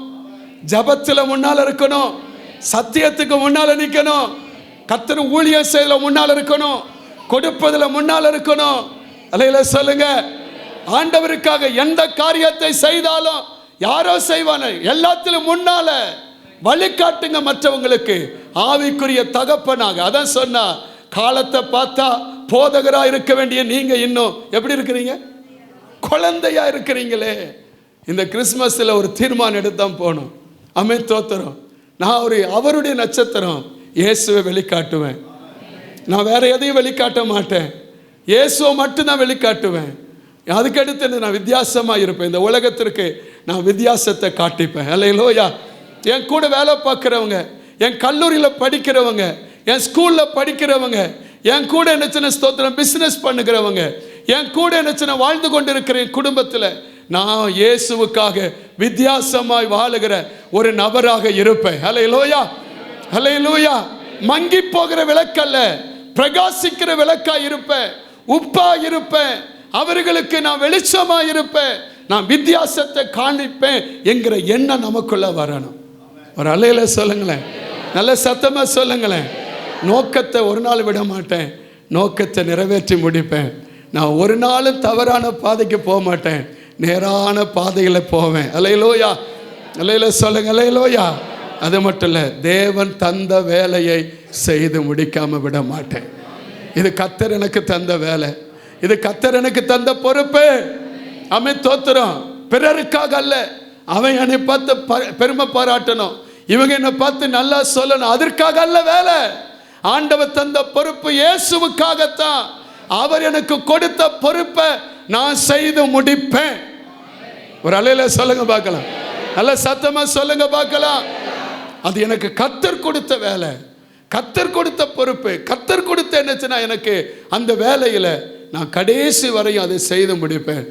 ஜபத்தில் முன்னால இருக்கணும், சத்தியத்துக்கு முன்னால நிற்கணும், கர்த்தர் ஊழியம் செய்யல முன்னால இருக்கணும், கொடுப்பதில் முன்னால இருக்கணும். அல்லையில சொல்லுங்க. ஆண்டவருக்காக எந்த காரியத்தை செய்தாலும் யாரோ செய்வான, எல்லாத்திலும் முன்னால வழிகாட்டுங்க மற்றவங்களுக்கு. ஆவிக்குரிய தகப்பனாக. அதான் சொன்னா, காலத்தை பார்த்தா போதகரா இருக்க வேண்டிய நீங்க இன்னும் எப்படி இருக்கிறீங்க? குழந்தையா இருக்கிறீங்களே. இந்த கிறிஸ்மஸ்ல ஒரு தீர்மானம் எடுத்தான் போகணும். தோத்திரம். நான் அவருடைய நட்சத்திரம் இயேசுவை வெளிக்காட்டுவேன். நான் வேற எதையும் வெளிக்காட்ட மாட்டேன், இயேசுவை மட்டும் தான் வெளிக்காட்டுவேன். அதுக்கடுத்து நான் வித்தியாசமா இருப்பேன். இந்த உலகத்திற்கு நான் வித்தியாசத்தை காட்டிப்பேன். அல்லேலூயா. என் கூட வேலை பார்க்கிறவங்க, என் கல்லூரியில் படிக்கிறவங்க, என் ஸ்கூலில் படிக்கிறவங்க, என் கூட என்ன ஸ்தோத்திரம் பிஸ்னஸ் பண்ணுகிறவங்க, என் கூட என்ன வாழ்ந்து கொண்டிருக்கிற என் குடும்பத்தில் நான் இயேசுவுக்காக வித்தியாசமாய் வாழுகிற ஒரு நபராக இருப்பேன். அல்லேலூயா, அல்லேலூயா. மங்கி போகிற விளக்கல்ல, பிரகாசிக்கிற விளக்கா இருப்பேன், உப்பா இருப்பேன், அவர்களுக்கு நான் வெளிச்சமா இருப்பேன், நான் வித்தியாசத்தை காண்பிப்பேன் என்கிற எண்ணம் நமக்குள்ள வரணும். ஒரு அலையில சொல்லுங்களேன், நல்ல சத்தமா சொல்லுங்களேன். நோக்கத்தை ஒரு நாள் விட மாட்டேன், நோக்கத்தை நிறைவேற்றி முடிப்பேன். நான் ஒரு நாளும் தவறான பாதைக்கு போக மாட்டேன், நேரான பாதையில் போவேன். அல்லேலூயா. அல்லேலூயா சொல்லுங்க, அல்லேலூயா. அது மட்டும் இல்லை, தேவன் தந்த வேலையை செய்து முடிக்காம விட மாட்டேன். இது கர்த்தர் எனக்கு தந்த வேலை, இது கர்த்தர் எனக்கு தந்த பொறுப்பு. அவன் தோத்துறோம், பிறருக்காக அல்ல. அவன் என்னை பார்த்து பெருமை பாராட்டணும், இவங்க என்னை பார்த்து நல்லா சொல்லணும், அதற்காக அல்ல வேலை. ஆண்டவர் தந்த பொறுப்பு இயேசுவுக்காகத்தான். அவர் எனக்கு கொடுத்த பொறுப்பை நான் செய்து முடிப்பேன். ஒரு அலையில சொல்லுங்க பார்க்கலாம், நல்ல சத்தமா சொல்லுங்க பார்க்கலாம். அது எனக்கு கர்த்தர் கொடுத்த வேலை, கர்த்தர் கொடுத்த பொறுப்பு, கர்த்தர் கொடுத்த என்னச்சுன்னா எனக்கு அந்த வேலையில நான் கடைசி வரையும் அதை செய்து முடிப்பேன்.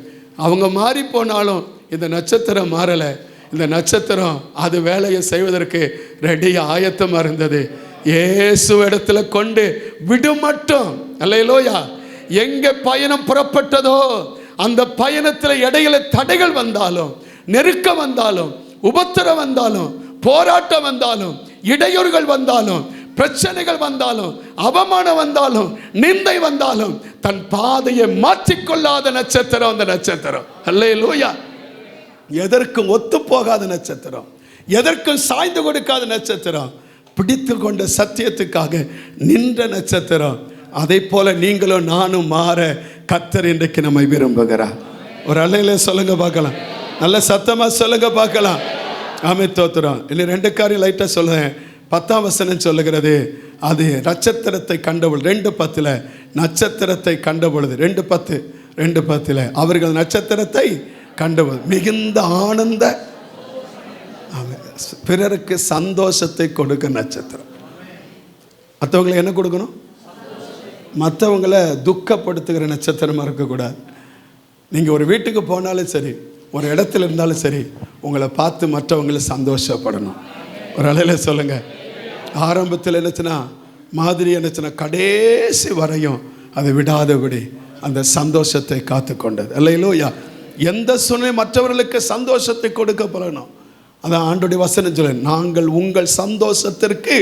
அவங்க மாறி போனாலும் இந்த நட்சத்திரம் மாறலை. இந்த நட்சத்திரம் அது வேலையை செய்வதற்கு ரெடியா ஆயத்தமா இருந்தது. இயேசு இடத்துல கொண்டு விடும் மட்டும். அல்லேலூயா. எங்க பயணம் புறப்பட்டதோ அந்த பயணத்தில் இடையில தடைகள் வந்தாலும், நெருக்கம் வந்தாலும், உபத்திரம் வந்தாலும், போராட்டம் வந்தாலும், இடையூறுகள் வந்தாலும், பிரச்சனைகள் வந்தாலும், அவமானம் வந்தாலும், நிந்தை வந்தாலும், தன் பாதையை மாற்றிக்கொள்ளாத நட்சத்திரம் அந்த நட்சத்திரம். அல்லேலூயா. எதற்கும் ஒத்து போகாத நட்சத்திரம், எதற்கும் சாய்ந்து கொடுக்காத நட்சத்திரம், பிடித்து கொண்ட சத்தியத்துக்காக நின்ற நட்சத்திரம். அதை போல நீங்களும் நானும் மாற கர்த்தர் இன்றைக்கு நம்மை விரும்புகிறார். ஒரு அல்லையில சொல்லுங்க பார்க்கலாம், நல்ல சத்தமா சொல்லுங்க பார்க்கலாம். ஆமென், தோத்திரம். இன்னும் 2 காரியம் லைட்டா சொல்லுவேன். 10ஆம் வசனம் சொல்லுகிறது, அது நட்சத்திரத்தை கண்டபொழுது 2:10 நட்சத்திரத்தை கண்டபொழுது 2:10 அவர்கள் நட்சத்திரத்தை கண்டபொழுது மிகுந்த ஆனந்த, பிறருக்கு சந்தோஷத்தை கொடுக்க நட்சத்திரம். மற்றவங்களை என்ன கொடுக்கணும்? மற்றவங்களை துக்கப்படுத்துகிற நட்சத்திரமாக இருக்கக்கூடாது. நீங்கள் ஒரு வீட்டுக்கு போனாலும் சரி, ஒரு இடத்துல இருந்தாலும் சரி, உங்களை பார்த்து மற்றவங்களை சந்தோஷப்படணும். ஒரு அலையில சொல்லுங்க. ஆரம்பத்தில் என்னச்சுன்னா மாதிரி என்னச்சுன்னா கடைசி வரையும் அதை விடாதபடி அந்த சந்தோஷத்தை காத்து கொண்டது. அல்லேலூயா. எந்த சூழ்நிலை மற்றவர்களுக்கு சந்தோஷத்தை கொடுக்கப்படணும். அதான் ஆண்டோடைய வசனம் சொல்ல, நாங்கள் உங்கள் சந்தோஷத்திற்கு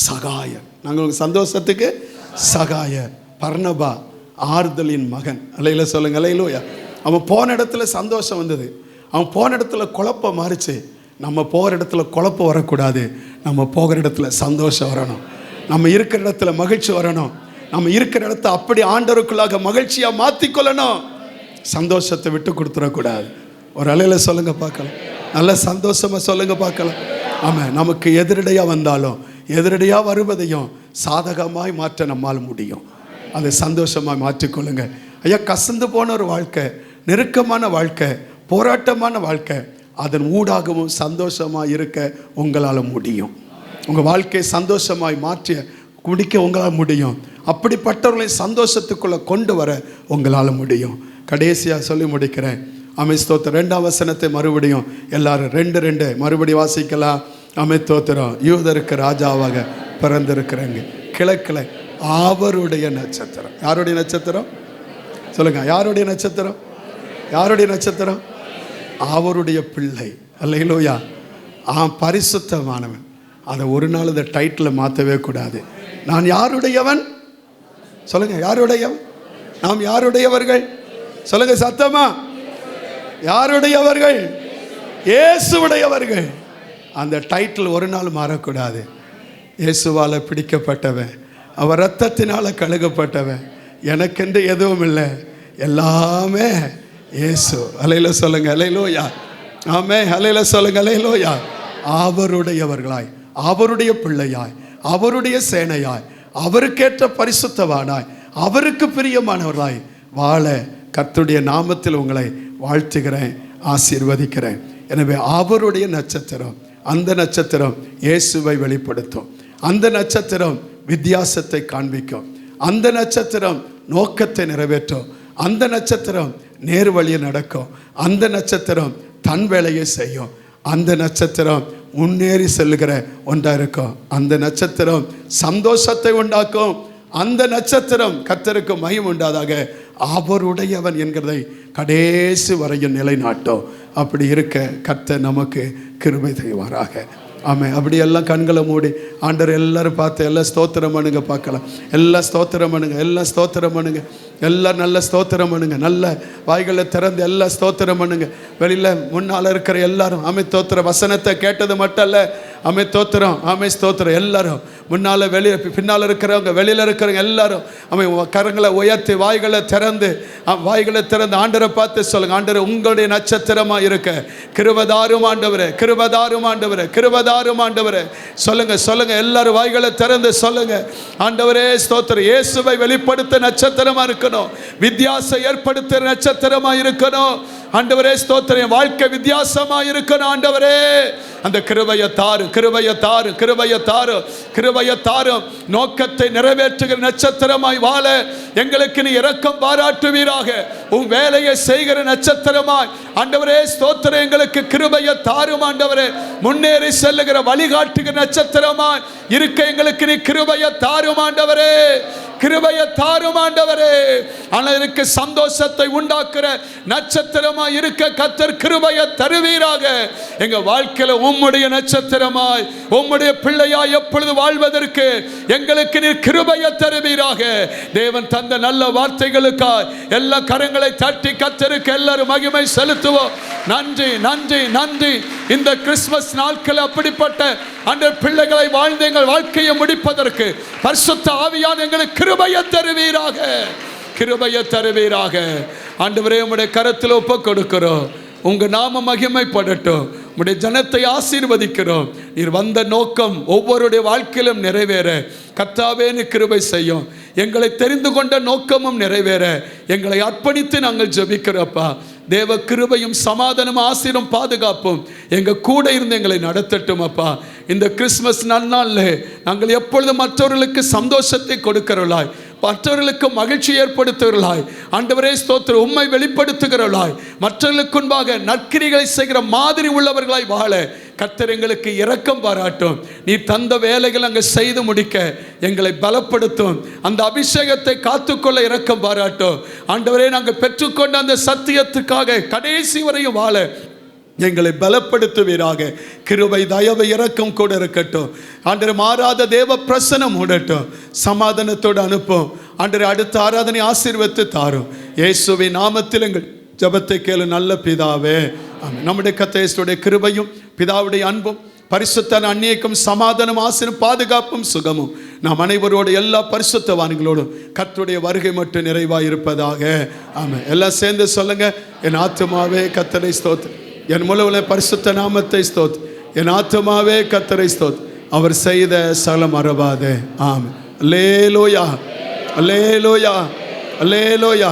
சகாயர். நாங்கள் உங்கள் சந்தோஷத்துக்கு சகாயர். பர்னபா ஆறுதலின் மகன். அல்லேலூயா சொல்லுங்க. அல்லேலூயா. அவன் போன இடத்துல சந்தோஷம் வந்தது, அவன் போன இடத்துல குழப்பம் மாறிச்சு. நம்ம போகிற இடத்துல குழப்பம் வரக்கூடாது, நம்ம போகிற இடத்துல சந்தோஷம் வரணும், நம்ம இருக்கிற இடத்துல மகிழ்ச்சி வரணும், நம்ம இருக்கிற இடத்த அப்படி ஆண்டவருக்குள்ளாக மகிழ்ச்சியாக மாற்றிக்கொள்ளணும். சந்தோஷத்தை விட்டு கொடுத்துடக்கூடாது. ஒரு அலையில சொல்லுங்க பார்க்கலாம், நல்ல சந்தோஷமா சொல்லுங்க பார்க்கலாம். ஆமாம், நமக்கு எதிரடையாக வந்தாலும் எதிரடையாக வருவதையும் சாதகமாய் மாற்ற நம்மால் முடியும். அதை சந்தோஷமாக மாற்றிக்கொள்ளுங்க. ஐயா, கசந்து போன ஒரு வாழ்க்கை, நெருக்கமான வாழ்க்கை, போராட்டமான வாழ்க்கை, அதன் ஊடாகவும் சந்தோஷமாக இருக்க உங்களால் முடியும். உங்கள் வாழ்க்கையை சந்தோஷமாய் மாற்றி குடிக்க உங்களால் முடியும். அப்படிப்பட்டவர்களை சந்தோஷத்துக்குள்ளே கொண்டு வர உங்களால் முடியும். கடைசியாக சொல்லி முடிக்கிறேன். ஸ்தோத்திரம். 2ஆம் வசனத்தை மறுபடியும் எல்லாரும் 2 மறுபடியும் வாசிக்கலாம். ஸ்தோத்திரம். யூதருக்கு ராஜாவாக பிறந்திருக்கிறங்க கிழக்கில் அவருடைய நட்சத்திரம். யாருடைய நட்சத்திரம் சொல்லுங்க? யாருடைய நட்சத்திரம்? யாருடைய நட்சத்திரம்? அவருடைய பிள்ளை. அல்லேலூயா. பரிசுத்தமானவன். அதை ஒரு நாள் இந்த டைட்டில் மாற்றவே கூடாது. நான் யாருடையவன் சொல்லுங்க? யாருடையவன்? நாம் யாருடையவர்கள் சொல்லுங்க சத்தமா? யாருடையவர்கள்? இயேசுவுடையவர்கள். அந்த டைட்டில் ஒரு நாள் மாறக்கூடாது. இயேசுவால் பிடிக்கப்பட்டவன், அவர் இரத்தத்தினால கழுகப்பட்டவன், எனக்கென்று எதுவும் இல்லை, எல்லாமே இயேசு. அலையில சொல்லுங்க. அலையிலோயா. ஆமே. அலையில சொல்லுங்க. அலையிலோயா. அவருடையவர்களாய், அவருடைய பிள்ளையாய், அவருடைய சேனையாய், அவருக்கேற்ற பரிசுத்தவானாய், அவருக்கு பிரியமானவர்களாய் வாழ கர்த்தருடைய நாமத்தில் உங்களை வாழ்த்துகிறேன், ஆசீர்வதிக்கிறேன். எனவே அவருடைய நட்சத்திரம், அந்த நட்சத்திரம் இயேசுவை வெளிப்படுத்தும். அந்த நட்சத்திரம் வித்தியாசத்தை காண்பிக்கும். அந்த நட்சத்திரம் நோக்கத்தை நிறைவேற்றும். அந்த நட்சத்திரம் நேர் வழியில் நடக்கும். அந்த நட்சத்திரம் தன் வேலையை செய்யும். அந்த நட்சத்திரம் முன்னேறி செல்லுகிற ஒன்றாக இருக்கும். அந்த நட்சத்திரம் சந்தோஷத்தை உண்டாக்கும். அந்த நட்சத்திரம் கர்த்தருக்கு மகிமை உண்டாதாக அவருடையவன் என்கிறதை கடைசி வரையும் நிலைநாட்டும். அப்படி இருக்க கர்த்தர் நமக்கு கிருபை செய்வாராக. ஆமாம். அப்படி எல்லாம் கண்களை மூடி ஆண்டவர் எல்லாரும் பார்த்து எல்லாம் ஸ்தோத்திரம் பண்ணுங்க பார்க்கலாம். எல்லாம் ஸ்தோத்திரம் பண்ணுங்க, எல்லாம் ஸ்தோத்திரம் பண்ணுங்க, எல்லாம் நல்ல ஸ்தோத்திரம் பண்ணுங்க. நல்ல வாய்களை திறந்து எல்லாம் ஸ்தோத்திரம் பண்ணுங்க. வெளியில் முன்னால் இருக்கிற எல்லாரும் ஆமை தோத்திரம். வசனத்தை கேட்டது மட்டும் அல்ல, ஆமை தோத்திரம், ஆமை ஸ்தோத்திரம். எல்லாரும் முன்னால் வெளியே பின்னால் இருக்கிறவங்க வெளியில் இருக்கிறவங்க எல்லாரும் ஆமை கரங்களை உயர்த்தி வாய்களை திறந்து ஆண்டவரை பார்த்து சொல்லுங்க, ஆண்டவர் உங்களுடைய நட்சத்திரமாக இருக்க கிருபதாரும் ஆண்டவரே, கிருபதாரும் ஆண்டவரே, கிருபதாரும் ஆண்டவரே. சொல்லுங்க சொல்லுங்க, எல்லாரும் வாய்களை திறந்து சொல்லுங்க, ஆண்டவரே ஸ்தோத்திரம். இயேசுவை வெளிப்படுத்த நட்சத்திரமா இருக்கணும், வித்தியாசம் ஏற்படுத்த நட்சத்திரமா இருக்கணும். ஆண்டவரே ஸ்தோத்திரம். வாழ்க்கை வித்தியாசமா இருக்கணும் ஆண்டவரே. அந்த கிருபையை தாரும், கிருபையை தாரும், கிருபையை தாரும், கிருபையை தாரும். நோக்கத்தை நிறைவேற்றுகிற நட்சத்திரமாய் வாழ எங்களுக்கு நீ இரக்கம் பாராட்டுவீராக. உன் வேலையை செய்கிற நட்சத்திரமாய் ஆண்டவரே ஸ்தோத்திரம் எங்களுக்கு கிருபையை தாரும் ஆண்டவரே. முன்னேறி செல்லுகிற வழிகாட்டுகிற நட்சத்திரமாய் இருக்க எங்களுக்கு நீ கிருபையை தாரும் ஆண்டவரே, கிருபையை தாரும் ஆண்டவரே. அனைவருக்கு சந்தோஷத்தை உண்டாக்குற நட்சத்திரமாய் இருக்க கர்த்தர் கிருபையை தருவீராக. எங்க வாழ்க்கையில உம்முடைய நட்சத்திரமாய் உம்முடைய பிள்ளையாய் எப்பொழுது வாழ்வதற்கு எங்களுக்கு நீர் கிருபையை தருவீராக. தேவன் தந்த நல்ல வார்த்தைகளுக்காய் எல்லா கரங்களை தட்டி கர்த்தருக்கு எல்லாரும் மகிமை செலுத்துவோம். நன்றி நன்றி நன்றி. இந்த கிறிஸ்துமஸ் நாட்கள் அப்படிப்பட்ட அந்த பிள்ளைகளை வாழ்ந்து எங்கள் வாழ்க்கையை முடிப்பதற்கு பரிசுத்த ஆவியான எங்களுக்கு கிருபையை தருவீராக, கிருபையை தருவீராக. ஆண்டவரே உம்முடைய கரத்தில் ஒப்புக் கொடுக்கிறோம். உங்க நாம மகிமைப்படட்டும். உம்முடைய ஜனத்தை ஆசீர்வதிக்கிறோம். நீர் வந்த நோக்கம் ஒவ்வொருடைய வாழ்க்கையிலும் நிறைவேற கர்த்தாவே நீ கிருபை செய்யும். எங்களை தெரிந்து கொண்ட நோக்கமும் நிறைவேற எங்களை அர்ப்பணித்து நாங்கள் ஜெபிக்கிறோப்பா. தேவ கிருபையும் சமாதானம் ஆசீரும் பாதுகாப்பும் எங்க கூட இருந்து எங்களை நடத்தட்டும் அப்பா. இந்த கிறிஸ்துமஸ் நன்னாளில் நாங்கள் எப்பொழுதும் மற்றவர்களுக்கு சந்தோஷத்தை கொடுக்கிறவர்களாய், மற்றவர்களுக்கு மகிழ்ச்சி ஏற்படுத்துகிறவர்களாய், ஆண்டவரே ஸ்தோத்திரம் உம்மை வெளிப்படுத்துகிறவர்களாய், மற்றவர்களுக்கு முன்பாக நற்கிரிகளை செய்கிற மாதிரி உள்ளவர்களாய் வாழ கர்த்தர் எங்களுக்கு இரக்கம் பாராட்டும். நீ தந்த வேலைகள் அங்கே செய்து முடிக்க எங்களை பலப்படுத்தும். அந்த அபிஷேகத்தை காத்துக்கொள்ள இரக்கம் பாராட்டும். ஆண்டவரே நாங்கள் பெற்றுக்கொண்ட அந்த சத்தியத்துக்காக கடைசி வரையும் வாழ எங்களை பலப்படுத்துவீராக. கிருபை தயவு இரக்கம் கூட இருக்கட்டும் ஆண்டவரே. மாறாத தேவ பிரசனம் உடட்டும். சமாதானத்தோடு அனுப்பும் ஆண்டவரே. அடுத்த ஆராதனை ஆசீர்வதித்து தாரும். இயேசுவின் நாமத்தில் எங்கள் ஜெபத்தை கேளு நல்ல பிதாவே. நம்முடைய கர்த்தருடைய கிருபையும் பிதாவுடைய அன்பும் பரிசுத்த அந்நியக்கும் சமாதானம் ஆசீரும் பாதுகாப்பும் சுகமும் நாம் அனைவரோடு எல்லா பரிசுத்தவான்களோடும் கர்த்தருடைய வருகை மட்டும் நிறைவாக இருப்பதாக. ஆமென். எல்லாம் சேர்ந்து சொல்லுங்க, என் ஆத்துமாவே கர்த்தரை ஸ்தோத்திர, என் முழுவதும் பரிசுத்த நாமத்தை ஸ்தோத், என் ஆத்துமாவே கர்த்தரை ஸ்தோத், அவர் செய்த சகலம் மறவாதே. ஆமென். அல்லேலூயா, அல்லேலூயா, அல்லேலூயா.